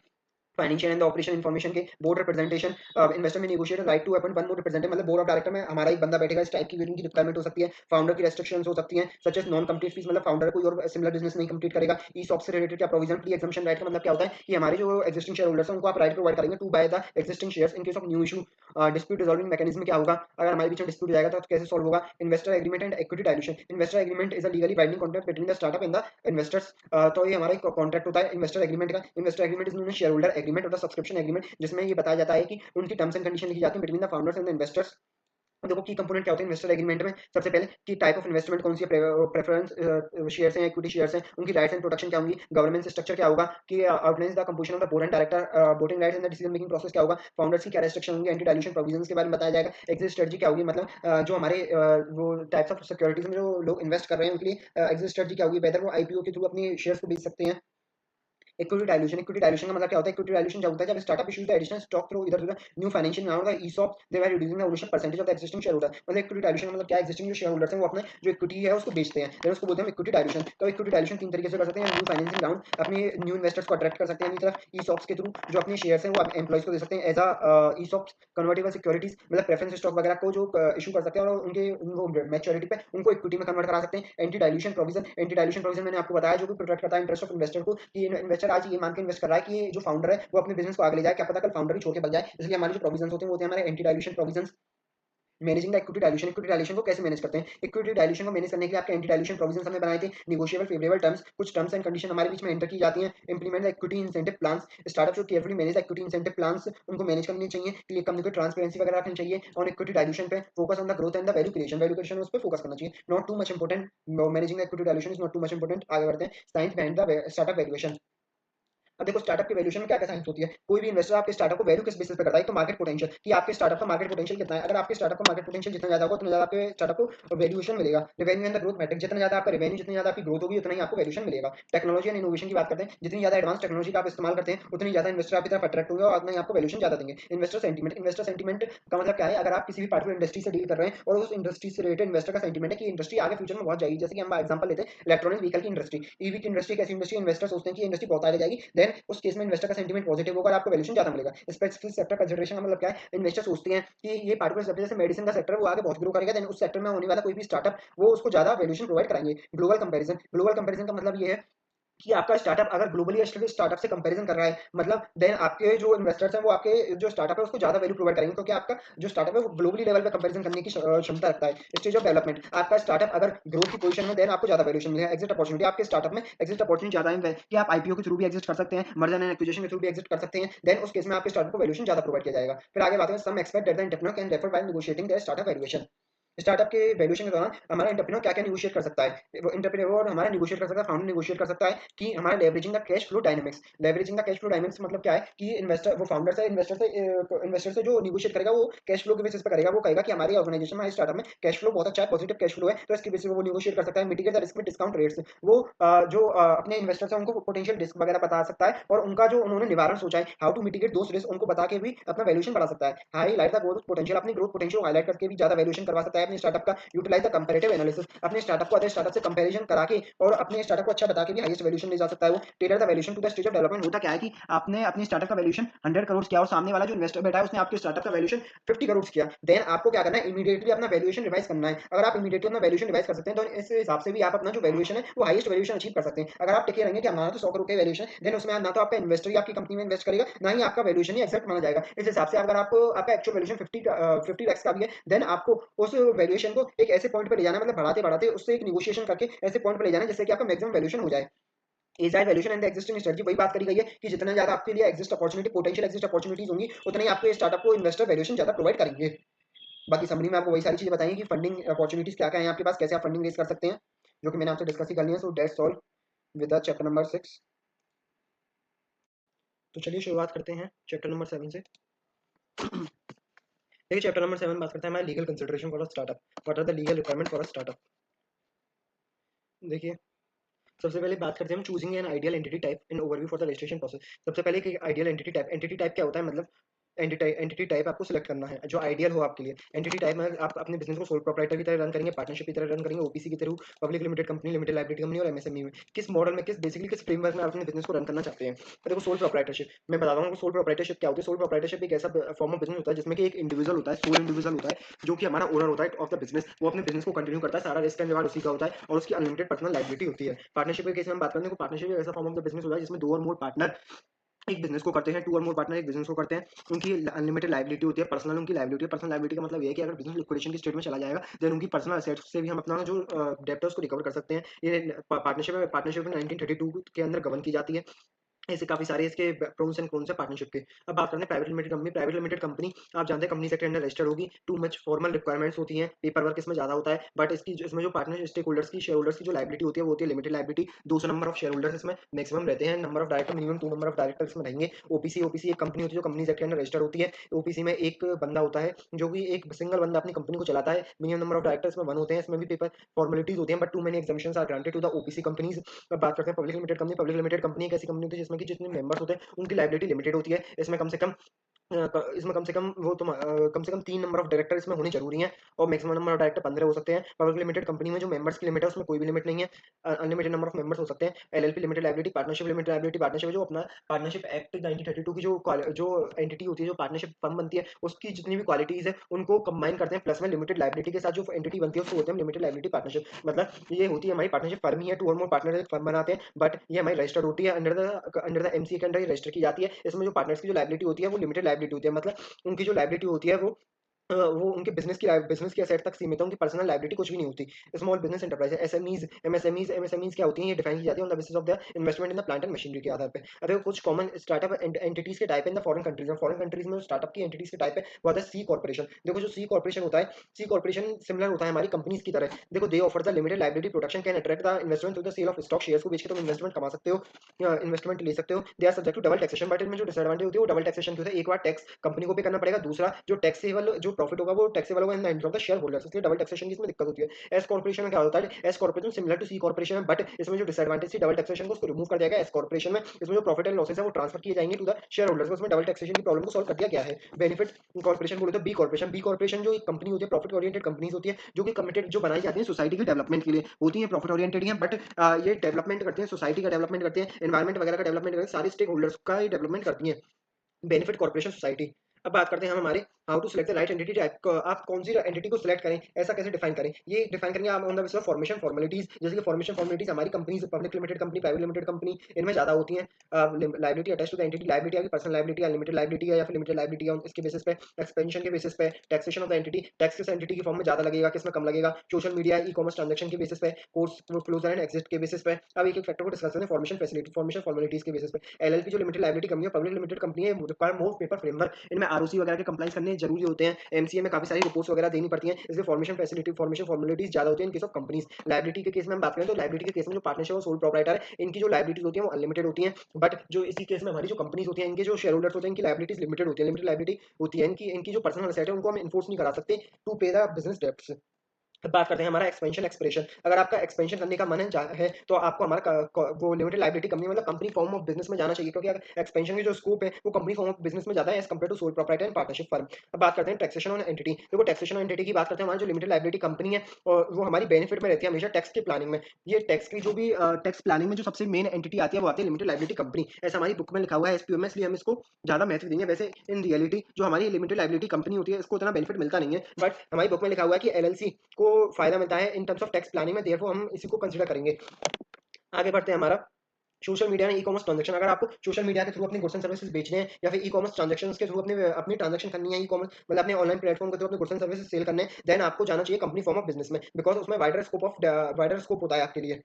फाइनेंशियल एंड ऑपरेशन इन्फॉर्मेशन के, बोर्ड रिप्रेजेंटेशन, इन्वेस्टर में negotiate right to appoint one more representative, मतलब बोर्ड ऑफ डायरेक्टर में हमारा एक बंदा बैठेगा, इस टाइप की की रिक्वायरमेंट हो सकती है। फाउंडर की रेस्ट्रिक्शंस हो सकती हैं such as non complete fees, मतलब फाउंडर कोई और सिमिलर बिजनेस नहीं कंप्लीट करेगा। ईसॉप से रिलेटेड क्या प्रोविजन, प्री एग्जम्पशन राइट का मतलब क्या होता है कि हमारे जो एक्जिस्टिंग शेयर होल्डर्स हैं उनको आप राइट प्रोवाइड करेंगे to buy the existing shares in case of new issue. Dispute resolving mechanism क्या होगा, अगर हमारे बीच में डिस्प्यूट हो जाएगा तो कैसे सॉल्व होगा। Investor agreement and equity dilution, investor agreement is a legally binding contract between the startup and the investors. तो ये हमारा एक कॉन्ट्रैक्ट होता है इन्वेस्टर एग्रीमेंट का। Investor agreement is known as share holder agreement और द सब्सक्रिप्शन एग्रीमेंट, जिसमें ये बताया जाता है कि उनकी टर्म्स एंड कंडीशन लिखी जाती है between the founders and the investors. देखो की कंपोनेंट क्या होते हैं इन्वेस्टर एग्रीमेंट में, सबसे पहले कि टाइप ऑफ इन्वेस्टमेंट कौन सी है, प्रेफरेंस शेयर्स हैं, इक्विटी शेयर्स हैं, उनकी राइट्स एंड प्रोटेक्शन क्या होंगी, गवर्नेंस स्ट्रक्चर क्या होगा, कि outlines the composition of the board and director, voting rights and the decision making process क्या होगा, फाउंडर्स की क्या रेस्ट्रिक्शन होंगी, एंटी डायल्यूशन प्रोविजंस के बारे में बताया जाएगा। एग्जिट स्ट्रेटजी क्या होगी, मतलब जो हमारे वो टाइप्स ऑफ सिक्योरिटीज में जो लोग इन्वेस्ट कर रहे हैं उनके लिए एग्जिट स्ट्रेटजी क्या होगी, वेदर वो आईपीओ के थ्रू अपने शेयर्स को बेच सकते हैं। इक्विटी डायल्यूशन, इक्विटी डायल्यूशन का मतलब क्या होता है, इक्विटी डायल्यूशन जब होता है जब startup issues the additional stock through इधर उधर new financial round the ESOP they were reducing the ownership percentage of the existing share holder. मतलब इक्विटी डायल्यूशन का मतलब क्या है, एक्जिस्टिंग जो शेयर होल्डर्स हैं वो अपने जो इक्विटी है उसको बेचते हैं, फिर उसको बोलते हैं इक्विटी डायल्यूशन। तो इक्विटी डायल्यूशन तीन तरीके से कर सकते हैं, न्यू फाइनेंशियल राउंड अपने न्यू इन्वेस्टर्स को अट्रैक्ट कर सकते हैं अपनी तरफ, ईसॉप्स के थ्रू जो अपने शेयर्स हैं वो एम्प्लॉइज को दे सकते हैं as a ESOPs, convertible securities मतलब प्रेफरेंस स्टॉक वगैरह को जो इशू कर सकते हैं और उनके उनको मैच्योरिटी पे उनको इक्विटी में कन्वर्ट करा सकते हैं। Anti dilution provision, anti dilution provision मैंने आपको बताया जो कि प्रोटेक्ट करता है इंटरेस्ट ऑफ इन्वेस्टर को, कि इन्वेस्टर आज ये मान के इन्वेस्ट कर रहा है कि जो फाउंडर है वो अपने बिजनेस को आगे ले जाए, क्या पता कल फाउंडर ही छोड़ के भाग जाए, इसलिए हमारे जो प्रोविजंस होते हैं वो होते हैं हमारे anti dilution provisions. Managing the equity dilution, equity dilution को कैसे मैनेज करते हैं, इक्विटी डायल्यूशन को मैनेज करने के लिए आपके एंटी डायल्यूशन प्रोविजंस हमने बनाए थे, नेगोशिएबल फेवरेबल टर्म्स, कुछ टर्म्स एंड कंडीशन हमारे बीच में एंटर की जाती हैं। Implement the equity incentive plans, startup जो carefully manage the equity incentive plans उनको मैनेज करनी चाहिए, क्लियर कम्युनिकेट ट्रांसपेरेंसी वगैरह रखनी चाहिए, और इक्विटी डायल्यूशन पे focus on the growth and the value creation, value creation उस पर फोकस करना चाहिए, not too much important. Managing the equity dilution is not too much important. आगे बढ़ते हैं, science behind the startup valuation. अब देखो स्टार्टअप के वैल्यूएशन में क्या क्या साइंस होती है, कोई भी इन्वेस्टर आपके स्टार्टअप को वैल्यू किस बेसिस पे करता है, तो मार्केट पोटेंशियल, कि आपके स्टार्टअप का मार्केट पोटेंशियल कितना है, अगर आपके स्टार्टअप का मार्केट पोटेंशियल जितना ज्यादा होगा उतना ज्यादा आपके स्टार्टअप को वैल्यूएशन मिलेगा। Revenue and the growth metric, जितना ज्यादा आपका रेवेन्यू जितनी ज्यादा आपकी ग्रोथ होगी उतना ही आपको वैल्यूएशन मिलेगा। टेक्नोलॉजी एंड इनोवेशन की बात करते हैं, जितनी ज्यादा एडवांस टेक्नोलॉजी का आप इस्तेमाल करते हैं उतनी ज्यादा इन्वेस्टर आपकी तरफ अट्रैक्ट होंगे और उतना ही आपको वैल्यूएशन ज्यादा देंगे। इन्वेस्टर सेंटीमेंट, इन्वेस्टर सेंटीमेंट का मतलब क्या है, अगर आप किसी भी पार्टिकुलर इंडस्ट्री से डील कर रहे हैं और उस इंडस्ट्री से रिलेटेड इन्वेस्टर का सेंटीमेंट है कि इंडस्ट्री आगे फ्यूचर में बहुत जाएगी, जैसे कि हम एग्जांपल लेते हैं इलेक्ट्रॉनिक व्हीकल की इंडस्ट्री, ईवी की इंडस्ट्री, कैसी इंडस्ट्री, इन्वेस्टर सोचते हैं कि इंडस्ट्री बहुत आगे जाएगी, देन उस केस में इन्वेस्टर का सेंटीमेंट पॉजिटिव होगा और आपको वैल्यूएशन ज्यादा मिलेगा। स्पेसिफिक सेक्टर कंसिडरेशन का मतलब क्या है, इन्वेस्टर सोचते हैं कि ये पार्टिकुलर सेक्टर जैसे मेडिसिन का सेक्टर वो आगे बहुत ग्रो करेगा, देन उस सेक्टर में होने वाला कोई भी स्टार्टअप वो उसको ज्यादा वैल्यूएशन प्रोवाइड कराएंगे। ग्लोबल कंपैरिजन, ग्लोबल कंपैरिजन का मतलब ये है कि आपका स्टार्टअप अगर ग्लोबली एस्टेब्लिश स्टार्टअप से कंपैरिजन कर रहा है, मतलब देन आपके जो इन्वेस्टर्स हैं वो आपके जो स्टार्टअप है उसको ज्यादा वैल्यू प्रोवाइड करेंगे, क्योंकि आपका जो स्टार्टअप है वो ग्लोबली लेवल पे कंपैरिजन करने की क्षमता रखता है। स्टेज ऑफ डेवलपमेंट, आपका स्टार्टअप अगर ग्रोथ की पोजीशन में, देन आपको ज्यादा वैल्यूएशन मिलेगा। एग्जिट अपॉर्चुनिटी, आपके स्टार्टअप में एग्जिट अपॉर्चुनिटी ज्यादा है कि आप आईपीओ के थ्रू भी एग्जिट कर सकते हैं, मर्जर एंड एक्विजिशन के थ्रू भी एग्जिट कर सकते हैं, देन उस केस में आपके स्टार्टअप को वैल्यूएशन ज्यादा प्रोवाइड किया जाएगा। फिर आगे बात है some expect that the entrepreneur can refer while negotiating their startup valuation. Startup के वैल्यूएशन के दौरान हमारा एंटरप्रेन्योर क्या क्या नेगोशिएट कर सकता है, वो एंटरप्रेन्योर हमारा नेगोशिएट कर सकता है, फाउंडर नेगोशिएट कर सकता है कि हमारा leveraging the cash flow dynamics. Leveraging the cash flow dynamics मतलब क्या है कि इन्वेस्टर वो फाउंडर से इन्वेस्टर से जो नेगोशिएट करेगा वो कैश फ्लो के बेसिस पे करेगा, वो कहेगा कि हमारी ऑर्गेनाइजेशन में स्टार्टअप में कैश फ्लो बहुत अच्छा है, पॉजिटिव कैश फ्लो है, तो इसके बेसिस पे वो नेगोशिएट कर सकता है। Mitigate the risk with discount rates, वो जो अपने इन्वेस्टर्स हैं उनको पोटेंशियल रिस्क वगैरह बता सकता है और उनका जो उन्होंने निवारण सोचा है how to mitigate those risk उनको बता के भी अपना वैल्यूएशन बढ़ा सकता है। हाईलाइट द ग्रोथ पोटेंशियल, अपनी ग्रोथ पोटेंशियल को हाईलाइट करके भी ज्यादा वैल्यूएशन करवा सकता है। है अपने स्टार्टअप का, यूटिलाइज द कंपैरेटिव एनालिसिस, अपने स्टार्टअप को अदर स्टार्टअप से कंपैरिजन करा के और अपने स्टार्टअप को अच्छा बता के भी हाईएस्ट वैल्यूएशन ले जा सकता है वो। Tailor the valuation to the stage of development, होता क्या है कि आपने अपने स्टार्टअप का वैल्यूएशन 100 करोड़ किया और सामने वाला जो इन्वेस्टर बैठा है उसने आपके स्टार्टअप का वैल्यूएशन 50 करोड़ किया, देन आपको क्या करना है, इमीडिएटली अपना वैल्यूएशन रिवाइज करना है। अगर आप इमीडिएटली अपना वैल्यूएशन रिवाइज कर सकते हैं तो इस हिसाब से भी आप अपना जो वैल्यूएशन है वो हाईएस्ट वैल्यूएशन अचीव कर सकते हैं। अगर आप टिके रहेंगे कि हमारा तो 100 करोड़ का वैल्यूएशन, देन उसमें ना तो आपका इन्वेस्टर ही आपकी कंपनी में इन्वेस्ट करेगा, ना ही आपका वैल्यूएशन ही एक्सेप्ट माना जाएगा। इस हिसाब से अगर आपको आपका एक्चुअल वैल्यूएशन 50 लाख का भी है, देन आपको उस वैल्यूएशन को एक ऐसे पॉइंट पे ले जाना है, मतलब बढ़ाते बढ़ाते उससे एक निगोशिएशन करके ऐसे पॉइंट पे ले जाना है जिससे कि आपका मैक्सिमम वैल्यूएशन हो जाए। Agile valuation and the existing strategy, वही बात करी गई है कि जितना ज्यादा आपके लिए exist opportunity, potential exist opportunities होंगी, उतना ही आपको स्टार्टअप को इन्वेस्टर वैल्यूएशन ज्यादा प्रोवाइड करेंगे। बाकी समरी में आपको वही सारी चीजें बताएंगे कि फंडिंग अपॉर्चुनिटीज क्या क्या है आपके पास, कैसे आप फंडिंग रेज कर सकते हैं, जो कि मैंने आपसे डिस्कस ही कर लिया है। So that's all with the chapter number 6। तो चलिए शुरुआत करते हैं चैप्टर नंबर 7 से। देखिए चैप्टर नंबर 7 बात करता है हमारा legal consideration for a startup, what are the legal requirement for a startup. देखिए सबसे पहले बात करते हैं हम choosing an ideal entity type in overview for the registration process. सबसे पहले एक आइडियल एंटिटी टाइप क्या होता है, मतलब एंटिटी टाइप आपको सिलेक्ट करना है जो आइडियल हो आपके लिए। एंटिटी टाइप में आप अपने बिजनेस को सोल प्रोप्राइटर की तरह रन करेंगे, पार्टनरशिप की तरह रन करेंगे, ओपीसी की तरह, public limited company, limited liability company और एमएसएमई में, किस मॉडल में, किस बेसिकली किस फ्रेमवर्क में आप अपने बिजनेस को रन करना चाहते हैं। तो देखो सोल प्रोप्राइटरशिप मैं बताता हूँ, सोल प्रोप्राइटरशिप क्या होती है। सोल प्रोप्राइटरशिप एक ऐसा फॉर्म ऑफ बिजनेस होता है जिसमें कि एक इंडिविजुअल होता है, सोल इंडिविजुअल होता है, जो कि हमारा ओनर होता है ऑफ द बिजनेस। वो अपने बिजनेस को कंटिन्यू करता है, सारा रिस्क एंड रिवार्ड उसी का होता है और उसकी अनलिमिटेड पर्सनल लाइबिलिटी होती है। पार्टनरशिप के केस में हम बात करें तो पार्टनरशिप एक ऐसा फॉर्म ऑफ द बिजनेस होता है जिसमें 2 और मोर पार्टनर एक बिजनेस को करते हैं, 2 और मोर पार्टनर एक बिजनेस को करते हैं। उनकी अनलिमिटेड लायबिलिटी होती है, पर्सनल उनकी लायबिलिटी है। पर्सनल लायबिलिटी का मतलब ये है कि अगर बिजनेस लिक्विडेशन की स्टेट में चला जाएगा, देन उनकी पर्सनल असेट्स से भी हम अपना जो डेब्ट है उसको रिकवर कर सकते हैं। ये पार्टनरशिप में 1932 के अंदर गवर्न की जाती है। ऐसे काफ़ी सारे इसके प्रोस एंड कॉन्स है पार्टनरशिप के। अब बात करते हैं private limited company. Private limited company आप जानते हैं कंपनी सेक्टर अंडर रजिस्टर्ड होगी, टू मच फॉर्मल रिक्वायरमेंट्स होती हैं, पेपर वर्क इसमें ज़्यादा होता है, बट इसमें जो पार्टनर स्टेक होल्डर्स की शेयर होल्डर्स की जो लाइबिलिटी होती है वो होती है limited liability. 200 number of share holders इसमें मैक्सिमम रहते हैं, number of director minimum 2 number of director इसमें रहेंगे। ओपीसी एक कंपनी होती है जो कंपनी सेक्टर अंडर रजिस्टर्ड होती है। ओपीसी में एक बंदा होता है जो कि एक सिंगल बंदा अपनी कंपनी को चलाता है। मिनिमम नंबर ऑफ डायरेक्टर्स में 1 होते हैं, इसमें भी पेपर फॉर्मेलिटीज होती हैं, but too many exemptions are granted to the OPC companies. अब बात करते हैं public limited company. Public limited company एक ऐसी कंपनी होती है जिसमें कि जितने मेंबर्स होते हैं उनकी लायबिलिटी लिमिटेड होती है। इसमें कम से कम 3 नंबर ऑफ डायरेक्टर इसमें होने जरूरी हैं और मैक्सिमम नंबर ऑफ डायरेक्टर 15 हो सकते हैं। पब्लिक लिमिटेड कंपनी में जो मेंबर्स की लिमिट है उसमें कोई भी लिमिट नहीं है, अनलिमिटेड नंबर ऑफ मेंबर्स हो सकते हैं। LLP limited liability, partnership limited liability, partnership जो अपना पार्टनरशिप एक्ट 1932 की जो एंटिटी होती है, जो पार्टनरशिप फर्म बनती है, उसकी जितनी भी क्वालिटीज है उनको कंबाइन करते हैं, प्लस में लिमिटेड लायबिलिटी के साथ जो एंटिटी बनती है उसको होते हैं लिमिटेड लायबिलिटी पार्टनरशिप। मतलब ये होती है हमारी पार्टनरशिप फर्म ही है, 2 और मोर पार्टनर एक फर्म बनाते हैं, बट ये हमारी रजिस्टर्ड होती है अंडर द एमसीए के अंडर रजिस्टर की जाती है। इसमें जो पार्टनर्स की जो लायबिलिटी होती है वो लिमिटेड लायबिलिटी होती है, मतलब उनकी जो लायबिलिटी होती है वो उनके बिजनेस की एसेट तक सीमित है, उनकी पर्सनल लायबिलिटी कुछ भी नहीं होती। Small business enterprise SMEs MSMEs क्या होती हैं, ये डिफाइन की जाती है on the basis of the investment in the plant and machinery के आधार पे। अब देखो कुछ कॉमन स्टार्टअप एंटिटीज के type in the foreign countries में, फॉरेन कंट्रीज में स्टार्टअप की एंटिटीज के टाइप है वो आता है सी कॉर्पोरेशन। देखो जो सी कॉर्पोरेशन होता है, सी कॉर्पोरेशन सिमिलर होता है हमारी कंपनीज की तरह। देखो they offer the limited liability protection, can attract the investment through the sale of stock, shares को बेच के तुम इन्वेस्टमेंट कमा सकते हो, इन्वेस्टमेंट ले सकते हो। They are subject to double taxation, but इनमें जो डिसएडवांटेज होती है वो डबल टैक्सेशन की होती है। एक बार टैक्स कंपनी को पे करना पड़ेगा, दूसरा जो टैक्सेबल जो प्रॉफिट होगा वो टैक्सेबल होगा in the hands of the share holders, इसलिए डबल टैक्सेशन की इसमें दिक्कत होती है। एस कॉर्पोरेशन में क्या होता है, S corporation similar to C corporation है, बट इसमें जो डिसएडवांटेज थी डबल टैक्सेशन को उसको रिमूव कर दिया गया। एस कॉर्पोरेशन में इसमें जो प्रॉफिट एंड लॉसेस है वो ट्रांसफर किए जाएंगे टू द शेयर होल्डर्स, उसमें डबल टैक्सेशन की प्रॉब्लम को सॉल्व कर दिया गया है। बेनिफिट कॉर्पोरेशन बोले तो बी कॉर्पोरेशन, बी कॉर्पोरेशन जो एक कंपनी होती है प्रॉफिट ओरिएंटेड कंपनीज होती है जो कि कमिटेड जो बनाई जाती है सोसाइटी के डेवलपमेंट के लिए होती है, प्रॉफिट ओरिएंटेड ही है, बट ये डेवलपमेंट करते हैं, सोसाइटी का डेवलपमेंट करते हैं, एनवायरमेंट वगैरह का डेवलपमेंट करते हैं, सारे स्टेक होल्डर्स का ही डेवलपमेंट करती है। Benefit corporation society. अब बात करते हैं हम हमारे how to select the right entity type, आप कौन सी एंटिटी को सिलेक्ट करें, ऐसा कैसे डिफाइन करें, ये डिफाइन करेंगे आप on the basis of formation formalities. जैसे कि फॉर्मेशन फॉर्मेलिटीज हमारी companies, public limited company, private limited company, इनमें ज्यादा होती हैं। Liability attach to the entity, liability आपकी पर्सनल लायबिलिटी है, लिमिटेड लायबिलिटी है या फिर लिमिटेड लायबिलिटी है, इसके बेसिस पे एक्सपेंशन के बेसिस पे taxation of the entity, tax किस एंटिटी की फॉर्म में ज्यादा लगेगा, किसमें कम लगेगा, social media e commerce transaction के बेसिस पे, कोर्स क्लोजर एंड एग्जिट के बेसिस पे। अब एक एक फैक्टर को डिस्कस करते हैं फॉर्मेशन फैसिलिटी, फॉर्मेशन फॉर्मेलिटीज के बेसिस पे। एलएलपी जो लिमिटेड लायबिलिटी कंपनी है, पब्लिक लिमिटेड कंपनी है, रिक्वायर मोर पेपर फ्रेमवर्क, इनमें आरओसी वगैरह के कंप्लाइंस करने जरूरी होते हैं, एमसीए में काफी सारी रिपोर्ट्स वगैरह देनी पड़ती हैं, इसलिए फॉर्मेशन फैसिलिटी फॉर्मेशन फॉर्मेलिटीज ज्यादा होती है इन केस ऑफ कंपनीज। लायबिलिटी के केस में हम बात करें तो लायबिलिटी के केस में जो पार्टनरशिप और सोल प्रोप्राइटर है इनकी जो लायबिलिटीज होती है वो अनलिमिटेड होती हैं, बट जो इसी केस में हमारी जो कंपनीज होती हैं इनके जो शेयर होल्डर्स होते हैं इनकी लायबिलिटीज लिमिटेड होती है, लिमिटेड लायबिलिटी होती है, इनकी इनकी जो पर्सनल एसेट है उनको हम इन्फोर्स नहीं करा सकते टू पे द बिजनेस डेब्ट्स। अब बात करते हैं हमारा एक्सपेंशन एक्सप्रेशन। अगर आपका एक्सपेंशन करने का मन है तो आपको हमारा वो लिमिटेड लाइबिलिटी कंपनी मतलब कंपनी फॉर्म ऑफ बिजनेस में जाना चाहिए, क्योंकि अगर एक्सपेंशन की जो स्कोप है वो कंपनी फॉर्म ऑफ बिजनेस में ज्यादा है as compare to sole proprietor and partnership firm. अब बात करते हैं टैक्सेशन ऑन एंटिटी। देखो टैक्सेशन ऑन एंटिटी की बात करते हैं, हमारी जो लिमिटेड लाइबिलिटी कंपनी है और वो हमारी बेनिफिट में रहती है हमेशा टैक्स की प्लानिंग में। ये टैक्स की जो भी टैक्स प्लानिंग में जो सबसे मेन एंटिटी आती है वो आती है लिमिटेड लाइबिलिटी कंपनी, ऐसा हमारी बुक में लिखा हुआ है एसपीओ में, इसलिए हम इसको ज्यादा महत्व देंगे। वैसे इन रियलिटी जो हमारी लिमिटेड लाइबिलिटी कंपनी होती है इसको उतना बेनिफिट मिलता नहीं है, बट हमारी बुक में लिखा हुआ है कि एलएलसी को फायदा मिलता है इन टर्म्स ऑफ टैक्स प्लानिंग में, देयरफॉर हम इसी को कंसीडर करेंगे। आगे बढ़ते हैं हमारा social media and e commerce transaction. अगर आपको सोशल मीडिया के थ्रू अपनी गुड्स एंड सर्विसेज बेचने हैं या फिर ई कॉमर्स ट्रांजैक्शन के थ्रू अपनी अपनी ट्रांजैक्शन करनी है, ई कॉमर्स मतलब अपने ऑनलाइन प्लेटफॉर्म के थ्रू अपने गुड्स एंड सर्विसेज सेल करने हैं, देन आपको जाना चाहिए कंपनी फॉर्म ऑफ बिजनेस में, बिकॉज उसमें वाइडर स्कोप होता है आपके लिए।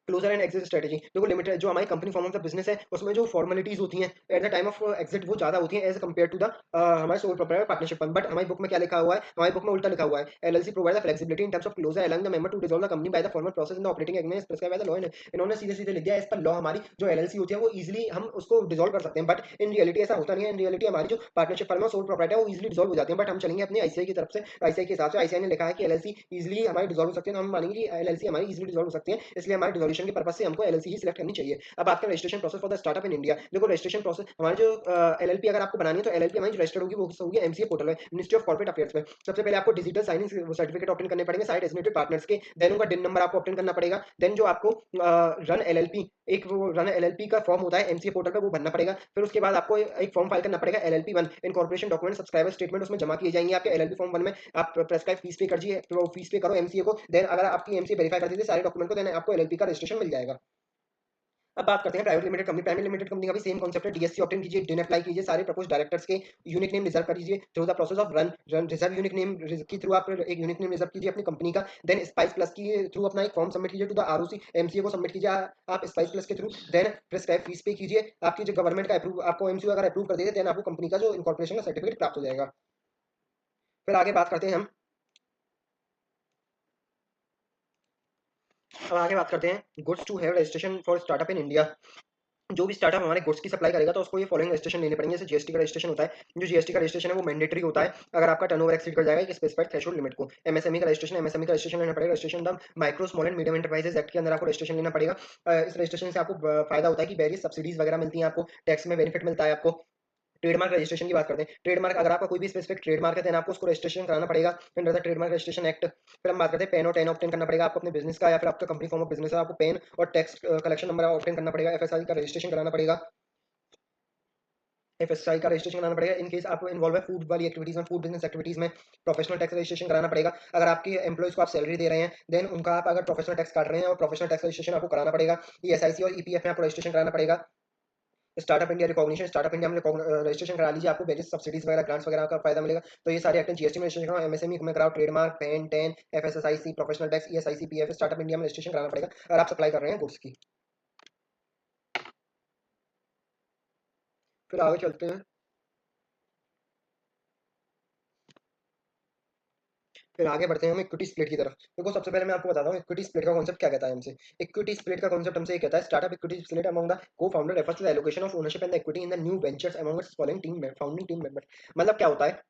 Closer and exit strategy. देखो लिमिटेड जो हमारी company form of the business है उसमें जो फॉर्मेलिटीज होती हैं at the time of exit वो ज्यादा होती हैं एज कम्पेयर टू द हमारे sole proprietor partnership fund. But हमारी बुक में क्या लिखा हुआ है, हमारी बुक में उल्टा लिखा हुआ है, LLC provide the flexibility in terms of closure allowing the member to dissolve the company by the formal process in the operating agreement prescribed by the law. इन्होंने सीधे सीधे लिख दिया इस पर लॉ हमारी जो एलएलसी होती है वो इजीली हम उसको डिसॉल्व कर सकते हैं, बट इन रियलिटी ऐसा होता नहीं है। इन रियलिटी हमारी जो पार्टनरशिप फर्म है सोल प्रोप्राइटर है वो इजीली डिसॉल्व हो जाते हैं, बट हम चलेंगे अपनी आईसीआई की तरफ से, आईसीआई के हिसाब से आईसीआई ने लिखा है कि एलएलसी इजीली हमारी डिसॉल्व हो सकती है, तो हम मानेंगे कि एलएलसी हमारी इजीली डिसॉल्व हो सकती है, इसलिए हमारे डिसॉल्यूशन के पर्पस से हमको एलएलसी ही सिलेक्ट करनी चाहिए। अब बात करें registration process for the startup in India. देखो रजिस्ट्रेशन प्रोसेस हमारी जो एलएलपी अगर आपको बनानी है तो एलएलपी हमारी रजिस्टर्ड होगी वो होगी एमसीए पोर्टल में, मिनिस्ट्री ऑफ कॉर्पोरेट अफेयर्स में। सबसे पहले आपको डिजिटल साइनिंग सर्टिफिकेट ऑब्टेन करने पड़ेंगे साइट डेजिग्नेटेड पार्टनर्स के, देन उनका डिन नंबर आपको ऑब्टेन करना पड़ेगा, देन जो आपको रन एलएलपी एक वो रन एलएलपी का फॉर्म होता है एमसीए पोर्टल पे वो भरना पड़ेगा। फिर उसके बाद आपको एक फॉर्म फाइल करना पड़ेगा LLP 1 incorporation document subscriber statement, उसमें जमा किए जाएंगे आपके एलएलपी फॉर्म 1 में। आप प्रेस्क्राइब फीस पे करिए, तो फीस पे करो एमसीए को, देन अगर आपकी एमसीए वेरीफाई कर दीजिए सारे डॉक्यूमेंट को, देन आपको एलएलपी का रजिस्ट्रेशन मिल जाएगा। अब बात करते हैं private limited company. Private limited company का भी सेम कॉन्सेप्ट है, डीएससी ऑब्टेन कीजिए, डिन अप्लाई कीजिए, सारे प्रपोज डायरेक्टर्स के यूनिक नेम रिजर्व करिए through the process of run reserve unique name के थ्रू आप एक यूनिक नेम रिजर्व कीजिए अपनी कंपनी का, देन स्पाइस प्लस के थ्रू अपना एक फॉर्म सबमिट कीजिए टू द आरओसी, एमसीए को सबमिट कीजिए आप स्पाइस प्लस के थ्रू, देन प्रिस्क्राइब फीस पे कीजिए। आपकी जो गवर्नमेंट का अप्रूव आपको एमसीए अगर अप्रूव कर देते देन आपको कंपनी का जो इनकॉर्पोरेशन का सर्टिफिकेट प्राप्त हो जाएगा। फिर आगे बात करते हैं हम, अब आगे बात करते हैं goods to have registration for startup in India. जो भी स्टार्टअप हमारे गुड्स की सप्लाई करेगा तो उसको ये फॉलोइंग रजिस्ट्रेशन लेने पड़ेंगे। जैसे जीएसटी का रजिस्ट्रेशन होता है, जो जीएसटी का रजिस्ट्रेशन है वो मैंडेटरी होता है अगर आपका टर्नओवर एक्सीड कर जाएगा एक स्पेसिफाइड थ्रेशोल्ड लिमिट को। एमएसएमई का रजिस्ट्रेशन, एमएसएमई का रजिस्ट्रेशन लेना पड़ेगा, registration the micro small and medium enterprises act के अंदर आपको रजिस्ट्रेशन लेना पड़ेगा। इस रजिस्ट्रेशन से आपको फायदा होता है कि वेरियस सब्सिडीज वगैरह मिलती हैं, आपको टैक्स में बेनिफिट मिलता है आपको। ट्रेडमार्क रजिस्ट्रेशन की बात करते हैं, ट्रेडमार्क अगर आपका कोई भी स्पेसिफिक ट्रेडमार्क है देन आपको उसको रजिस्ट्रेशन कराना पड़ेगा under the trademark registration act. फिर हम बात करते हैं पेन और टेन ऑब्टेन करना पड़ेगा आपको अपने बिजनेस का, या फिर आपका कंपनी फॉर्म ऑफ बिजनेस है आपको पेन और टैक्स कलेक्शन नंबर ऑब्टेन करना पड़ेगा, एफएसआई का रजिस्ट्रेशन कराना पड़ेगा, एफएसआई का रजिस्ट्रेशन कराना पड़ेगा। इन केस आप इन्वॉल्व है फूड वाली एक्टिविटीज में, फूड बिजनेस एक्टिविटीज में प्रोफेशनल टैक्स रजिस्ट्रेशन कराना पड़ेगा। अगर आपके एम्प्लॉइज को आप सैलरी दे रहे हैं देन उनका आप अगर प्रोफेशनल टैक्स काट रहे हैं और प्रोफेशनल टैक्स रजिस्ट्रेशन आपको कराना पड़ेगा। ईएसआईसी और ईपीएफ में आपको रजिस्ट्रेशन कराना पड़ेगा। Startup India recognition, startup India में रजिस्ट्रेशन करा लीजिए, आपको वेरियस सब्सिडीज वगैरह ग्रांट्स वगैरह का फायदा मिलेगा। तो ये सारे एक्ट जीएसटी में रजिस्ट्रेशन कराओ, एमएसएमई में कराओ, trademark, PAN, TAN, FSSIC, professional tax, ESIC, PF, startup India में रजिस्ट्रेशन कराना पड़ेगा अगर आप सप्लाई कर रहे हैं गुड्स की। फिर आगे चलते हैं, फिर आगे बढ़ते हैं हम इक्विटी स्प्लिट की तरफ। देखो सबसे पहले मैं आपको बताता हूँ इक्विटी स्प्लिट का कॉन्सेप्ट क्या कहता है हमसे। इक्विटी स्प्लिट का कॉन्सेप्ट हमसे ये कहता है startup equity split among the co-founder refers to the allocation of ownership and the equity in the new ventures among its following team founding team members. मतलब क्या होता है,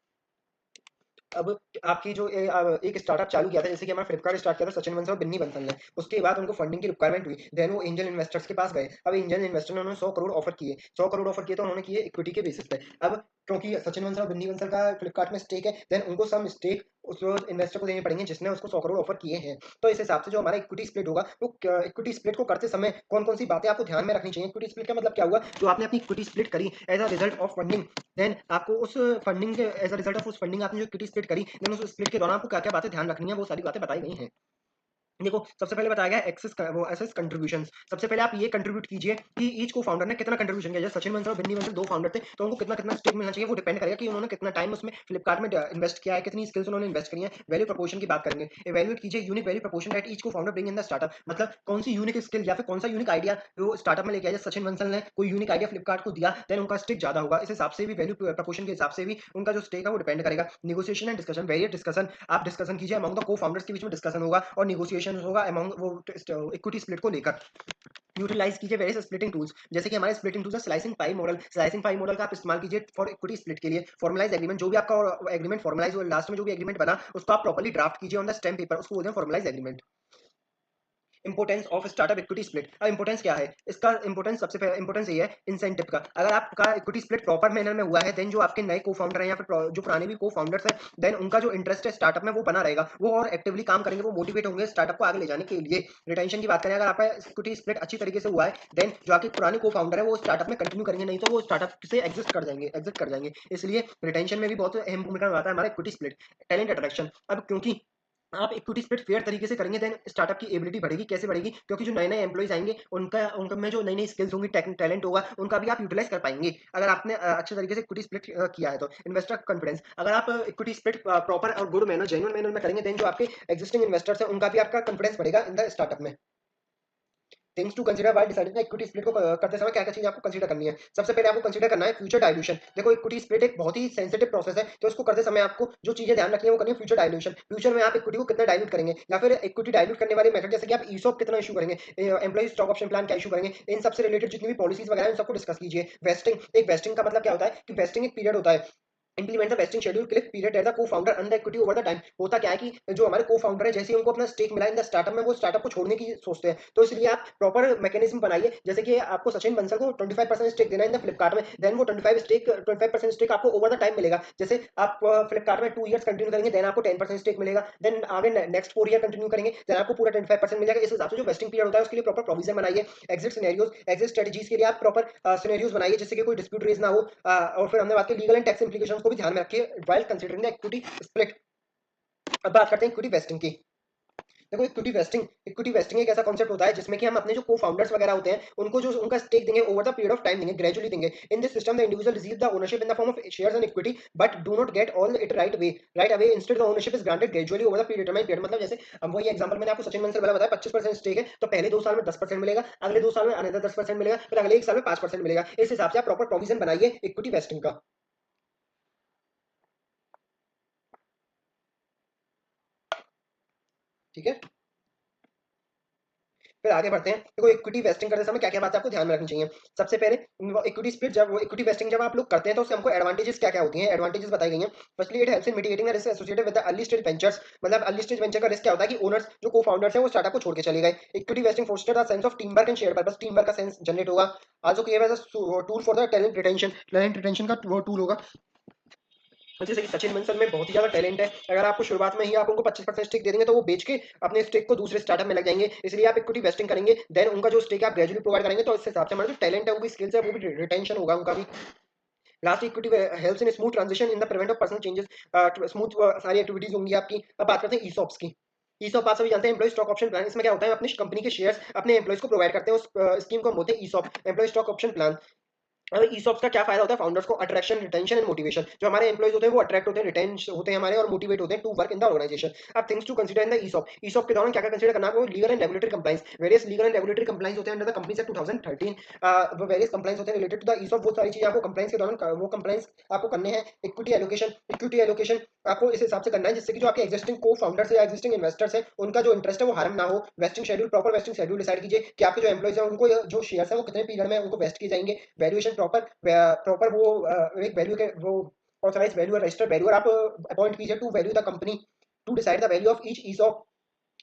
अब आपकी जो एक स्टार्टअप चालू किया था, जैसे कि हमारा फ्लिपकार्ट स्टार्ट किया था सचिन बंसल और बिन्नी बंसल ने, उसके बाद उनको फंडिंग की रिक्वायरमेंट हुई, देन वो एंजल इन्वेस्टर्स के पास गए। अब एंजल इन्वेस्टर ने उन्होंने 100 करोड़ ऑफर किए, 100 करोड़ ऑफर किए तो उन्होंने किए इक्विटी के बेसिस पे। अब क्योंकि सचिन बंसल और बिन्नी बंसल का फ्लिपकार्ट में स्टेक है, देन उनको सम स्टेक उस इन्वेस्टर को देने पड़ेंगे जिसने उसको 100 करोड़ ऑफर किए हैं। तो इस हिसाब से जो हमारा इक्विटी स्प्लिट होगा, वो इक्विटी स्प्लिट को करते समय कौन कौन सी बातें आपको ध्यान में रखनी चाहिए। इक्विटी स्प्लिट का मतलब क्या हुआ, जो आपने अपनी इक्विटी स्प्लिट करी as a result of funding, then आपको उस फंडिंग के एज अ रिजल्ट ऑफ उस फंडिंग आपने जो इक्विटी स्प्लिट करी, देन उस स्प्लिट के दौरान आपको क्या क्या बातें ध्यान रखनी है वो सारी बातें बताई गई हैं। देखो सबसे पहले बताया गया एक्सेस वो एसेस कंट्रीब्यूशंस। सबसे पहले आप ये कंट्रीब्यूट कीजिए कि ईच को फाउंडर ने कितना कंट्रीब्यूशन किया। जैसे सचिन बंसल और बिन्नी बंसल दो फाउंडर थे तो उनको कितना कितना स्टेक मिलना चाहिए, वो डिपेंड करेगा कि उन्होंने कितना टाइम उसमें फ्लिपकार्ट में इन्वेस्ट किया है, कितनी स्किल्स उन्होंने इन्वेस्ट करी है। वैल्यू प्रपोर्शन की बात करेंगे, इवैल्यूएट कीजिए unique value proportion that each co founder bring in the startup. मतलब कौन सी यूनिक स्किल या फिर कौन सा यूनिक आइडिया वो स्टार्टअप में लेके आया। जैसे सचिन बंसल ने कोई यूनिक आइडिया फ्लिपकार्ट को दिया, देन उनका स्टेक ज्यादा होगा। इस हिसाब से भी वैल्यू प्रपोर्शन के हिसाब से भी उनका जो स्टेक है वो डिपेंड करेगा। Negotiation and discussion, various discussion आप डिस्कशन कीजिए अमंग द को फाउंडर्स के बीच में डिस्कशन होगा और निगोशिएशन डिस्कशन होगा अमंग वो इक्विटी स्प्लिट को लेकर। यूटिलाइज कीजिए वेरियस स्प्लिटिंग टूल्स, जैसे कि हमारे स्प्लिटिंग टूल्स है slicing pi model. Slicing pi model का आप इस्तेमाल कीजिए फॉर इक्विटी स्प्लिट के लिए। फॉर्मलाइज एग्रीमेंट, जो भी आपका एग्रीमेंट फॉर्मलाइज हो, लास्ट में जो भी एग्रीमेंट बना उसको आप प्रॉपर्ली ड्राफ्ट कीजिए ऑन द स्टैम्प पेपर, उसको बोलते हैं formalize agreement. Importance of startup equity split. अब इंपोर्टेंस क्या है इसका? इंपोर्टेंस सबसे पहले इंपोर्टेंस ये है इंसेंटिव का। अगर आपका इक्विटी स्प्लिट प्रॉपर मैनर में हुआ है, देन जो आपके नए को फाउंडर हैं या फिर जो पुराने भी को फाउंडर्स हैं, देन उनका जो इंटरेस्ट है स्टार्टअप में वो बना रहेगा, वो और एक्टिवली काम करेंगे, वो मोटिवेट होंगे स्टार्टअप को आगे ले जाने के लिए। रिटेंशन की बात करें, अगर आपका इक्विटी स्प्लिट अच्छी तरीके से हुआ है, देन जो आपके पुराने को फाउंडर है वो स्टार्टअप में कंटिन्यू करेंगे, नहीं तो वो स्टार्टअप से एग्जिट कर जाएंगे। इसलिए रिटेंशन में भी बहुत अहम भूमिका निभाता है हमारा इक्विटी स्प्लिट। टैलेंट अट्रैक्शन, अब क्योंकि आप इक्विटी स्प्लिट फेयर तरीके से करेंगे, देन स्टार्टअप की एबिलिटी बढ़ेगी। कैसे बढ़ेगी? क्योंकि जो नए-नए एम्प्लॉइज आएंगे, उनका उनका में जो नई-नई स्किल्स होंगी, टैलेंट होगा, उनका भी आप यूटिलाइज कर पाएंगे अगर आपने अच्छे तरीके से इक्विटी स्प्लिट किया है तो। इन्वेस्टर कॉन्फिडेंस, अगर आप इक्विटी स्प्लिट प्रॉपर और गुड मैनर जेन्युइन मैनर में करेंगे, देन जो आपके एक्जिस्टिंग इन्वेस्टर्स हैं उनका भी आपका कॉन्फिडेंस बढ़ेगा इन द स्टार्टअप में। Things to consider while deciding equity split को करते समय क्या-क्या चीजें आपको कंसीडर करनी है। सबसे पहले आपको कंसीडर करना है फ्यूचर डाइल्यूशन। देखो इक्विटी स्प्लिट एक बहुत ही सेंसिटिव प्रोसेस है, तो इसको करते समय आपको जो चीजें ध्यान रखनी है वो करनी है फ्यूचर डाइल्यूशन। फ्यूचर में आप इक्विटी को कितना डाइल्यूट करेंगे, या फिर इक्विटी डाइल्यूट करने वाले मेथड जैसे कि आप ईसॉप कितना इशू करेंगे, एम्प्लॉई स्टॉक ऑप्शन प्लान क्या इशू करेंगे, इन सबसे रिलेटेड जितनी भी पॉलिसीज वगैरह है उन सबको डिस्कस कीजिए। वेस्टिंग, एक वेस्टिंग का मतलब क्या होता है कि वेस्टिंग एक पीरियड होता है। Implement the vesting schedule click period at the co-founder earn the equity over the time. होता क्या है कि जो हमारे को-फाउंडर है, जैसे ही उनको अपना स्टेक मिला इन द स्टार्टअप में, वो स्टार्टअप को छोड़ने की सोचते हैं, तो इसलिए आप प्रॉपर मैकेनिज्म बनाइए। जैसे कि आपको सचिन बंसल को 25% स्टेक देना है इन द फ्लिपकार्ट में, देन वो 25% स्टेक आपको ओवर द टाइम मिलेगा। जैसे आप फ्लिपकार्ट में 2 इयर्स कंटिन्यू करेंगे, देन आपको 10% स्टेक मिलेगा, देन आगे नेक्स्ट 4 ईयर कंटिन्यू करेंगे, देन आपको पूरा 25% मिलेगा। इस हिसाब से जो वेस्टिंग पीरियड होता है उसके लिए प्रॉपर प्रोविजन बनाइए। एग्जिट सिनेरियोज, एग्जिट स्ट्रेटजीज के लिए आप प्रॉपर सिनेरियोज बनाइए जिससे कि कोई डिस्प्यूट रेज ना हो। और फिर हमने बात की लीगल एंड टैक्स इंप्लीकेशंस को भी ध्यान में रखिए while considering the equity split। अब बात करते हैं इक्विटी वेस्टिंग की। देखो इक्विटी वेस्टिंग एक ऐसा कॉन्सेप्ट होता है जिसमें कि हम अपने जो को फाउंडर्स वगैरह होते हैं उनको जो उनका स्टेक देंगे over the period of time देंगे, ग्रेजुअली देंगे। In this system the individual receive the ownership in the form of shares and equity, but do not get all it right away. Instead the ownership is granted gradually over the period. मतलब जैसे अब वही एग्जांपल मैंने आपको सचिन बंसल वाला बताया, 25% स्टेक है तो पहले 2 साल में 10% मिलेगा, अगले 2 साल में अनदर 10% मिलेगा, फिर अगले 1 साल में 5% मिलेगा। इस हिसाब से आप प्रॉपर प्रोविजन बनाइए इक्विटी वेस्टिंग का। ठीक है, फिर आगे बढ़ते हैं। देखो इक्विटी वेस्टिंग करते समय क्या-क्या बातें आपको ध्यान में रखनी चाहिए। सबसे पहले इक्विटी स्प्लिट जब वो इक्विटी वेस्टिंग जब आप लोग करते हैं तो उससे हमको एडवांटेजेस क्या-क्या होती हैं, एडवांटेजेस बताई गई हैं। Firstly it helps in mitigating the risk associated with the early stage ventures. मतलब अर्ली स्टेज वेंचर का रिस्क क्या होता है कि ओनर्स जो को-फाउंडर्स हैं वो स्टार्टअप को छोड़ के चले गए। Equity vesting fosters the sense of team work and shared purpose. Team work का सेंस जनरेट होगा। Also give as a tool for the talent retention का वो टूल होगा। जैसे कि सचिन बंसल में बहुत ही ज़्यादा टैलेंट है, अगर आपको शुरुआत में ही आप उनको 25% स्टेक दे देंगे तो वो बेच के अपने स्टेक को दूसरे स्टार्टअप में लग जाएंगे। इसलिए आप इक्विटी वेस्टिंग करेंगे, देन उनका जो स्टेक आप ग्रेजुअली प्रोवाइड करेंगे, तो इस हिसाब से हमारा जो टैलेंट है, उनकी स्किल्स है, वो भी रिटेंशन होगा उनका भी। Last equity helps in smooth transition in the prevent of personal changes. Smooth सारी एक्टिविटीज होंगी आपकी। अब बात करते हैं ईसॉप्स की। ईसॉप आप सभी जानते हैं, एम्प्लॉय स्टॉक ऑप्शन प्लान। इसमें क्या होता है, अपनी कंपनी के शेयर्स अपने एम्प्लॉयज को प्रोवाइड करते हैं। उस स्कीम को हम बोलते हैं ESOP, employee stock option plan. अब ईसॉप्स का क्या फायदा होता है फाउंडर्स को? Attraction, retention and motivation. जो हमारे एम्प्लॉइज होते हैं वो अट्रैक्ट होते हैं, रिटेन होते हैं हमारे, और मोटिवेट होते हैं to work in the organisation. अब things to consider in the ESOP. ESOP के दौरान क्या-क्या कंसीडर करना है आपको? Legal and regulatory compliance. Various legal and regulatory compliance होते हैं अंडर द कंपनीज एक्ट 2013। वो वेरियस कंप्लायंस होते हैं रिलेटेड टू द ईसॉप। वो सारी चीजें आपको कंप्लायंस के दौरान वो कंप्लायंस आपको करने हैं। इक्विटी एलोकेशन आपको इस हिसाब से करना है जिससे कि जो आपके एग्जिस्टिंग को फाउंडर्स या एग्जिस्टिंग इन्वेस्टर्स हैं उनका जो इंटरेस्ट है वो हार्म ना हो। Wasting schedule, proper wasting schedule decide कीजिए कि आपके जो एम्प्लॉइज हैं उनको जो शेयर्स हैं वो कितने पीरियड में उनको वेस्ट किए जाएंगे। वैल्यूएशन प्रॉपर प्रॉपर वो एक वैल्यू के वो ऑथराइज्ड वैल्यूअर, रजिस्टर्ड वैल्यूअर आप अपॉइंट कीजिए to value the company, to decide the value of each ESOP.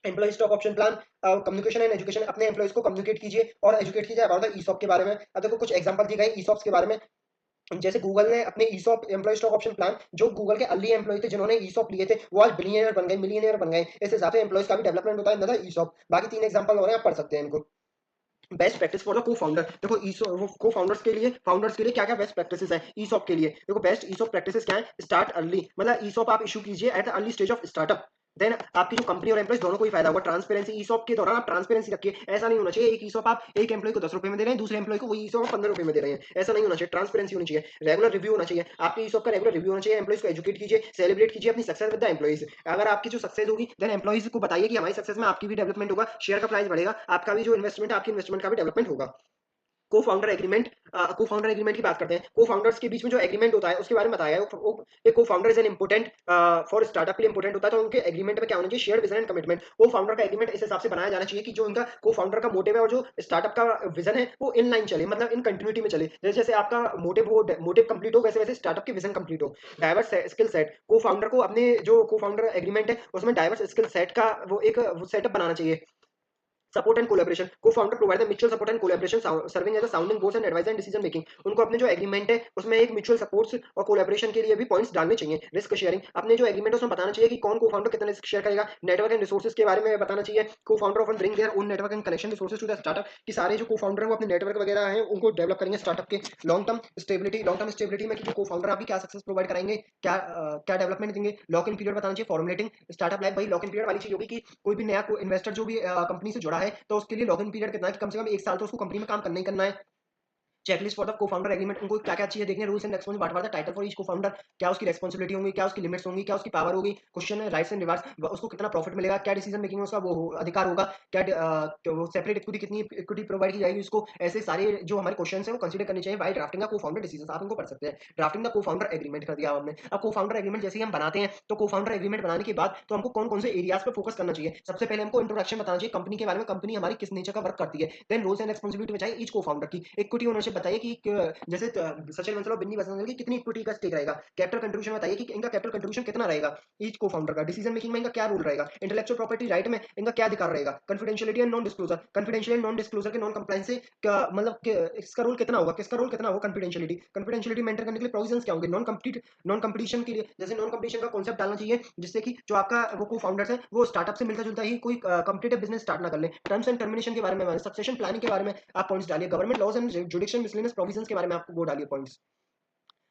Employee stock option plan, communication and education. अपने एम्प्लॉइज को कम्युनिकेट कीजिए और एजुकेट कीजिए अबाउट द ईसॉप के बारे में। अब देखो कुछ एग्जांपल दिए गए ईसॉप्स के बारे में। जैसे गूगल ने अपने ESOP, employee stock option plan, जो गूगल के अर्ली एम्प्लॉय थे जिन्होंने ईसॉप लिए थे वो आज बिलियनियर बन गए, मिलियनियर बन गए। इस हिसाब से एम्प्लॉइज का भी डेवलपमेंट होता है अंदर ईसॉप। बाकी 3 एग्जांपल और हैं, आप पढ़ सकते हैं इनको। बेस्ट प्रैक्टिस फॉर द को फाउंडर। देखो ईसो वो को फाउंडर्स के लिए क्या क्या बेस्ट प्रैक्टिसेस है ईसॉप के लिए। देखो बेस्ट ईसॉप प्रैक्टिसेस क्या है? स्टार्ट अर्ली, मतलब ईसॉप आप इशू कीजिए at the early stage of startup, then आपकी जो कंपनी और एम्प्लॉइज दोनों को ही फायदा होगा। ट्रांसपेरेंसी, ईसॉप के दौरान आप ट्रांसपेरेंसी रखिए। ऐसा नहीं होना चाहिए एक ईसॉप आप एक एम्प्लॉय को 10 रुपए में दे रहे हैं, दूसरे एम्प्लॉय को वही ईसॉप 15 रुपए में दे रहे हैं, ऐसा नहीं होना चाहिए। ट्रांसपेरेंसी होनी चाहिए। रेगुलर रिव्यू होना चाहिए, आपके ईसॉप का रेगुलर रिव्यू होना चाहिए। एम्प्लॉइज को एजुकेट कीजिए, सेलिब्रेट कीजिए अपनी सक्सेस विद द एम्प्लॉइज। अगर आपकी जो सक्सेस होगी देन एम्प्लॉइज को बताइए कि हमारी सक्सेस में आपकी भी डेवलपमेंट होगा, शेयर का प्राइस बढ़ेगा, आपका भी जो इन्वेस्टमेंट है आपकी इन्वेस्टमेंट का भी डेवलपमेंट होगा। को फाउंडर एग्रीमेंट की बात करते हैं। को फाउंडर्स के बीच में जो एग्रीमेंट होता है उसके बारे में बताया है। एक को founder is an important for startup के लिए इंपोर्टेंट होता है, तो उनके एग्रीमेंट में क्या होना चाहिए, शेयर विजन एंड कमिटमेंट। को फाउंडर का एग्रीमेंट इस हिसाब से बनाया जाना चाहिए कि जो उनका को फाउंडर का मोटिव है और जो स्टार्टअप का विजन है वो इन लाइन चले, मतलब इन कंटिन्यूटी में चले। जैसे जैसे आपका मोटिव कंप्लीट हो, वैसे वैसे स्टार्टअप के विजन कंप्लीट हो। डाइवर्स स्किल सेट, को फाउंडर को अपने जो को फाउंडर एग्रीमेंट है उसमें डाइवर्स स्किल सेट का वो एक सेटअप बनाना चाहिए। Support and collaboration, co-founder provide the mutual support and collaboration serving as a sounding board and advisor and decision making. उनको अपने जो एग्रीमेंट है उसमें एक म्यूचुअल सपोर्ट्स और कोलैबोरेशन के लिए भी पॉइंट्स डालने चाहिए। रिस्क शेयरिंग, अपने जो एग्रीमेंट है उसमें बताना चाहिए कि कौन को-फाउंडर कितना रिस्क शेयर करेगा। नेटवर्क एंड रिसोर्सेज के बारे में बताना चाहिए। Co-founder often bring their own network and collection resources to the startup, कि सारे जो को-फाउंडर हैं वो अपने नेटवर्क वगैरह हैं उनको डेवलप करेंगे स्टार्टअप के। लॉन्ग टर्म स्टेबिलिटी में कि को-फाउंडर आपकी क्या सक्सेस प्रोवाइड कराएंगे, क्या डेवलपमेंट देंगे। लॉक इन पीरियड बताना चाहिए। फॉर्मुलेटिंग स्टार्टअप लाइफ, भाई लॉक इन पीरियड वाली चीज होगी कि कोई भी नया इन्वेस्टर जो भी कंपनी से जुड़ा है तो उसके लिए लॉगिन पीरियड कितना है कि कम से कम 1 साल तो उसको कंपनी में काम करना ही करना है। Checklist for the co-founder agreement, उनको क्या-क्या चीजें देखनी है। Rules and responsibility, what are the title for each co-founder, क्या उसकी रिस्पॉन्सिबिलिटी होंगी, क्या उसकी लिमिट्स होंगी, क्या उसकी पावर होगी। क्वेश्चन है राइट्स एंड रिवार्ड्स, उसको कितना प्रॉफिट मिलेगा, क्या डिसीजन मेकिंग में उसका अधिकार होगा, क्या तो वो सेपरेट इक्विटी कितनी इक्विटी प्रोवाइड की जाएगी उसको। ऐसे सारे जो हमारे क्वेश्चन है वो कंसीडर करने चाहिए while drafting the co-founder decision. आप इनको पढ़ सकते हैं। ड्राफ्टिंग द को-फाउंडर एग्रीमेंट कर दिया हमने। अब को-फाउंडर एग्रीमेंट जैसे ही हम बनाते हैं तो को-फाउंडर एग्रीमेंट बनाने के बाद तो हमको कौन-कौन से एरियाज पे फोकस करना चाहिए। सबसे पहले हमको इंट्रोडक्शन बताना चाहिए कंपनी के बारे में, कंपनी हमारी किस नेचर का वर्क करती है। देन रोल्स एंड रिस्पॉन्सिबिलिटी बताइए ईच को-फाउंडर की। इक्विटी ओनरशिप बताइए कि जैसे सचिन बंसल और बिन्नी बंसल की कितनी इक्विटी का स्टेक रहेगा। कैपिटल कंट्रीब्यूशन बताइए कि इनका कैपिटल कंट्रीब्यूशन कितना रहेगा ईच को फाउंडर का। डिसीजन मेकिंग में इनका क्या रोल रहेगा। इंटेलेक्चुअल प्रॉपर्टी राइट में इनका क्या अधिकार रहेगा। Confidentiality and non disclosure, confidential and non disclosure के नॉन कंप्लायंस से मतलब इसका रोल कितना होगा, किसका रोल कितना होगा। कॉन्फिडेंशियलिटी मेंटेन करने के लिए प्रोविजंस क्या होंगे। नॉन कंपटीशन के लिए जैसे नॉन कंपटीशन का कॉन्सेप्ट डालना चाहिए जिससे कि जो आपका वो को फाउंडर्स है वो स्टार्टअप से मिलता जुलता ही कोई कॉम्पिटिटिव बिजनेस स्टार्ट ना कर ले। टर्म्स एंड टर्मिनेशन के बारे में, सक्सेशन प्लानिंग के बारे में आप पॉइंट्स डालिए। Government laws and judicial miscellaneous provisions के बारे में आपको वो डालिए पॉइंट्स।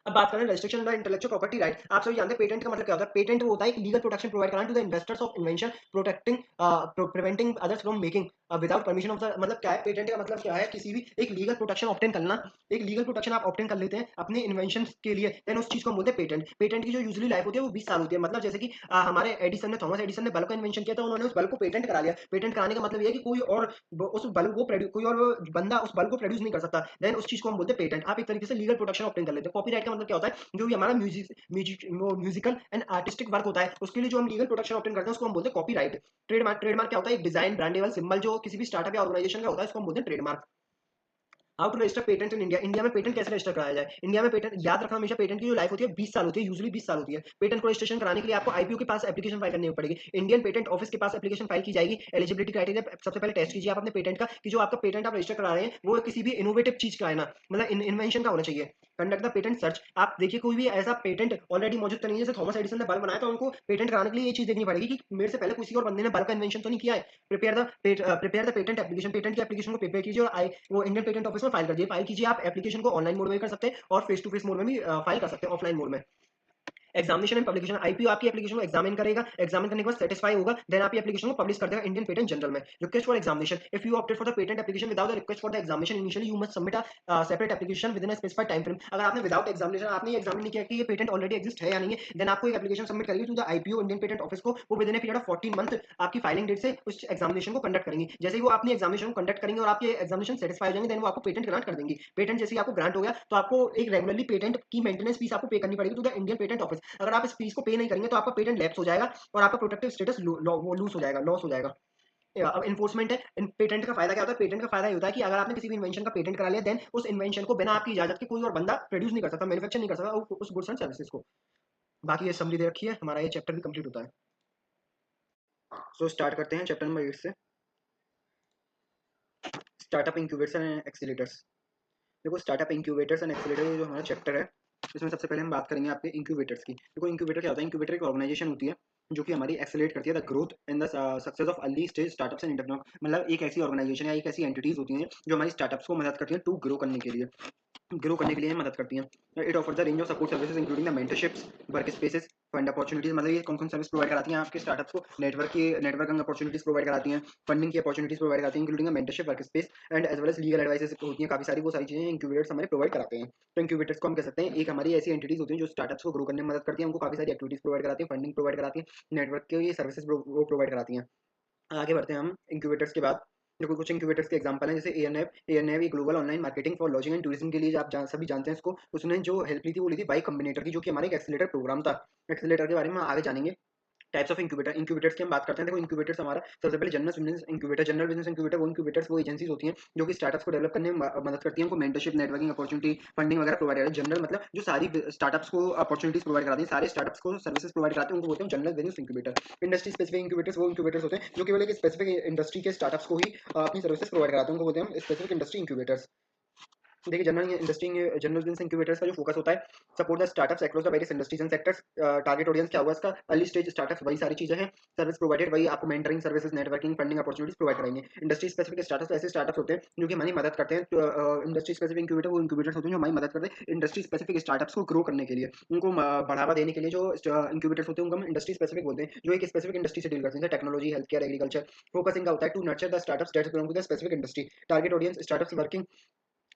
अब बात करें registration the intellectual property right. आप सभी जानते हैं पेटेंट का मतलब क्या होता है। पेटेंट वो होता है एक लीगल प्रोटेक्शन प्रोवाइड कराना to the investors of invention, protecting preventing others from making without permission of the, मतलब क्या है पेटेंट का मतलब क्या है, किसी भी एक लीगल प्रोटेक्शन ऑब्टेन करना। एक लीगल प्रोटेक्शन आप ऑब्टेन कर लेते हैं अपने इन्वेंशन के लिए, देन उस चीज को हम बोलते हैं पेटेंट। पेटेंट की जो यूजुअली लाइफ होती है वो 20 साल होती है। मतलब जैसे कि हमारे एडिसन ने, थॉमस एडिसन ने बल्ब का इन्वेंशन किया था, उन्होंने उस बल्ब को पेटेंट करा लिया। पेटेंट कराने का मतलब ये है कि कोई और उस बल्ब को कोई और बंदा उस बल्ब को प्रोड्यूस नहीं कर सकता, देन उस चीज को हम बोलते हैं पेटेंट। आप एक तरीके से लीगल प्रोटेक्शन ऑब्टेन कर लेते हैं। कॉपीराइट का मतलब क्या होता है, जो भी हमारा म्यूजिकल एंड आर्टिस्टिक वर्क होता है उसके लिए जो हम लीगल प्रोटेक्शन ऑब्टेन करते हैं उसको हम बोलते हैं कॉपीराइट। ट्रेडमार्क क्या होता है, एक डिजाइन ब्रांडेबल सिंबल जो किसी भी स्टार्टअप या ऑर्गेनाइजेशन का होता है उसको हम बोलते हैं trademark. How to register patent in India. India में पेटेंट कैसे रजिस्टर कराया जाए। इंडिया में पेटेंट याद रखना हमेशा, पेटेंट की जो लाइफ होती है 20 साल होती है, यूजुअली 20 साल होती है। पेटेंट को रजिस्ट्रेशन कराने के लिए आपको आईपीओ के पास एप्लीकेशन फाइल करनी पड़ेगी। इंडियन पेटेंट ऑफिस के पास एप्लीकेशन फाइल की जाएगी। एलिजिबिलिटी क्राइटेरिया सबसे पहले टेस्ट कीजिए आप अपने पेटेंट का कि जो आपका पेटेंट आप रजिस्टर करा रहे हैं वो किसी भी इनोवेटिव चीज का है ना, मतलब इन्वेंशन का होना चाहिए। कंडक्ट द पेटेंट सर्च, आप देखिए कोई भी ऐसा पेटेंट ऑलरेडी मौजूद तो नहीं है। जैसे थॉमस एडिसन ने बल्ब बनाया तो उनको पेटेंट कराने के लिए ये चीज देखनी पड़ेगी कि मेरे से पहले किसी और बंदे ने बल्ब का इन्वेंशन तो नहीं किया है। Prepare the patent application, patent की एप्लीकेशन को प्रिपेयर कीजिए और वो इंडियन पेटेंट ऑफिस में फाइल कीजिए। आप एप्लीकेशन को ऑनलाइन मोड में कर सकते हैं और फेस टू फेस मोड में भी फाइल कर सकते हैं, ऑफलाइन मोड में। एग्जामिनेशन एंड पब्लिकेशन, आईपीओ आपकी एप्लीकेशन को एग्जामिन करेगा, एग्जामिन करने के बाद सेटिस्फाई होगा, देन आपकी एप्लीकेशन को पब्लिश कर देगा इंडियन पेटेंट जनरल में। Request for examination, if you opted for the patent application without the request for the examination initially you must submit a separate application with in a specified time frame. अगर आपने विदाउट एग्जामिनेशन, आपने ये एग्जामिन नहीं किया कि ये पेटेंट ऑलरेडी एग्जिस्ट है या नहीं है, देन आपको एक एप्लीकेशन सबमिट करेगी to the IPO Indian patent office को। वो within a period of 14 month आपकी फाइलिंग डेट से उस एग्जामिनेशन को कंडक्ट करेंगी। जैसे ही वो अपनी एग्जामिनेशन को कंडक्ट करेंगे और आपके एग्जामिनेशन सेटिस्फाई हो जाएंगे, देन वो आपको पेटेंट ग्रांट कर देंगी। पेटेंट जैसे ही आपको ग्रांट हो गया तो आपको एक रेगुलरली पेटेंट की मेंटेनेंस फीस आपको पे करनी पड़ेगी to the Indian patent office. अगर आप इस फीस को पे नहीं करेंगे तो आपका पेटेंट लैप्स हो जाएगा और आपका प्रोटेक्टिव स्टेटस लूज हो जाएगा, लॉस हो जाएगा। अब इन्फोर्समेंट है। पेटेंट का फायदा क्या होता है, पेटेंट का फायदा ये होता है कि अगर आपने किसी भी इन्वेंशन का पेटेंट करा लिया, देन उस इन्वेंशन को बिना आपकी इजाजत के कोई और बंदा प्रोड्यूस नहीं कर सकता, मैन्युफैक्चर नहीं कर सकता उस गुड्स एंड सर्विसेज को। बाकी ये समरी दे रखी है, हमारा ये चैप्टर भी कंप्लीट होता है। सो स्टार्ट करते हैं चैप्टर नंबर 8 से, स्टार्टअप इंक्यूबेटर्स एंड एक्सीलेटर्स। देखो स्टार्टअप इंक्यूबेटर्स एंड एक्सीलेटर ये जो हमारा चैप्टर है इसमें सबसे पहले हम बात करेंगे आपके इंक्यूबेटर्स की। देखो इंक्यूबेटर क्या होता है, इंक्यूबेटर एक ऑर्गेनाइजेशन होती है जो कि हमारी एक्सेलरेट करती है the growth and the success of early stage startups and entrepreneur. मतलब एक ऐसी ऑर्गेनाइजेशन या एक ऐसी एंटिटीज होती हैं जो हमारी स्टार्टअप्स को मदद करती हैं टू ग्रो करने के लिए मदद करती हैं। It offers the range of support services including the mentorships, work spaces, fund opportunities. मतलब ये कौन कौन सर्विस प्रोवाइड कराती हैं आपके स्टार्टअप्स को, नेटवर्किंग अपॉर्चुनिटीज प्रोवाइड कराती हैं, फंडिंग की अपॉर्चुनिटीज प्रोवाइड कराती हैं including mentorship, work space and as well as legal advices होती हैं काफी सारी। वो सारी चीजें इंक्यूबेटर्स हमारे प्रोवाइड कराते हैं। तो इंक्यूबेटर्स को हम कह सकते हैं एक हमारी ऐसी एंटिटीज होती हैं जो स्टार्टअप्स को ग्रो करने में मदद करती हैं, उनको काफी सारी एक्टिविटीज प्रोवाइड कराती हैं, फंडिंग प्रोवाइड कराती हैं, नेटवर्क के ये सर्विसेज वो प्रोवाइड कराती हैं। आगे बढ़ते हैं हम इंक्यूबेटर्स के बाद। देखो कुछ इंक्यूबेटर्स के एग्जांपल हैं, जैसे एएनएफ ये global online marketing for lodging and tourism के लिए, आप सभी जानते हैं इसको। उसने जो हेल्प ली थी वो ली थी वाई कॉम्बिनेटर की, जो कि हमारे एक एक्सीलरेटर प्रोग्राम था। एक्सीलरेटर के बारे में आगे जानेंगे। टाइप्स ऑफ इंक्यूबेटर्स की हम बात करते हैं। देखो इंक्यूबेटर्स हमारा सबसे पहले जनरल बिजनेस इंक्यूबेटर, वो इंक्यूबेटर्स वो एजेंसीज होती हैं जो कि स्टार्टअप्स को डेवलप करने में मदद करती हैं, उनको मेंटरशिप, नेटवर्किंग अपॉर्चुनिटी, फंडिंग वगैरह प्रोवाइड करती है। जनरल मतलब जो सारी स्टार्टअप्स को अपॉर्चुनिटीज प्रोवाइड कराती हैं, सारे स्टार्टअप्स को सर्विसेज प्रोवाइड कराते हैं, उनको बोलते हैं general business incubator. Industry specific incubators वो इंक्यूबेटर्स होते हैं जो केवल एक स्पेसिफिक इंडस्ट्री के स्टार्टअप्स को ही अपनी सर्विसेज प्रोवाइड कराते हैं, उनको बोलते हैं स्पेसिफिक इंडस्ट्री इंक्यूबेटर्स। देखिए जनरल बिजनेस इंक्यूबेटर्स का जो फोकस होता है, support the startups across the various industries and sectors. Target audience क्या होगा इसका, अर्ली स्टेज स्टार्टअप्स, वही सारी चीजें हैं। सर्विस प्रोवाइडेड वही आपको mentoring services, networking, funding opportunities provide कराएंगे। इंडस्ट्री स्पेसिफिक स्टार्टअप्स ऐसे स्टार्टअप्स होते हैं जो कि हमारी मदद करते हैं। इंडस्ट्री स्पेसिफिक इंक्यूबेटर वो इंक्यूबेटर्स होते हैं जो हमारी मदद करते हैं इंडस्ट्री स्पेसिफिक स्टार्टअप्स को ग्रो करने के लिए, उनको बढ़ावा देने के लिए। जो इंक्यूबेटर्स होते हैं उनको हम इंडस्ट्री स्पेसिफिक बोलते हैं, जो एक स्पेसिफिक इंडस्ट्री से डील करते हैं, technology, health care, agriculture. Focus इनका होता है to nurture the startups that belong to the specific industry. Target audience startups working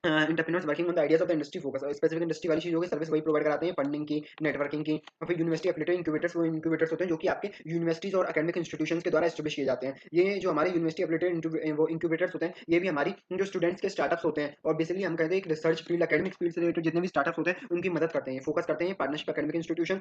entrepreneurs working on the ideas of the industry focus. Specific industry वाली चीज़ों की सर्विस वही प्रोवाइड कराते हैं, फंडिंग की, नेटवर्किंग की। और फिर यूनिवर्सिटी एफिलिएटेड इंक्यूबेटर्स वो इंक्यूबेटर्स होते हैं जो कि आपके यूनिवर्सिटीज और एकेडमिक इंस्टीट्यूशंस के द्वारा एस्टेब्लिश किए जाते हैं। ये जो हमारे यूनिवर्सिटी एफिलिएटेड वो इंक्यूबेटर्स होते हैं, ये भी हमारी जो स्टूडेंट्स के स्टार्टअप्स होते हैं, और बेसिकली हम कहते हैं एक रिसर्च फील्ड, एकेडमिक फील्ड से रिलेटेड जितने भी स्टार्टअप्स होते हैं उनकी मदद करते हैं, फोकस करते हैं पार्टनरशिप एकेडमिक इंस्टीट्यूशन,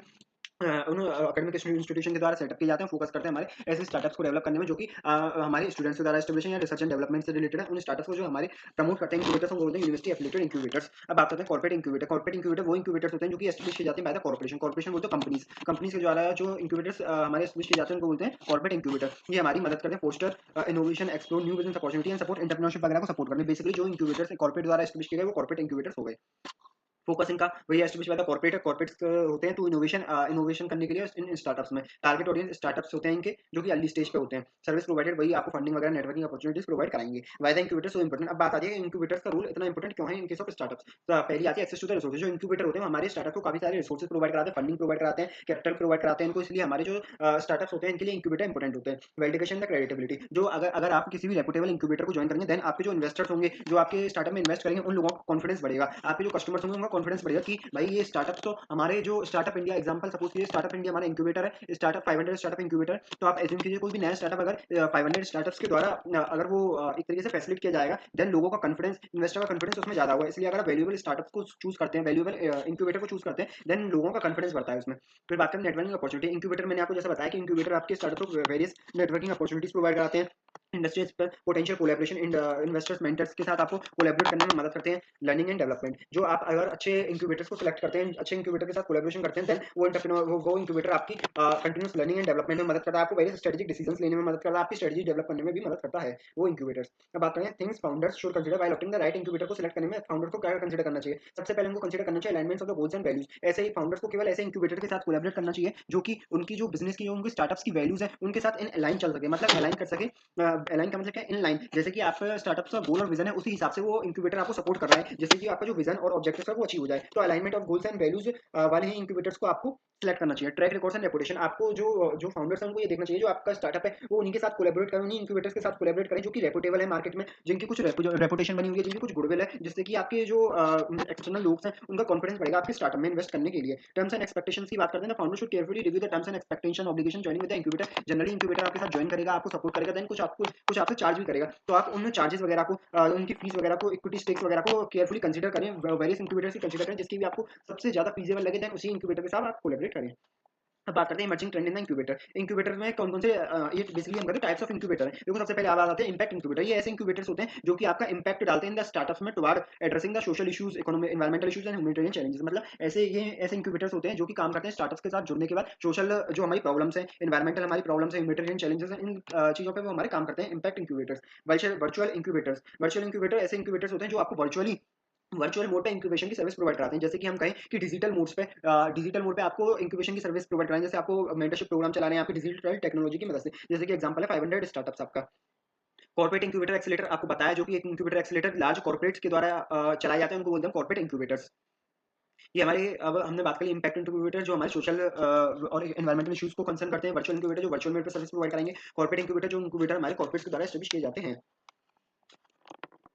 उन एकेडमिक इंस्टीट्यूशन के द्वारा सेटअप किए जाते हैं। फोकस करते हैं हमारे ऐसे स्टार्टअप्स को डेवलप करने में जो कि हमारे स्टूडेंट्स के द्वारा एस्टेब्लिश या रिसर्च एंड डेवलपमेंट से रिलेटेड है। उन स्टार्टअप्स को जो हमारे प्रमोट करते हैं इंक्यूबेटर्स, उनको बोलते हैं यूनिवर्सिटी एफिलिएटेड इंक्यूबेटर्स। अब बात करते हैं कॉर्पोरेट इंक्यूबेटर। कॉर्पोरेट इंक्यूबेटर वो इंक्यूबेटर्स होते हैं जो कि एस्टेब्लिश किए जाते हैं बाय द कॉर्पोरेशन। कॉर्पोरेशन बोलते हैं कंपनीज, कंपनीज के द्वारा जो इंक्यूबेटर्स हमारे एस्टेब्लिश किए जाते हैं उनको बोलते हैं कॉर्पोरेट इंक्यूबेटर। ये हमारी मदद करते हैं foster innovation, explore new business opportunity and support entrepreneurship वगैरह को सपोर्ट करने। बेसिकली जो इंक्यूबेटर्स कॉर्पोरेट द्वारा एस्टेब्लिश किए गए वो कॉर्पोरेट इंक्यूबेटर्स हो गए। फोकस इनका वही एस्टेब्लिश बाय द कॉर्पोरेट्स होते हैं टू इनोवेशन करने के लिए इन स्टार्टअप्स में। टारगेट ऑडियंस स्टार्टअप्स होते हैं इनके जो कि अर्ली स्टेज पे होते हैं। सर्विस प्रोवाइडेड वही आपको फंडिंग वगैरह, नेटवर्किंग अपॉर्चुनिटीज प्रोवाइड कराएंगे। Why the incubator so important. अब बात आती है इंक्यूबेटर्स का रोल इतना इंपॉर्टेंट क्यों है इन केस ऑफ स्टार्टअप्स। तो पहली आती है एक्सेस टू द रिसोर्सेज। जो इंक्यूबेटर होते हैं हमारे स्टार्टअप को काफी सारे रिसोर्सेज प्रोवाइड कराते हैं, फंडिंग प्रोवाइड कराते हैं, कैपिटल प्रोवाइड कराते हैं इनको, इसलिए हमारे जो स्टार्टअप्स होते हैं इनके लिए इंक्यूबेटर इंपॉर्टेंट होते हैं। Validation the creditability. जो अगर अगर आप किसी भी रेपुटेबल इंक्यूबेटर को ज्वाइन करेंगे, देन आपके जो इन्वेस्टर्स होंगे जो आपके स्टार्टअप में इन्वेस्ट करेंगे, उन लोगों का कॉन्फिडेंस बढ़ेगा। आपके जो कस्टमर्स होंगे उनका कॉन्फिडेंस बढ़ेगा कि भाई ये स्टार्टअप तो हमारे जो स्टार्टअप इंडिया एग्जांपल सपोज कीजिए, स्टार्टअप इंडिया हमारा इंक्यूबेटर है, स्टार्टअप 500 स्टार्टअप इंक्यूबेटर। तो आप एज्यूम कीजिए कोई भी नया स्टार्टअप अगर 500 स्टार्टअप्स के द्वारा अगर वो एक तरीके से फैसिलिटेट किया जाएगा, देन लोगों का कॉन्फिडेंस, इन्वेस्टर का कॉन्फिडेंस उसमें ज्यादा होगा। इसलिए अगर आप वैल्यूएबल स्टार्टअप्स को चूज करते हैं, वैल्यूएबल इंक्यूबेटर को चूज करते हैं, देन लोगों का कॉन्फिडेंस बढ़ता है उसमें। फिर बात करें नेटवर्किंग अपॉर्चुनिटी। इंक्यूबेटर मैंने आपको जैसे बताया कि इंक्यूबेटर आपके स्टार्टअप को वेरियस नेटवर्किंग अपॉर्चुनिटीज प्रोवाइड कराते हैं। इंडस्ट्रीज पर पोटेंशियल कोलैबोरेशन, इन्वेस्टर्स मेंटर्स के साथ आपको कोलैबोरेट करने में मदद करते हैं। Learning and development. जो आप अगर अच्छे इंक्यूबेटर्स को सिलेक्ट करते हैं, अच्छे इंक्यूबेटर के साथ कोलैबोरेशन करते हैं, देन वो एंटरप्रेन्योर वो इंक्यूबेटर आपकी कंटीन्यूअस लर्निंग एंड डेवलपमेंट में मदद करता है, आपको वेरियस स्ट्रेटेजिक डिसीजंस लेने में मदद करता है, आपकी स्ट्रेटजी डेवलप करने में भी मदद करता है वो इंक्यूबेटर्स। अब बात करें things founders should consider while opting the right incubator को सिलेक्ट करने में फाउंडर को क्या कंसीडर करना चाहिए। सबसे पहले उनको कंसीडर करना चाहिए alignment of the goals and values. ऐसे ही फाउंडर्स को केवल ऐसे इंक्यूबेटर के साथ कोलैबोरेट करना चाहिए जो कि उनकी जो बिजनेस की, जो उनकी स्टार्टअप्स की वैल्यूज है उनके साथ इन अलाइन चल सके, मतलब अलाइन कर सके। अलाइन का मतलब क्या, इन लाइन। जैसे कि आपका स्टार्टअप का गोल और विजन है, उसी हिसाब से वो इंक्यूबेटर आपको सपोर्ट कर रहा है, जैसे कि आपका जो विजन और ऑब्जेक्टिव है वो अचीव हो जाए। तो alignment of goals and values वाले ही इंक्यूबेटर्स को आपको सेलेक्ट करना चाहिए। Track records and reputation. आपको जो जो फाउंडर्स हैं उनको ये देखना चाहिए जो आपका स्टार्टअप है वो उन्हीं के साथ कोलैबोरेट करें, उन्हीं इंक्यूबेटर्स के साथ कोलैबोरेट करें जो कि रेपुटेबल है मार्केट में, जिनकी कुछ रेपुटेशन बनी हुई है, जिनकी कुछ गुडविल है, जिससे कि आपके जो एक्सटर्नल लोग हैं उनका कॉन्फिडेंस बढ़ेगा आपके स्टार्टअप में इन्वेस्ट करने के लिए। टर्म्स एंड एक्सपेक्टेशंस की बात करते हैं, founder should carefully review the terms and expectation obligation joining with the incubator. Generally incubator आपके साथ ज्वाइन करेगा, आपको सपोर्ट करेगा, देन कुछ आपसे चार्ज भी करेगा, तो आप उन चार्जेस वगैरह को, उनकी फीस वगैरह को, इक्विटी स्टेक्स वगैरह को केयरफुली कंसीडर करें, वेरियस इंक्यूबेटर्स की कंसीडर करें, जिसकी भी आपको सबसे ज्यादा फीजेबल लगे, देन उसी इंक्यूबेटर के साथ आप कोलैबोरेट करें। अब बात करते हैं emerging trend in the incubator. Incubator में कौन कौन से ये बेसिकली हम कहते हैं टाइप्स ऑफ इंक्यूबेटर है। देखो सबसे पहले आप आते हैं इंपैक्ट इंक्यूबेटर। ये ऐसे इंक्यूबेटर्स होते हैं जो कि आपका इंपैक्ट डालते हैं इन द स्टार्टअप्स में toward addressing the social issues, economic, environmental issues and humanitarian challenges. मतलब ऐसे ये ऐसे इंक्यूबेटर्स होते हैं जो कि काम करते हैं स्टार्टअप्स के साथ जुड़ने के बाद सोशल जो हमारी प्रॉब्लम्स हैं, एनवायरमेंटल हमारी प्रॉब्लम्स है, ह्यूमैनिटेरियन चैलेंजेस हैं, इन चीजों पे वो हमारे काम करते हैं impact incubators. Virtual incubators. Virtual incubator ऐसे इंक्यूबेटर्स होते हैं जो आपको वर्चुअल मोड पे इंक्यूबेशन की सर्विस प्रोवाइड कराते हैं। जैसे कि हम कहें कि डिजिटल मोड पे आपको इंक्यूबेशन की सर्विस प्रोवाइड कराएं, जैसे आपको मेंटरशिप प्रोग्राम चलाने हैं आपकी डिजिटल टेक्नोलॉजी की मदद से। जैसे कि एग्जांपल है 500 स्टार्टअप्स आपका। कॉर्पोरेट इंक्यूबेटर एक्सीलरेटर आपको बताया, जो कि एक इंक्यूबेटर एक्सीलरेटर लार्ज कॉर्पोरेट्स के द्वारा चलाए जाते हैं, उनको बोलते हैं कॉर्पोरेट इंक्यूबेटर्स। ये हमारे, अब हमने बात करी इंपैक्ट इंक्यूबेटर जो हमारे सोशल और एनवायरमेंटल इश्यूज को कंसर्न करते हैं। वर्चुअल इंक्यूबेटर जो वर्चुअल मोड पे सर्विस प्रोवाइड करेंगे। कॉर्पोरेट इंक्यूबेटर जो इंक्यूबेटर हमारे कॉर्पोरेट्स के द्वारा एस्टेब्लिश किए जाते हैं।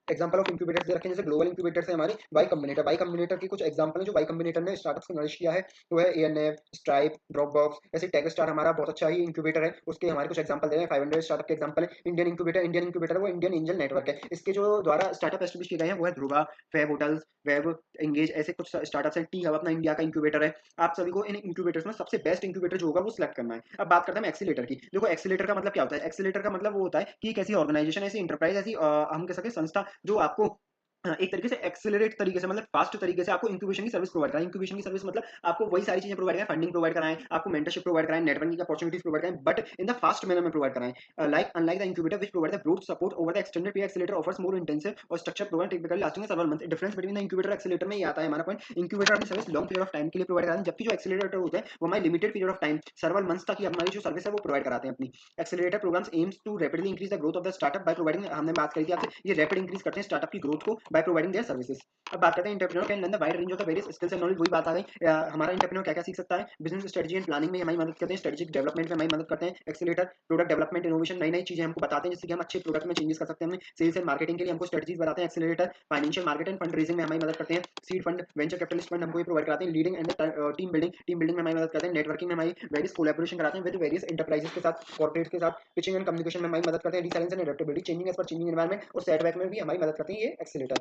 एग्जांपल ऑफ इंक्यूबेटर्स दे रखे हैं, जैसे ग्लोबल इंक्यूबेटर्स है हमारे वाई कॉम्बिनेटर। वाई कॉम्बिनेटर की कुछ एग्जांपल है जो वाई कॉम्बिनेटर ने स्टार्टअप्स को नरिश किया है, तो है एएनएफ, स्ट्राइप, ड्रॉपबॉक्स। ऐसे टेकस्टार हमारा बहुत अच्छा ही इंक्यूबेटर है, उसके हमारे कुछ एग्जांपल दे रहे हैं। 500 स्टार्टअप के एग्जांपल है। इंडियन इंक्यूबेटर वो इंडियन एंजल नेटवर्क है, इसके जो द्वारा स्टार्टअप एस्टेब्लिश किए गए हैं वो है Dhruva, web hotels, web engage, ऐसे कुछ स्टार्टअप्स हैं। टी हब अपना इंडिया का इंक्यूबेटर है। आप सभी को इन इंक्यूबेटर्स में सबसे बेस्ट इंक्यूबेटर जो होगा वो सिलेक्ट करना है। अब बात करते हैं एक्सीलेटर की। देखो एक्सीलेटर का मतलब क्या होता है? एक्सीलेटर का मतलब वो होता है कि एक ऐसी ऑर्गेनाइजेशन, ऐसी इंटरप्राइज, ऐसी हम कह सकते हैं संस्था जो आपको एक तरीके से एक्सेलरेट तरीके से, मतलब फास्ट तरीके से आपको इंक्यूबेशन की सर्विस प्रोवाइड कराएं। इंक्यूबेशन की सर्विस मतलब आपको वही सारी चीजें प्रोवाइड कराएं, फंडिंग प्रोवाइड कराएं, आपको मेंटरशिप प्रोवाइड कराएं, नेटवर्किंग अपॉर्चुनिटीज प्रोवाइड कराएं, but in the fast manner में प्रोवाइड कराएं। Like unlike the incubator which provide the broad support over the extended period, accelerator offers more intensive और structure program typically lasting several month. Difference between the incubator accelerator में ये आता है हमारा पॉइंट। इंक्यूबेटर अपनी service long period of time के लिए प्रोवाइड कराते हैं, जबकि जो एक्सेलरेटर होते हैं वो हमारी limited period of time, सर्वल months तक ही हमारी जो सर्विस है वो प्रोवाइड कराते हैं अपनी। Accelerator programmes aims to rapidly increase the growth of the startup by providing, हमने बात करी थी आपसे, ये रैपिड इंक्रीज करते हैं स्टार्टअप की ग्रोथ को बाय प्रोवाइडिंग देयर सर्विसेज। अब बात करते हैं entrepreneur can learn the wide range of the various skills and knowledge. वही बात आ गई, हमारा एंटरप्रेन्योर क्या क्या सीख सकता है? बिजनेस स्ट्रेटजी एंड प्लानिंग में हमारी मदद करते हैं, स्ट्रेटेजिक डेवलपमेंट में हमारी मदद करते हैं। एक्सेलरेटर प्रोडक्ट डेवलपमेंट इनोवेशन, नई नई चीजें हमको बताते हैं जिससे कि हम अच्छे प्रोडक्ट में चेंजेस कर सकते हैं। सेल्स एंड मार्केटिंग के लिए हमको स्ट्रेटजीज बताते हैं accelerator. Financial market end fund raising में हमारी मदद करते हैं। Seed fund, venture capitalist fund हमको ये प्रोवाइड कराते हैं। लीडिंग एंड टीम बिल्डिंग में हमारी मदद करते हैं। नेटवर्किंग में हमारी वेरियस कोलैबोरेशन कराते हैं विद वेरियस एंटरप्राइजेस के साथ, कॉर्पोरेट्स के साथ। पिचिंग एंड कम्युनिकेशन में हमारी मदद करते हैं। Resilience and adaptability, changing as पर चेंजिंग एनवायरनमेंट और सेटबैक में भी हमारी मदद करते हैं ये accelerator.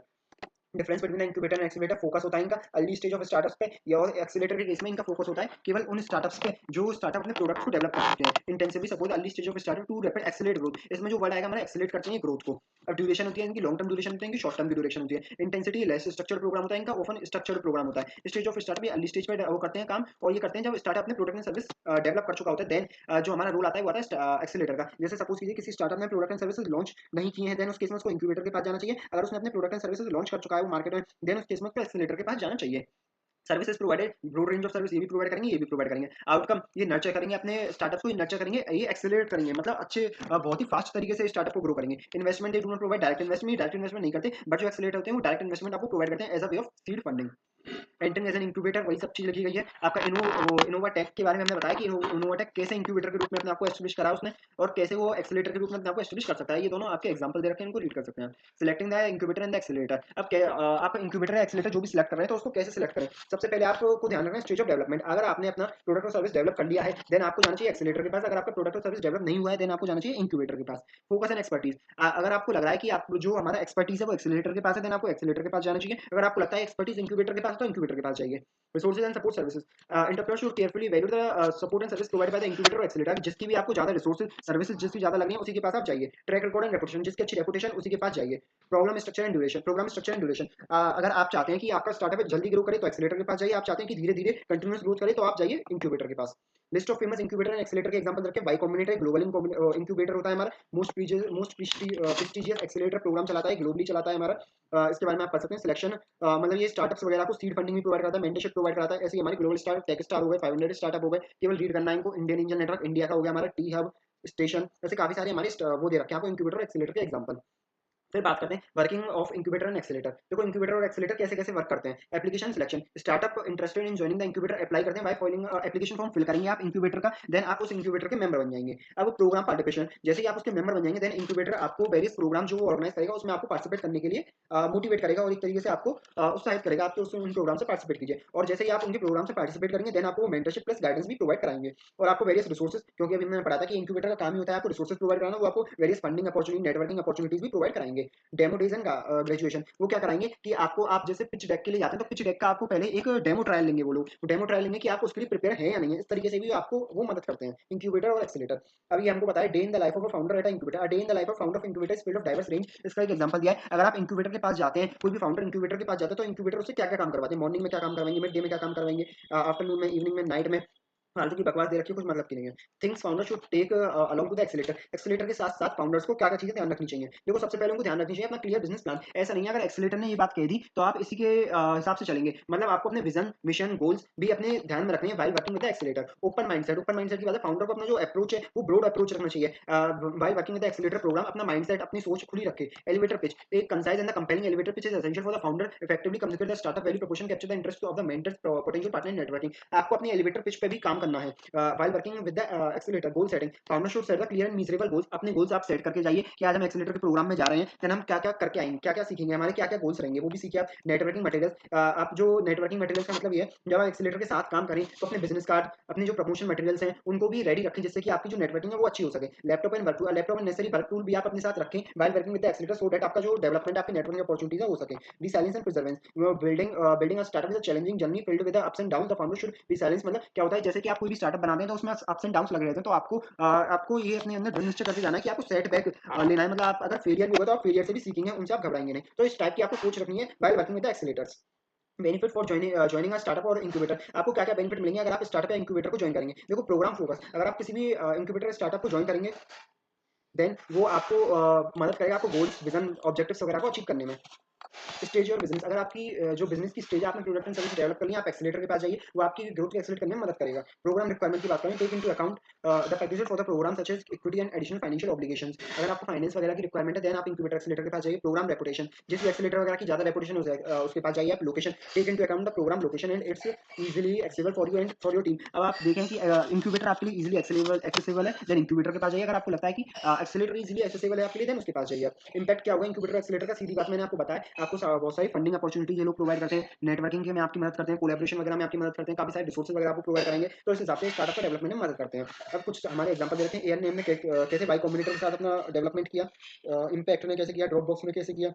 Difference between incubator and accelerator, focus होता है इनका अर्ली स्टेज ऑफ स्टार्टअप्स पे, या और एक्सीलरेटर के केस में इनका फोकस होता है केवल उन स्टार्टअप्स पे जो स्टार्टअप अपने प्रोडक्ट को डेवलप कर चुके हैं। Intensively support early stage of startup to rapid accelerate growth, इसमें जो वर्ड आएगा हमारा एक्सीलरेट करते हैं ग्रोथ को। अब ड्यूरेशन होती है इनकी लॉन्ग टर्म ड्यूरेशन होती है, इनकी शॉर्ट टर्म की ड्यूरेशन होती है। इंटेंसिटी लेस स्ट्रक्चर्ड प्रोग्राम होता है इनका, ऑफन स्ट्रक्चर्ड प्रोग्राम होता है। Stage of startup early stage पे वो करते हैं काम, और ये करते हैं जब स्टार्टअप अपने प्रोडक्ट एंड सर्विस डेवलप कर चुका होता है। देन जो हमारा रोल आता है वो आता है एक्सीलरेटर का। जैसे सपोज कीजिए किसी स्टार्टअप ने प्रोडक्ट एंड सर्विसेज लॉन्च नहीं किए हैं, देन उस केस में उसको इंक्यूबेटर के पास जाना चाहिए। अगर उसने अपने प्रोडक्ट एंड सर्विसेज लॉन्च कर चुका है वो मार्केट में, देन उस केस में उसको एक्सीलरेटर के पास जाना चाहिए। Services provided, broad range of service, ये भी प्रोवाइड करेंगे, ये भी प्रोवाइड करेंगे। आउटकम, ये नर्चर करेंगे अपने स्टार्टअप को, ये नर्चर करेंगे, ये एक्सेलरेट करेंगे, मतलब अच्छे बहुत ही फास्ट तरीके से स्टार्टअप को ग्रो करेंगे। Investment, they do not provide direct investment, direct investment नहीं करते, बट जो एक्सेलरेट होते हैं वो डायरेक्ट इन्वेस्टमेंट आपको प्रोवाइड करते हैं as a way of seed funding. Entering as an incubator, वही सब चीज लिखी गई है। आपका इनोवाटेक के बारे में हमने बताया कि इनोवाटेक कैसे इंक्यूबेटर के रूप में अपने आपको एस्टेब्लिश करा उसने, और कैसे वो एक्सेलरेटर के रूप में अपने आपको एस्टेब्लिश कर सकता है। ये दोनों आपके एग्जांपल दे रखे हैं, इनको रीड कर सकते हैं। Selecting the incubator and the accelerator, अब आप इंक्यूबेटर या एक्सेलरेटर जो भी सिलेक्ट कर रहे हैं तो उसको कैसे सिलेक्ट करें? सबसे पहले आपको ध्यान रखना है स्टेज ऑफ डेवलपमेंट। अगर आपने अपना प्रोडक्ट और सर्विस डेवलप कर लिया है, देन आपको जाना चाहिए एक्सेलरेटर के पास। अगर आपका प्रोडक्ट और सर्विस डेवलप नहीं हुआ है, देन आपको जाना चाहिए इंक्यूबेटर के पास। फोकस एंड एक्सपर्टीज, अगर आपको लग रहा है कि आप जो हमारा एक्सपर्टीज है वो एक्सेलरेटर के पास है, देन आपको एक्सेलरेटर के पास जाना चाहिए। अगर आपको लगता है एक्सपर्टीज इंक्यूबेटर के पास, तो इंक्यूबेटर के पास जाइए। Resources and support services, entrepreneur should carefully value the support and service provided by the incubator और एक्सेलरेटर। जिसकी भी आपको ज्यादा रिसोर्सेज सर्विसेज जिसकी ज्यादा लग रही है उसी के पास आप जाइए। ट्रैक रिकॉर्ड एंड रेपुटेशन, जिसकी अच्छी रेपुटेशन उसी के पास जाइए। Problem structure and duration, programme structure and duration, अगर आप चाहते हैं कि आपका स्टार्टअप जल्दी ग्रो करे तो एक्सेलरेटर के पास जाइए। आप चाहते हैं कि धीरे धीरे कंटिन्यूस ग्रोथ करे तो आप जाइए इंक्यूबेटर के पास। List of famous incubator and accelerator के एग्जांपल रखें। वाई कॉम्बिनेटर ग्लोबल इंक्यूबेटर होता है हमारा, मोस्ट प्रेस्टिजियस एक्सेलरेटर प्रोग्राम चलाता है, ग्लोबली चलाता है हमारा। इसके बारे में आप पढ़ सकते हैं। सिलेक्शन, मतलब ये स्टार्टअप्स वगैरह को सीड फंडिंग भी प्रोवाइड करता है, मेंटरशिप प्रोवाइड कराता है। ऐसे ही हमारी ग्लोबल स्टार, टेक स्टार हो गए, 500 स्टार्टअप हो गए, केवल रीड करना है इनको। इंडियन इंजन नेटवर्क इंडिया का हो गया हमारा, टी हब, स्टेशन, ऐसे काफी सारे हमारे वो दे रखे हैं आपको इंक्यूबेटर और एक्सेलरेटर के एग्जांपल। फिर बात करते हैं working of incubator and accelerator. देखो इंक्यूबेटर और एक्सेलरेटर कैसे कैसे वर्क करते हैं। Application selection, startup interested in joining the incubator apply करते हैं by following application form fill करेंगे आप इंक्यूबेटर का, देन आप उस इंक्यूबेटर के मेंबर बन जाएंगे। अब प्रोग्राम पार्टिसिपेशन, जैसे ही आप उसके मेंबर बन जाएंगे, देन इंक्यूबेटर आपको वेरियस प्रोग्राम जो ऑर्गेनाइज करेगा उसमें आपको पार्टिसिपेट करने के लिए मोटिवेट करेगा, और एक तरीके से आपको उत्साहित करेगा आपके उन प्रोग्राम से पार्टिसिपेट कीजिए। और जैसे ही आप उनके प्रोग्राम से पार्टिसिपेट करेंगे, देन आपको मेंटरशिप प्लस गाइडेंस भी प्रोवाइड कराएंगे। और आपको वेरियस रिसोर्सेज, क्योंकि अभी मैंने पढ़ा था कि इंक्यूबेटर का काम ही होता है आपको रिसोर्सेज प्रोवाइड कराना, वो आपको various funding opportunity, networking opportunities भी प्रोवाइड कराएंगे। डेमो डेज एंड ग्रेजुएशन, वो क्या कराएंगे कि आपको, आप जैसे पिच डेक के लिए जाते हैं तो पिच डेक का आपको पहले एक डेमो ट्रायल लेंगे, वो लोग डेमो ट्रायल लेंगे कि आप उसके लिए प्रिपेयर है या नहीं है। इस तरीके से भी आपको वो मदद करते हैं इंक्यूबेटर और एक्सेलरेटर। अभी हमको बताया day in the life of a founder at incubator, day in the life of founder of incubator field of diverse range, इसका एक एग्जांपल दिया है। अगर आप इंक्यूबेटर के पास जाते हैं, कोई भी फाउंडर इंक्यूबेटर के पास जाते हैं, तो इंक्यूबेटर उससे क्या क्या काम करवाते हैं, मॉर्निंग में क्या काम करवाएंगे, मिड डे में क्या काम करवाएंगे, आफ्टरनून में, इवनिंग में, नाइट में, फालतू की बकवास दे रखी है, कुछ मतलब की नहीं है। Things founder should take along to the accelerator, accelerator के साथ साथ फाउंडर्स को क्या क्या चीजें ध्यान रखनी चाहिए। देखो सबसे पहले उनको ध्यान रखनी चाहिए अपना क्लियर बिजनेस प्लान। ऐसा नहीं है अगर एक्सेलरेटर ने ये बात कह दी तो आप इसी के हिसाब से चलेंगे, मतलब आपको अपने विजन, मिशन, गोल्स भी अपने ध्यान में रखने हैं while working with the accelerator. Open mindset, open mindset की बात है, फाउंडर को अपना जो अप्रोच है वो ब्रॉड अप्रोच रखना चाहिए while working with the accelerator programme. अपना माइंडसेट, अपनी सोच खुली रखे। एलिवेटर पिच, एक concise and the compelling elevator pitch is essential for the founder effectively communicate the startup value proportion, capture the interest of the mentors, potential partner, networking. आपको अपनी एलिवेटर पिच पे भी काम करना है। While working with the accelerator goal setting, founder should set the clear and measurable goals. अपने गोल्स आप सेट करके जाइए कि आज हम एक्सेलरेटर के प्रोग्राम में जा रहे हैं, देन हम क्या-क्या करके आएँगे, क्या-क्या सीखेंगे, हमारे क्या-क्या गोल्स रहेंगे, वो भी सीखिए आप। नेटवर्किंग मटेरियल्स, आप जो नेटवर्किंग मटेरियल्स का मतलब ये है, जब आप एक्सेलरेटर के साथ काम करें तो अपने बिज़नेस कार्ड, अपने जो प्रमोशन मटेरियल्स हैं, उनको भी रेडी रखें जिससे कि आपकी जो नेटवर्किंग है वो अच्छी हो सके। Laptop and necessary work tool भी आप अपने साथ रखें while working with the accelerator, so that आपका जो डेवलपमेंट, आपकी नेटवर्किंग अपॉर्चुनिटीज़ है हो सके। Resilience and perseverance. You are building a startup is a challenging journey filled with the ups and downs. The founder should be silence, मतलब क्या होता है, जैसे कि आप कोई भी स्टार्टअप बनाते हैं तो उसमें अप्स एंड डाउन्स लगे रहते हैं, तो आपको ये अपने अंदर दृढ़ निश्चय करके जाना है कि आपको सेटबैक लेना है, मतलब आप अगर फेलियर भी होगा तो आप फेलियर से भी सीखेंगे, उनसे आप घबराएंगे नहीं। तो इस टाइप की आपको सोच रखनी है while working with the accelerators. Benefit for joining a startup और इंक्यूबेटर, आपको क्या-क्या बेनिफिट मिलेंगे अगर आप स्टार्टअप या इंक्यूबेटर को जॉइन करेंगे। देखो, प्रोग्राम फोकस, अगर आप किसी भी इंक्यूबेटर स्टार्टअप को जॉइन करेंगे, देन वो आपको मदद करेगा आपको गोल्स, विजन, ऑब्जेक्टिव्स वगैरह को अचीव करने में। स्टेज और बिजनेस, अगर आपकी जो बिजनेस की स्टेज है, आपने प्रोडक्ट एंड सर्विस डेवलप कर लिया, आप एक्सेलरेटर के पास जाइए, वो आपकी ग्रोथ को एक्सेलरेट करने में मदद करेगा। प्रोग्राम रिक्वायरमेंट की बात करें, take into account the packages for the programme such as equity and additional financial obligations. अगर आपको फाइनेंस वगैरह की रिक्वायरमेंट है, देन आप इंक्यूबेटर एक्सेलरेटर के पास जाइए। प्रोग्राम रेपुटेशन, जिस भी एक्सेलरेटर वगैरह की ज्यादा रेपुटेशन हो जाए उसके पास जाइए आप। Location, take into account the programme location and it's easily accessible for you and for your team. अब आप देखें कि इंक्यूबेटर आपके लिए इजीली एक्सेसिबल है, देन इंक्यूबेटर के पास जाइए। अगर आपको लगता है कि एक्सेलरेटर इजीली एक्सेसिबल है आपके लिए, देन उसके पास जाइए। इम्पैक्ट क्या होगा इंक्यूबेटर एक्सेलरेटर का, सीधी बात मैंने आपको बताया, आपको बहुत सारी फंडिंग अपॉर्चुनिटीज ये लोग प्रोवाइड करते हैं, नेटवर्किंग के में आपकी मदद करते हैं, कोलैबोरेशन वगैरह में आपकी मदद करते हैं, काफी सारे रिसोर्सेज वगैरह आपको प्रोवाइड करेंगे, तो इस हिसाब से स्टार्टअप का डेवलपमेंट में मदद करते हैं। अब कुछ हमारे एग्जांपल देते हैं, एयर नेम ने कैसे वाई कॉम्बिनेटर के साथ अपना डेवलपमेंट किया, इम्पैक्ट ने कैसे किया, ड्रॉप बॉक्स में कैसे किया।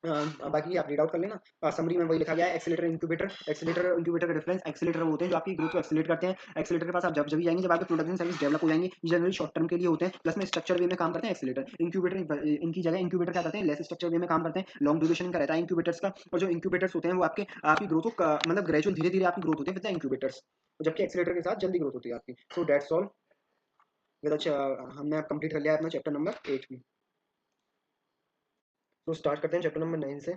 बाकी आप रीड आउट कर लेना। समरी में वही लिखा गया है। एक्सेलरेटर का डिफरेंस, एक्सेलरेटर वो होते हैं जो आपकी ग्रोथ को एक्सेलरेट करते हैं। एक्सेलरेटर के पास आप जब भी जाएंगे, जब आपके प्रोडक्ट एंड सर्विस डेवलप हो जाएंगी, जनरली शॉर्ट टर्म के लिए होते हैं, प्लस में स्ट्रक्चर वे में काम करते हैं एक्सेलरेटर। इनकी जगह इंक्यूबेटर क्या करते हैं, लेस स्ट्रक्चर वे में काम करते हैं, लॉन्ग ड्यूरेशन का रहता है इंक्यूबेटर्स का। और जो इंक्यूबेटर्स होते हैं वो आपकी ग्रोथ को मतलब ग्रेजुअल, धीरे धीरे आपकी ग्रोथ होती है विद द इंक्यूबेटर्स, जबकि एक्सेलरेटर के साथ जल्दी ग्रोथ होती है आपकी। So that's all. अच्छा, हमने कंप्लीट कर लिया अपना चैप्टर नंबर 8 भी। तो स्टार्ट करते हैं चैप्टर नंबर 9 से।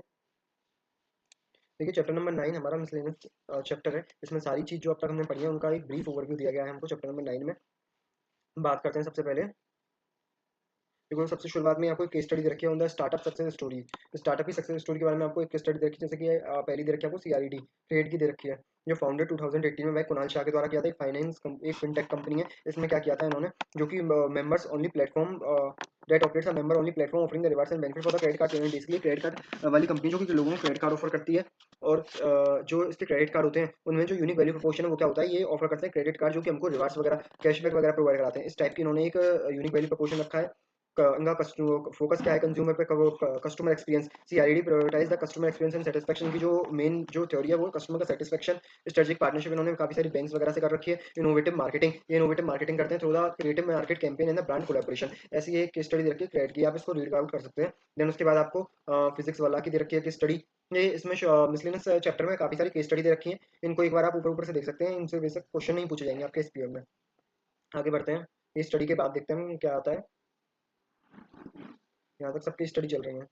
देखिए, चैप्टर नंबर 9 हमारा मिसलेनियस चैप्टर है। इसमें सारी चीज़ जो अब तक हमने पढ़ी है उनका एक ब्रीफ ओवरव्यू दिया गया है हमको चैप्टर नंबर 9 में। बात करते हैं सबसे पहले, देखो सबसे शुरुआत में आपको एक केस स्टडी दे रखी है on the startup success story. Startup की सक्सेस स्टोरी के बारे में आपको एक केस स्टडी दे रखी है, जैसे कि पहली दे रखी है आपको सीआरईडी ट्रेड की दे रखी है, जो फाउंडर 2018 में भाई कुणाल शाह के द्वारा किया था। एक फिनटेक कंपनी है। इसमें क्या किया था इन्होंने, जो कि members only platform that operates a member only platform offering the rewards and benefit for the credit card payment. Basically credit card वाली कंपनी जो कि लोगों को क्रेडिट कार्ड ऑफर करती है, और जो इसके क्रेडिट कार्ड होते हैं उनमें जो यूनिक वैल्यू प्रोपोर्शन है वो क्या होता है, ये ऑफर करते हैं क्रेडिट कार्ड जो कि हमको रिवार्ड्स वगैरह, कैशबैक वगैरह प्रोवाइड कराते हैं। इस टाइप की इन्होंने एक यूनिक वैल्यू प्रोपोर्शन रखा है। इनका फोकस क्या है, कंज्यूमर पे, customer experience. CRED prioritise the customer experience and satisfaction की जो मेन जो थ्योरी है वो कस्टमर का सेटिस्फैक्शन। स्ट्रेटेजिक पार्टनरशिप इन्होंने काफी सारी बैंक्स वगैरह से कर रखी है। इनोवेटिव मार्केटिंग, ये इनोवेटिव मार्केटिंग करते हैं through the creative market campaign and the brand collaboration. ऐसी एक केस स्टडी दे रखी है क्रेडिट की, आप इसको रीड आउट कर सकते हैं। देन उसके बाद आपको फिजिक्स वाला की दे रखी है केस स्टडी। ये इसमें मिसलेनियस चैप्टर में काफी सारी केस स्टडी दे रखी है, इनको एक बार आप ऊपर ऊपर से देख सकते हैं, इनसे बेसिक क्वेश्चन नहीं पूछे जाएंगे आपके इस पीरियड में। आगे बढ़ते हैं, ये स्टडी के बाद देखते हैं क्या आता है। यहाँ तक सबकी स्टडी चल रही है।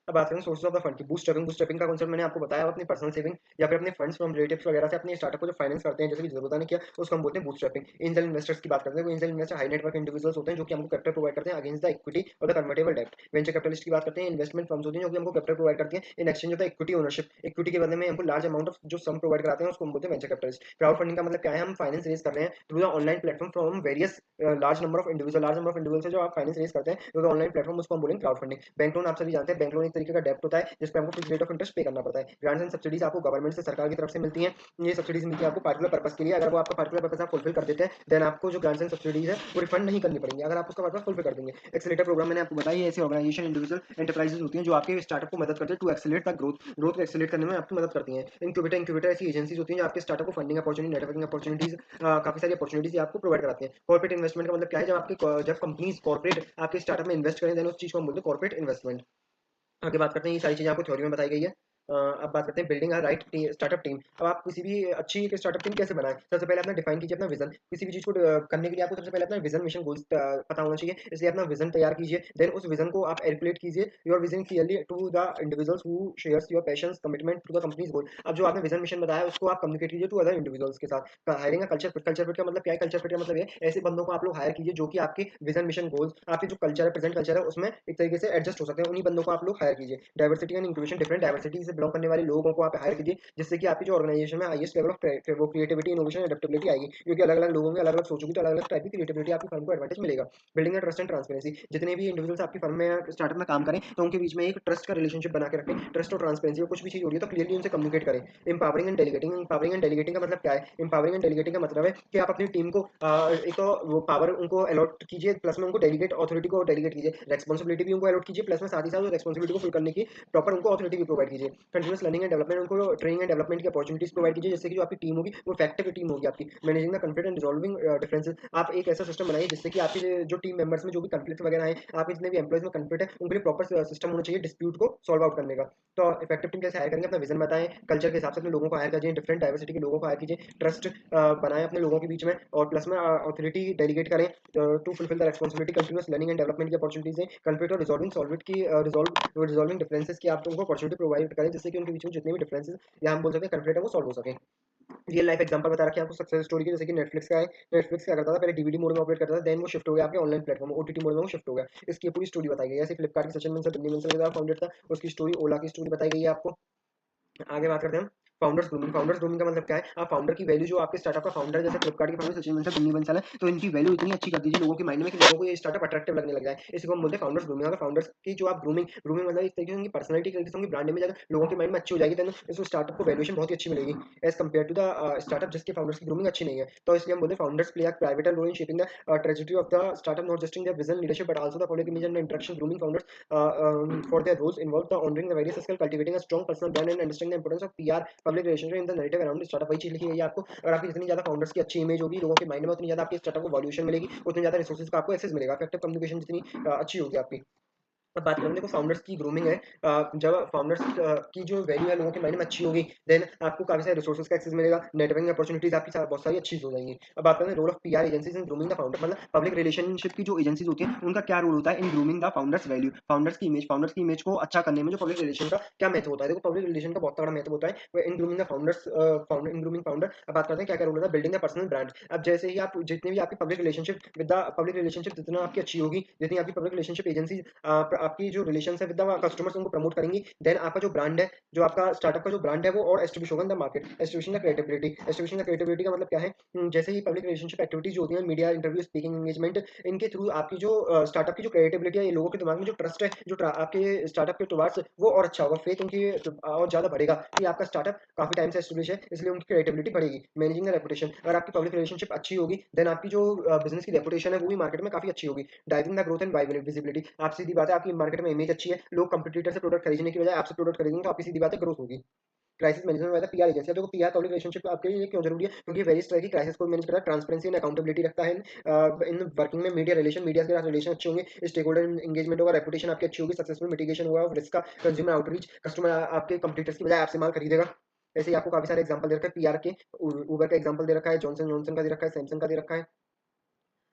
अब बात करें सोर्सेज ऑफ द फंड की। बूटस्ट्रैपिंग का कांसेप्ट मैंने आपको बताया, अपनी पर्सनल सेविंग या फिर अपने फंड्स फ्रॉम रिलेटिव्स वगैरह से अपने स्टार्टअप को जो फाइनेंस करते हैं, जैसे कि जरूरत नहीं किया, उसको हम बोलते हैं बूटस्ट्रैपिंग। एंजल इन्वेस्टर्स की बात करते हैं, angel investor high network individuals होते हैं जो कि हमको कैपिटल प्रोवाइड करते हैं अगेंस्ट द इक्विटी और द कन्वर्टेबल डेब्ट। वेंचर कैपिटलिस्ट की बात करते हैं, इन्वेस्टमेंट फर्म्स होती हैं जो कि हमको कैपिटल प्रोवाइड करती हैं in exchange of the equity ownership. Equity के बदले में हमको लार्ज अमाउंट ऑफ जो सम प्रोवाइड कराते हैं उसको हम बोलते हैं वेंचर कैपिटलिस्ट। क्राउड फंडिंग का मतलब क्या है, हम फाइनेंस रेज कर रहे हैं through the online platform from various large number of individual से जो आप फाइनेंस रेज करते हैं थ्रू द ऑनलाइन प्लेटफॉर्म, उसको हम बोलेंगे क्राउड फंडिंग। बैंक लोन आप सभी जानते हैं, बैंक लोन एक तरीके का डेब्ट होता है जिस पे हमको फिक्स रेट ऑफ इंटरेस्ट पे करना पड़ता है। ग्रांट्स एंड सब्सिडीज आपको गवर्नमेंट से, सरकार की तरफ से मिलती हैं। ये सब्सिडीज मिलती है आपको पार्टिकुलर पर्पस के लिए, अगर वो आपका पार्टिकुलर पर्पस आप फुलफिल कर देते हैं, देन आपको जो ग्रांट्स एंड सब्सिडीज है वो रिफंड नहीं करनी पड़ेंगी, अगर आप उसका पर्पस फुलफिल कर देंगे। एक्सेलेरेटर प्रोग्राम मैंने आपको बताया, ऐसे ऑर्गेनाइजेशन, इंडिविजुअल एंटरप्राइजेस होती हैं जो आपके स्टार्टअप को मदद करते हैं टू एक्सेलरेट द ग्रोथ को एक्सेलरेट करने में आपकी मदद करती हैं। इंक्यूबेटर ऐसी एजेंसीज होती हैं जो आपके स्टार्टअप को फंडिंग अपॉर्चुनिटी, नेटवर्किंग अपॉर्चुनिटीज, काफी सारी अपॉर्चुनिटीज आपको प्रोवाइड कराती हैं। कॉर्पोरेट इन्वेस्टमेंट का मतलब क्या है, जब कंपनीज कॉर्पोरेट आपके स्टार्टअप में इन्वेस्ट करें, देन उस चीज को हम बोलते हैं कॉर्पोरेट इन्वेस्टमेंट। आगे बात करते हैं, ये सारी चीज़ें आपको थ्योरी में बताई गई है। अब बात करते हैं building a right startup team. अब आप किसी भी अच्छी एक स्टार्टअप टीम कैसे बनाएं, सबसे पहले अपना डिफाइन कीजिए अपना विजन। किसी भी चीज़ को करने के लिए आपको सबसे पहले अपना विजन, मिशन, गोल्स पता होना चाहिए, इसलिए अपना विजन तैयार कीजिए। देन उस विजन को आप एर्कुलेट कीजिए your vision clearly to the individuals who shares your passions commitment to the company's goal. अब जो आपने विजन मिशन बताया उसको आप कम्युनिकेट कीजिए टू अदर इंडिविजुअल्स के साथ। हायरिंग कल्चर फिट का मतलब क्या है, कल्चर फिट का मतलब ये ऐसे बंदों को आप लोग हायर कीजिए जो कि आपके विजन, मिशन, गोल्स, आपके जो कल्चर है, प्रेजेंट कल्चर है, उसमें एक तरीके से एडजस्ट हो सकते हैं, उन्हीं बंदों को आप लोग हायर कीजिए। Diversity and inclusion, different diversities से बिलोंग करने वाले लोगों को आप हायर कीजिए, जिससे कि आपकी जो ऑर्गेनाइजेशन में हाईएस्ट लेवल ऑफ वो क्रिएटिविटी, इनोवेशन, एडेप्टेबिलिटी आएगी, क्योंकि अलग-अलग लोगों में अलग-अलग सोचोगे तो अलग-अलग टाइप की क्रिएटिविटी आपकी फर्म को एडवांटेज मिलेगा। बिल्डिंग ट्रस्ट एंड ट्रांसपेरेंसी, जितने भी इंडिविजुअल्स आपकी फर्म में या स्टार्टअप में काम करें तो उनके बीच में एक ट्रस्ट का रिलेशनशिप बना के रखें। ट्रस्ट और ट्रांसपेरेंसी, और कुछ भी चीज़ हो रही है तो क्लियरली उनसे कम्युनिकेट करें। Empowering and delegating, empowering and delegating का मतलब क्या है? एम्पावरिंग एंड डेलीगेटिंग का मतलब है कि आप अपनी टीम को एक तो वो पावर उनको अलॉट कीजिए, प्लस में उनको डेलीगेट अथॉरिटी को डेलीगेट कीजिए, रेस्पॉन्सिबिलिटी भी उनको अलॉट कीजिए, प्लस में साथ ही साथ रेस्पॉन्सिबिलिटी को फुल करने की प्रॉपर उनको अथॉरिटी भी प्रोवाइड कीजिए। कंटिन्यूअस लर्निंग एंड डेवलपमेंट, उनको ट्रेनिंग एंड डेवलपमेंट की अपॉर्चुनिटीज प्रोवाइड कीजिए, जिससे कि जो आपकी टीम होगी वो इफेक्टिव टीम होगी आपकी। Managing the conflict and resolving differences, आप एक ऐसा सिस्टम बनाइए जिससे कि आपके जो टीम मेंबर्स में जो भी कॉन्फ्लिक्ट वगैरह है, आपके जितने भी एम्प्लॉइज में कॉन्फ्लिक्ट है, उनके लिए प्रॉपर सिस्टम होना चाहिए डिस्प्यूट को सॉल्व आउट करने का। तो इफेक्टिव टीम कैसे हायर करेंगे? अपना विजन बताएं, कल्चर के हिसाब से अपने लोगों को हायर कीजिए, डिफरेंट डाइवर्सिटी के लोगों को हायर कीजिए, ट्रस्ट बनाएं अपने लोगों के बीच में, और प्लस में अथॉरिटी डेलीगेट करें to fulfil the responsibility. Continuous learning and development की अपॉर्चुनिटीज है, कॉन्फ्लिक्ट और रिजॉल्विंग सॉल्विट की रिजॉल्विंग डिफरेंसेस की आप उनको अपॉर्चुनिटी प्रोवाइड करें, जिससे कि उनके बीच में जितने भी डिफरेंसेस या हम बोल सकते हैं कॉन्फ्लिक्ट है वो सॉल्व हो सके। रियल लाइफ एग्जांपल बता रखे हैं आपको सक्सेस स्टोरी की, जैसे कि नेटफ्लिक्स का है। नेटफ्लिक्स क्या करता था, पहले डीवीडी मोड में ऑपरेट करता था, देन वो शिफ्ट हो गया आपके ऑनलाइन प्लेटफॉर्म ओटीटी मोड में वो शिफ्ट हो गया। इसकी पूरी स्टोरी बताई गई है। ऐसे फ्लिपकार्ट की सचिन बंसल, बन्नी बंसल के द्वारा फाउंडेड था, उसकी स्टोरी, ओला की स्टोरी बताई गई है आपको। आगे बात करते हैं हम फाउंडर्स ग्रूमिंग। फाउंडर्स ग्रूमिंग का मतलब क्या है? आप फाउंडर की वैल्यू, जो आपके स्टार्टअप का फाउंडर है, जैसे फ्लिपकार्ट के फाउंडर सचिन बंसल, बन्नी बंसल है, तो इनकी वैल्यू इतनी अच्छी कर दीजिए लोगों के माइंड में कि लोगों को ये स्टार्टअप अट्रैक्टिव लगने लग जाए। इसी को हम बोलते हैं फाउंडर्स ग्रूमिंग। अगर फाउंडर्स की जो आप ग्रूमिंग ग्रूमिंग मतलब एक तरीके से उनकी पर्सनैलिटी, एक तरीके से उनकी ब्रांड इमेज अगर लोगों के माइंड में अच्छी हो जाएगी, देन इस स्टार्टअप को वैल्यूएशन बहुत ही अच्छी मिलेगी as compare to the startup जिसके फाउंडर्स की ग्रूमिंग अच्छी नहीं है। तो इसलिए हम बोलते हैं founders play a pivotal role in shaping the trajectory of the startup, not just in their vision, leadership, but also the public image and the interaction. Grooming founders for their roles involve the honoring the various skills, cultivating a strong personal brand, and understanding the importance of PR, public relations in the narrative around the startup। वही चीज लिखी गई है आपको। अगर आपकी जितनी ज्यादा फाउंडर्स की अच्छी इमेज होगी लोगों के माइंड में, उतनी ज्यादा आपके स्टार्टअप को वैल्यूएशन मिलेगी, उतनी ज्यादा रिसोर्सेज का आपको एक्सेस मिलेगा। इफेक्टिव कम्युनिकेशन जितनी अच्छी होगी आपकी। अब बात करें, देखो फाउंडर्स की ग्रूमिंग है, जब फाउंडर्स की जो वैल्यू है लोगों के माइंड में अच्छी होगी, देन आपको काफी सारे रिसोर्सेज का एक्सेस मिलेगा, नेटवर्किंग अपॉर्चुनिटीज आपकी बहुत सारी अच्छी हो जाएंगी। अब बात करें role of PR agencies in grooming the founder, मतलब पब्लिक रिलेशनशिप की जो एजेंसीज होती है उनका क्या रोल होता है in grooming the founders value, founders की इमेज को अच्छा करने में जो पब्लिक रिलेशन का क्या महत्व होता है? देखो पब्लिक रिलेशन का बहुत बड़ा महत्व होता है in grooming the founders, in grooming founder. अब बात करते हैं क्या क्या रोल होता है, बिल्डिंग द पर्सनल ब्रांड। अब जैसे ही आप जितने भी आपकी public relationship with the public relationship जितना आपकी अच्छी होगी, जितनी आपकी पब्लिक रिलेशनशिप एजेंसी आपकी जो रिलेशन है विद द कस्टमर्स उनको प्रमोट करेंगी, देन आपका जो ब्रांड है, जो आपका स्टार्टअप का जो ब्रांड है वो और एस्टेब्लिश होगा इन the market. Establishing the credibility, establishing the credibility का मतलब क्या है? जैसे ही पब्लिक रिलेशनशिप एक्टिविटीज जो होती हैं, मीडिया इंटरव्यू, स्पीकिंग एंगेजमेंट, इनके थ्रू आपकी जो स्टार्टअप की जो क्रेडिबिलिटी है, ये लोगों के दिमाग में जो ट्रस्ट है, जो आपके स्टार्टअप के टुवर्ड्स, वो और अच्छा होगा, फेथ उनकी और ज्यादा बढ़ेगा कि आपका स्टार्टअप काफी टाइम से एस्टेब्लिश है, इसलिए उनकी क्रेडिबिलिटी बढ़ेगी। मैनेजिंग द रेपुटेशन, अगर आपकी पब्लिक रिलेशनशिप अच्छी होगी, देन आपकी जो बिजनेस की रेपुटेशन है वो भी मार्केट में काफी अच्छी होगी। Driving the growth and visibility, आप सीधी बात है आपकी मार्केट में इमेज अच्छी है, लोग कंपटीटर से प्रोडक्ट खरीदने की बजाय आपसे प्रोडक्ट खरीदेंगे, तो आपकी सीधी बात है ग्रोथ होगी। क्राइसिस मैनेजमेंट वाला पीआर एजेंसी, देखो पीआर पब्लिक रिलेशनशिप आपके लिए क्यों जरूरी है? क्योंकि वेरियस तरह की क्राइसिस को मैनेज करता है, ट्रांसपेरेंसी एंड अकाउंटेबिलिटी रखता है इन वर्किंग में। मीडिया रिलेशन, मीडिया के साथ रिलेशन अच्छे होंगे, स्टेक होल्डर एंगेजमेंट होगा, रेपुटेशन आपकी अच्छी होगी, सक्सेसफुल मिटिगेशन होगा रिस्क का, कंज्यूमर आउटरीच, कस्टमर आपके कंपटीटर्स की बजाय आपसे माल खरीदेगा। ऐसे ही आपको काफी सारे एग्जांपल दे रखा है पीआर के। उबर का एग्जांपल दे रखा है, जॉनसन जॉनसन का दे रखा है, सैमसंग का दे रखा है।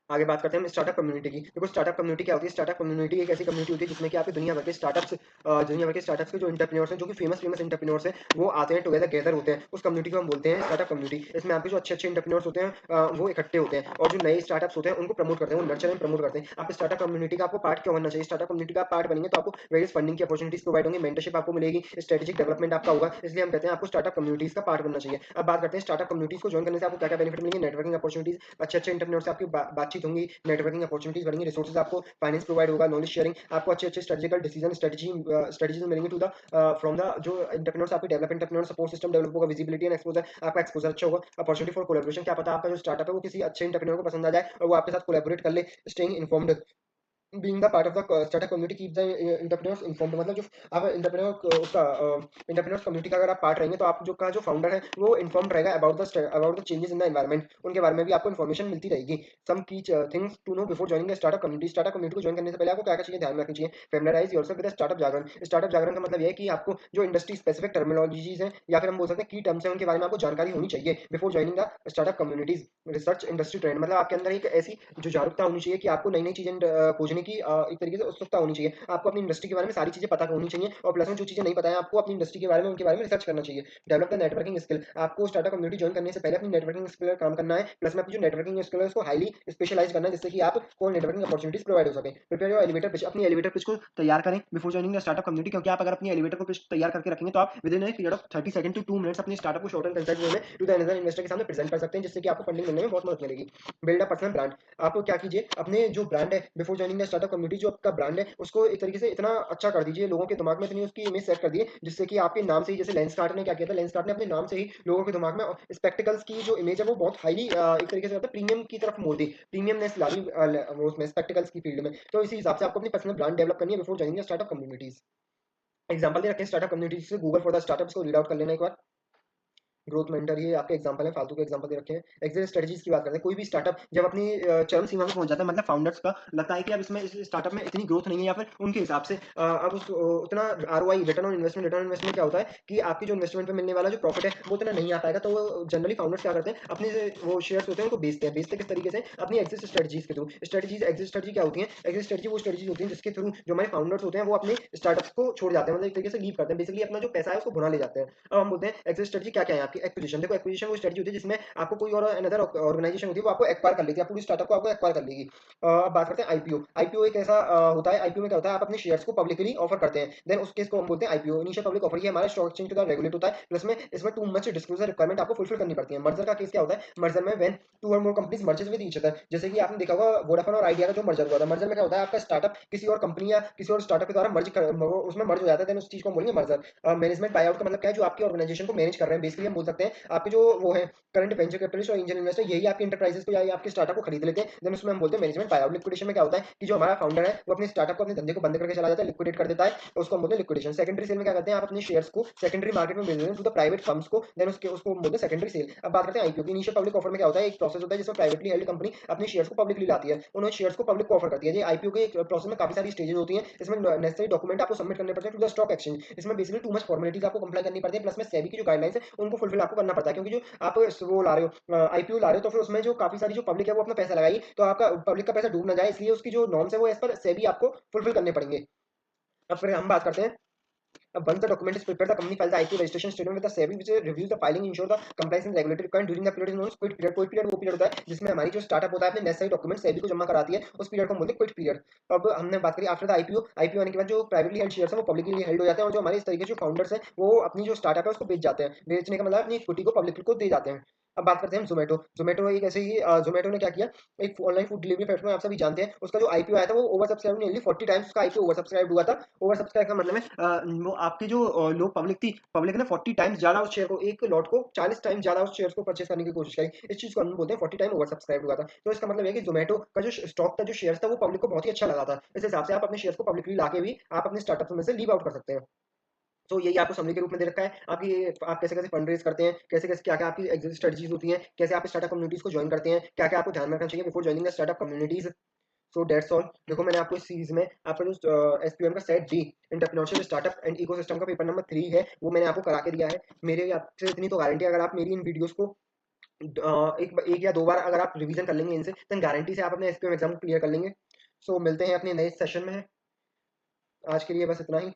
आगे बात करते हैं हम स्टार्टअप कम्युनिटी की। देखो स्टार्टअप कम्युनिटी क्या होती है? स्टार्टअप कम्युनिटी एक ऐसी कम्युनिटी होती है जिसमें कि आपके दुनिया भर के स्टार्टअप्स के जो एंटरप्रेन्योर्स हैं, जो कि फेमस फेमस एंटरप्रेन्योर्स हैं, वो आते हैं टुगेदर, गैदर होते हैं, उस कम्युनिटी को हम बोलते हैं स्टार्टअप कम्युनिटी। इसमें आपके जो अच्छे अच्छे एंटरप्रेन्योर्स होते हैं वो इकट्ठे होते हैं, और जो नए स्टार्टअप्स होते हैं उनको प्रमोट करते हैं, वो नर्चर एंड प्रमोट करते हैं। आप स्टार्टअप कम्युनिटी का आपको पार्ट क्यों बनना चाहिए? स्टार्टअप कम्युनिटी का पार्ट बनेंगे तो आपको वेरियस फंडिंग की अपॉर्चुनिटीज प्रोवाइड होंगी, मेंटरशिप आपको मिलेगी, स्ट्रेटेजिक डेवलपमेंट आपका होगा, इसलिए हम कहते हैं आपको स्टार्टअप कम्युनिटीज का पार्ट बनना चाहिए। अब बात करते हैं स्टार्टअप कम्युनिटीज को ज्वाइन करने से आपको क्या क्या बेनिफिट मिलेंगे। नेटवर्किंग अपॉर्चुनिटीज, अच्छे अच्छे इंटरप्रेन्योर से आपकी बातचीत होंगी, नेटवर्किंग अपॉर्चुनिटीज बढ़ेंगी, रिसोर्सेज आपको फाइनेंस प्रोवाइड होगा, नॉलेज शेयरिंग, आपको अच्छे अच्छे स्ट्रेटेजिकल डिसीजन स्ट्रेटजीज मिलेंगे टू द फ्रॉम द जो इंटरप्रेन्योर्स, आपके develop entrepreneur support system develop होगा, विजिबिलिटी एंड एक्सपोजर, आपका एक्सपोजर अच्छा होगा, अपॉर्चुनिटी फॉर कोलैबोरेशन, क्या पता आपका जो स्टार्टअप है वो किसी अच्छे इंटरप्रेन्योर को पसंद आ जाए और वो आपके साथ कोलैबोरेट कर ले। Staying informed, being the part of the startup community keep the entrepreneurs informed, मतलब जो आप एंटरप्रेन्योर्स कम्युनिटी का अगर आप पार्ट रहेंगे तो आप जो फाउंडर है वो इन्फॉर्म्ड रहेगा about the changes in the environment, उनके बारे में भी आपको इन्फॉर्मेशन मिलती रहेगी। सम की things to know before joining the startup community, startup community को ज्वाइन करने से पहले आपको क्या क्या चीजें ध्यान में रखनी चाहिए? Familiarise yourself with the startup jargon. Startup jargon का मतलब ये है कि आपको जो इंडस्ट्री स्पेसिफिक टर्मिनोलॉजीज है, या फिर हम बोल सकते हैं की टर्म्स हैं, उनके बारे में आपको जानकारी होनी चाहिए before joining the startup communities. Research industry trend, मतलब आपके अंदर एक ऐसी जो जागरूकता होनी चाहिए कि आपको नई नई चीजें खोजने लेने की एक तरीके से उत्सुकता होनी चाहिए। आपको अपनी इंडस्ट्री के बारे में सारी चीज़ें पता होनी चाहिए और प्लस में जो चीज़ें नहीं पता है आपको अपनी इंडस्ट्री के बारे में, उनके बारे में रिसर्च करना चाहिए। डेवलप द नेटवर्किंग स्किल, आपको स्टार्टअप कम्युनिटी जॉइन करने से पहले अपनी नेटवर्किंग स्किल पर काम करना है, प्लस में अपनी जो नेटवर्किंग स्किल है उसको हाईली स्पेशलाइज़ करना है, जिससे कि आपको नेटवर्किंग अपॉर्चुनिटीज़ प्रोवाइड हो सके। प्रिपेयर योर एलिवेटर पिच, अपनी एलिवेटर पिच को तैयार करें before joining the startup community, क्योंकि आप अगर अपनी एलिवेटर को पिच तैयार करके रखेंगे तो आप within a period of 30 second to 2 minutes अपनी स्टार्टअप को शॉर्ट एंड कंसाइज वे में टू द अनदर इन्वेस्टर के सामने प्रेजेंट कर सकते हैं, जिससे कि आपको फंडिंग मिलने में बहुत मदद मिलेगी। बिल्ड अ पर्सनल ब्रांड, आप क्या कीजिए, अपने जो ब्रांड है before joining the startup community, जो आपका ब्रांड है उसको एक तरीके से इतना अच्छा कर दीजिए, लोगों के दिमाग में इतनी उसकी इमेज सेट कर दिए, जिससे कि आपके नाम से ही, जैसे लेंसकार्ट ने क्या किया था, लेंसकार्ट ने अपने नाम से ही लोगों के दिमाग में स्पेक्टिकल्स की जो इमेज है वो बहुत हाईली एक तरीके से होता है प्रीमियम की तरफ मोड़ दी, प्रीमियमनेस ला दी वो उसमें स्पेक्टिकल्स की फील्ड में। तो इसी हिसाब से आपको अपनी पर्सनल ब्रांड डेवलप करनी है before joining the startup communities. Example दे रखे हैं स्टार्टअप कम्युनिटी से, गूगल फॉर द स्टार्टअप्स को रीड आउट कर लेना एक बार। ग्रोथ मेंटर, ये आपके एग्जांपल है, फालतू के एग्जांपल दे रखे हैं। एग्जिट स्ट्रेटजीज की बात करते हैं, कोई भी स्टार्टअप जब अपनी चरम सीमा पे पहुंच जाता है, मतलब फाउंडर्स का लगता है कि अब इसमें इस स्टार्टअप में इतनी ग्रोथ नहीं है, या फिर उनके हिसाब से अब उतना आरओआई, रिटर्न ऑन इन्वेस्टमेंट क्या होता है कि आपकी जो इन्वेस्टमेंट पे मिलने वाला जो प्रॉफिट है वो उतना नहीं आ पाएगा, तो वो जनरली फाउंडर्स क्या करते हैं, अपने वो शेयर्स होते हैं उनको बेचते किस तरीके से, अपनी एग्जिट स्ट्रेटजीज के थ्रू। एग्जिट स्ट्रेटजी क्या होती है, एग्जिट स्ट्रेटजी वो स्ट्रेटजीज होती है जिसके थ्रू जो हमारे फाउंडर्स होते हैं वो अपने स्टार्टअप्स को छोड़ जाते हैं, मतलब एक तरीके से लीव करते हैं, बेसिकली अपना जो पैसा है उसको भुना ले जाते हैं। अब हम बोलते हैं एग्जिट स्ट्रेटजी क्या क्या है आपकी, एक्विजिशन। देखो एक्विजिशन वो स्ट्रेटजी होती है जिसमें आपको कोई और अनदर ऑर्गेनाइजेशन होती है वो आपको एक्वायर कर लेती है, पूरी स्टार्टअप को आपको एक्वायर कर लेगी। अब बात करते हैं आईपीओ। आईपीओ एक ऐसा होता है, आईपीओ में क्या होता है, आप अपने शेयर्स को पब्लिकली ऑफर करते हैं, देन उस केस को हम बोलते हैं आईपीओ, इनिशियल पब्लिक ऑफर। ये हमारे स्टॉक एक्सचेंज के द्वारा रेगुलेट होता है, प्लस में इसमें टू मच डिस्क्लोजर रिक्वायरमेंट आपको फुलफिल करनी पड़ती है। मर्जर का केस क्या होता है, मर्जर में व्हेन टू और मोर companies merges with each other, जैसे कि आपने देखा होगा वोडाफोन और आइडिया का जो मर्जर हुआ था, मर्जर में क्या होता है, आपका स्टार्टअप किसी और कंपनी या किसी और स्टार्टअप के द्वारा उसमें मर्ज हो जाता है, देन उस चीज को हम बोलेंगे मर्जर। मैनेजमेंट बाय आउट का मतलब क्या है, जो आपकी ऑर्गेनाइजेशन को मैनेज कर रहे हैं, बेसिकली हम बोल सकते हैं आपके जो वो है करंट वेंचर कैपिटलिस्ट और एंजल इन्वेस्टर, यही आपकी इंटरप्राइजेस को या आपके स्टार्टअप को खरीद लेते हैं, देन उसमें हम बोलते हैं मैनेजमेंट बाय आउट। लिक्विडेशन में क्या होता है कि जो हमारा फाउंडर है वो अपने स्टार्टअप को, अपने धंधे को बंद करके चला जाता है, लिक्विडेट कर देता है, तो उसको हम बोलते हैं लिक्विडेशन। सेकेंडरी सेल में क्या करते हैं, आप अपने शेयर्स को सेकेंडरी मार्केट में बेच देते हैं टू द प्राइवेट फर्म्स को, देन उसको हम बोलते हैं सेकेंडरी सेल। अब बात करते हैं आईपीओ की। इनिशियल पब्लिक ऑफर में क्या होता है, एक प्रोसेस होता है जिसमें प्राइवेटली हेल्ड कंपनी अपने शेयर्स को पब्लिकली लाती है, उन्होंने शेयर्स को पब्लिक को ऑफर करती है। ये आईपीओ के प्रोसेस में काफी सारी स्टेजेस होती हैं, इसमें नेसेसरी डॉक्यूमेंट आपको सबमिट करने पड़ते हैं टू द स्टॉक एक्सचेंज, इसमें बेसिकली टू मच फॉर्मेलिटीज आपको कंप्लाई करनी पड़ती है, प्लस में सेबी की जो गाइडलाइंस है उनको फुलफिल आपको करना पड़ता है, क्योंकि जो आप वो ला रहे हो आईपीओ ला रहे हो, तो फिर उसमें जो काफी सारी जो पब्लिक है वो अपना पैसा लगाई, तो आपका पब्लिक का पैसा डूब ना जाए, इसलिए उसकी जो नॉर्म्स है वो एज पर सेबी आपको फुलफिल करने पड़ेंगे। अब फिर हम बात करते हैं, once the document is prepared, the company files the IPO registration statement with the SEBI, which reviews the filing, ensure the compliance and regulatory requirement during the period is known as quit period। कोई पीरियड वो पीरियड होता है जिसमें हमारी जो स्टार्टअप होता है अपने नेसेसरी डॉक्यूमेंट सेबी को जमा कराती है, उस पीरियड को हम बोलते हैं क्विट पीरियड। अब हमने बात करी आफ्टर द आईपीओ, आईपीओ आने के बाद जो प्राइवेटली हेल्ड शेयर्स है वो पब्लिकली हेल्ड हो जाते हैं, और जो हमारे इस तरीके से जो फाउंडर्स है वो अपनी जो स्टार्टअप है उसको बेच जाते हैं, बेचने का मतलब अपनी इक्विटी को पब्लिक को दे जाते हैं। अब बात करते हैं हम जोमेटो। जोमेटो एक ऐसे ही जोमेटो ने क्या किया, एक ऑनलाइन फूड डिलीवरी प्लेटफॉर्म आप सभी जानते हैं, उसका जो आईपीओ आया था वो ओवर सब्सक्राइब, नियरली 40 टाइम्स उसका आईपीओ ओवर सब्सक्राइब हुआ था। ओवर सब्सक्राइब का मतलब है वो आपके जो लोग पब्लिक थी, पब्लिक ने 40 टाइम्स ज्यादा उस शेयर को, एक लॉट को 40 टाइम्स ज्यादा उस शेयर को परचेस करने की कोशिश करी, इस चीज को हम बोलते हैं 40 टाइम ओवर सब्सक्राइब हुआ था। तो इसका मतलब है कि जोमेटो का जो स्टॉक था, जो शेयर था, वो पब्लिक को बहुत ही अच्छा लगा था, इस हिसाब से आप अपने शेयर को पब्लिकली लाके भी आप अपने स्टार्टअप में से लीव आउट कर सकते हैं। तो यही आपको समरी के रूप में दे रखा है, आपकी आप कैसे कैसे फंड रेज करते हैं, कैसे कैसे क्या क्या आपकी एग्जिट स्ट्रेटजीज होती हैं, कैसे आप स्टार्टअप कम्युनिटीज को ज्वाइन करते हैं, क्या क्या आपको ध्यान में रखना चाहिए before joining the startup communities. So that's all. देखो मैंने आपको इस सीरीज में आपका जो एसपीएम का set D, entrepreneurship startup and ecosystem का पेपर नंबर 3 है, वो मैंने आपको करा के दिया है। मेरे आपसे इतनी तो गारंटी है, अगर आप मेरी इन वीडियोस को एक या दो बार अगर आप रिवीजन कर लेंगे इनसे, तो गारंटी से आप अपने एसपीएम एग्जाम को क्लियर कर लेंगे। सो मिलते हैं अपने नए सेशन में। आज के लिए बस इतना ही।